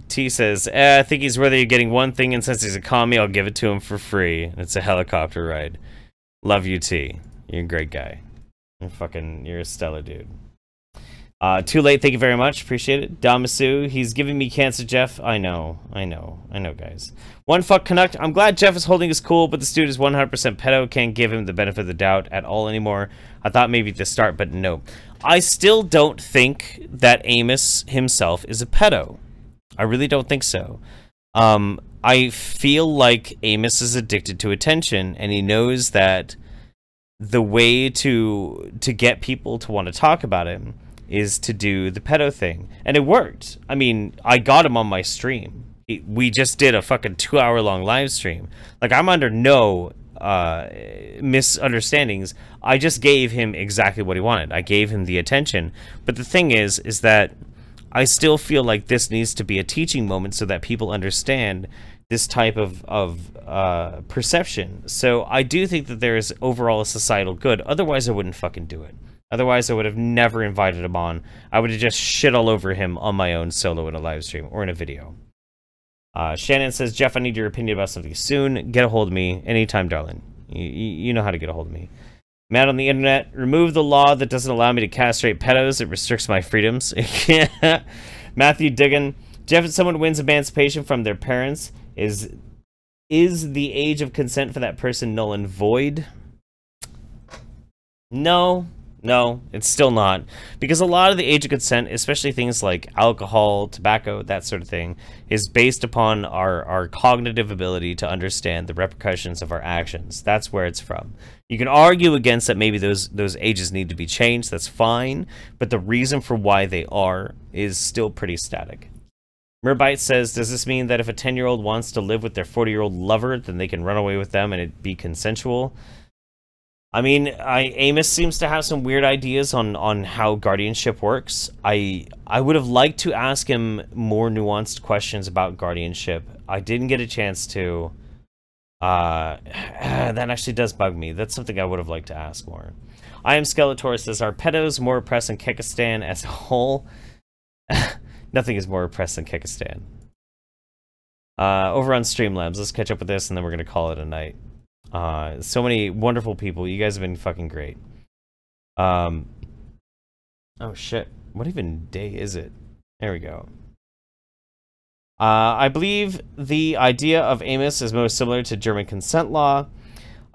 T says, I think he's worthy of getting one thing, and since he's a commie, I'll give it to him for free. It's a helicopter ride. Love you, T. You're a great guy. You're a stellar dude. Too late, thank you very much. Appreciate it. Damasu, he's giving me cancer, Jeff. I know, guys. One fuck Canuck, I'm glad Jeff is holding his cool, but this dude is 100% pedo. Can't give him the benefit of the doubt at all anymore. I thought maybe at the start, but no. I still don't think that Amos himself is a pedo. I really don't think so. I feel like Amos is addicted to attention, and he knows that the way to get people to want to talk about him is to do the pedo thing. And it worked. I mean, I got him on my stream. We just did a fucking 2-hour-long live stream. Like, I'm under no misunderstandings. I just gave him exactly what he wanted. I gave him the attention. But the thing is that I still feel like this needs to be a teaching moment so that people understand this type of perception. So I do think that there is overall a societal good. Otherwise, I wouldn't fucking do it. Otherwise, I would have never invited him on. I would have just shit all over him on my own solo in a live stream or in a video. Shannon says, Jeff, I need your opinion about something soon. Get a hold of me anytime, darling. You know how to get a hold of me. Mad on the internet. Remove the law that doesn't allow me to castrate pedos. It restricts my freedoms. Matthew Diggin. Jeff, if someone wins emancipation from their parents, is the age of consent for that person null and void? No, it's still not. Because a lot of the age of consent, especially things like alcohol, tobacco, that sort of thing, is based upon our cognitive ability to understand the repercussions of our actions. That's where it's from. You can argue against that maybe those ages need to be changed, that's fine, but the reason for why they are is still pretty static. Merbite says, does this mean that if a 10-year-old wants to live with their 40-year-old lover, then they can run away with them and it be consensual? I mean, Amos seems to have some weird ideas on how guardianship works. I would have liked to ask him more nuanced questions about guardianship. I didn't get a chance to. That actually does bug me. That's something I would have liked to ask more. I am Skeletor says, are pedos more oppressed in Kekistan as a whole? Nothing is more oppressed than Kekistan. Over on Streamlabs, let's catch up with this and then we're going to call it a night. So many wonderful people. You guys have been fucking great. Oh shit. What even day is it? There we go. I believe the idea of Amos is most similar to German consent law.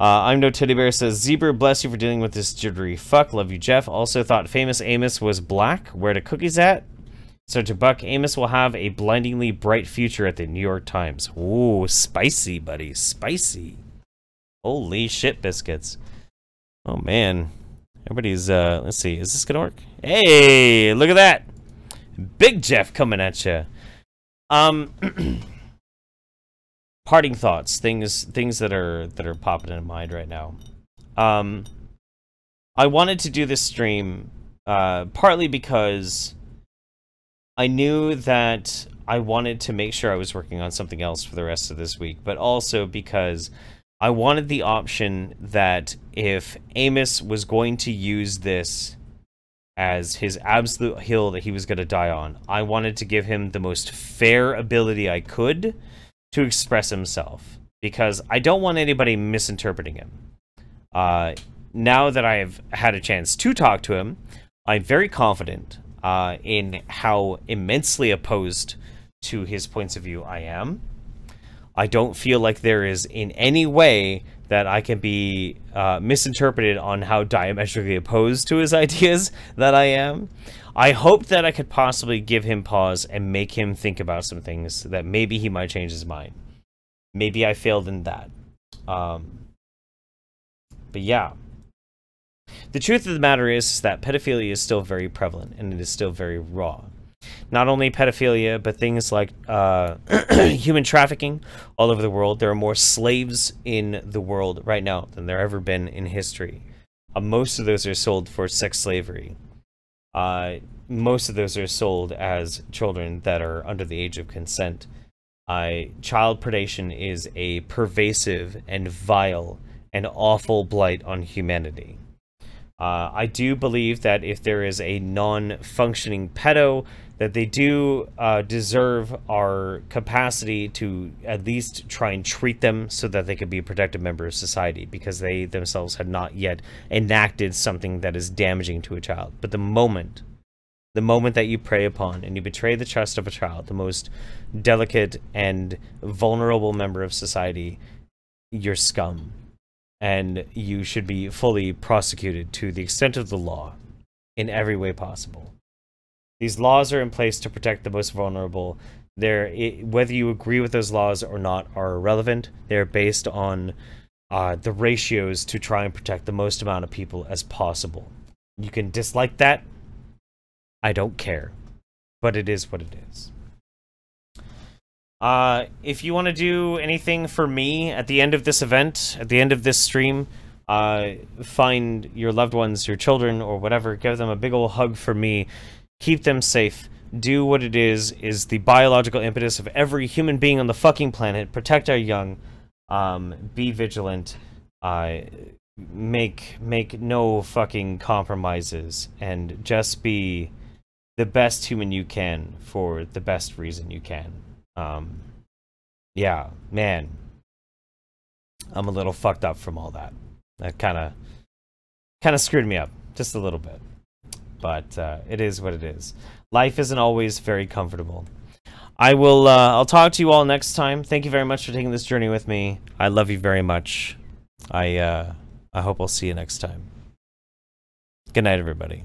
I'm No Teddy Bear says, Zebra, bless you for dealing with this jittery fuck. Love you, Jeff. Also thought famous Amos was black. Where the cookies at? So to Buck, Amos will have a blindingly bright future at the New York Times. Ooh, spicy, buddy. Spicy. Holy shit, biscuits. Oh, man. Everybody's, let's see. Is this gonna work? Hey, look at that. Big Jeff coming at you. Parting thoughts. Things that are popping in mind right now. I wanted to do this stream, partly because I knew that I wanted to make sure I was working on something else for the rest of this week, but also because I wanted the option that if Amos was going to use this as his absolute hill that he was going to die on, I wanted to give him the most fair ability I could to express himself, because I don't want anybody misinterpreting him. Now that I have had a chance to talk to him, I'm very confident in how immensely opposed to his points of view I am. I don't feel like there is in any way that I can be misinterpreted on how diametrically opposed to his ideas that I am. I hope that I could possibly give him pause and make him think about some things that maybe he might change his mind. Maybe I failed in that. But yeah. The truth of the matter is that pedophilia is still very prevalent and it is still very raw. Not only pedophilia, but things like human trafficking all over the world. There are more slaves in the world right now than there ever been in history. Most of those are sold for sex slavery. Most of those are sold as children that are under the age of consent. Child predation is a pervasive and vile and awful blight on humanity. I do believe that if there is a non-functioning pedo, that they do deserve our capacity to at least try and treat them so that they could be a productive member of society, because they themselves have not yet enacted something that is damaging to a child. But the moment that you prey upon and you betray the trust of a child, the most delicate and vulnerable member of society, you're scum. And you should be fully prosecuted to the extent of the law in every way possible. These laws are in place to protect the most vulnerable. Whether you agree with those laws or not are irrelevant. They're based on the ratios to try and protect the most amount of people as possible. You can dislike that. I don't care. But it is what it is. If you want to do anything for me at the end of this event, at the end of this stream, find your loved ones, your children, or whatever, give them a big ol' hug for me, keep them safe, do what it is the biological impetus of every human being on the fucking planet, protect our young, be vigilant, make no fucking compromises, and just be the best human you can for the best reason you can. Yeah, man, I'm a little fucked up from all that. That kind of screwed me up just a little bit, but it is what it is. Life isn't always very comfortable. I'll talk to you all next time. Thank you very much for taking this journey with me. I love you very much. I hope I'll see you next time. Good night, everybody.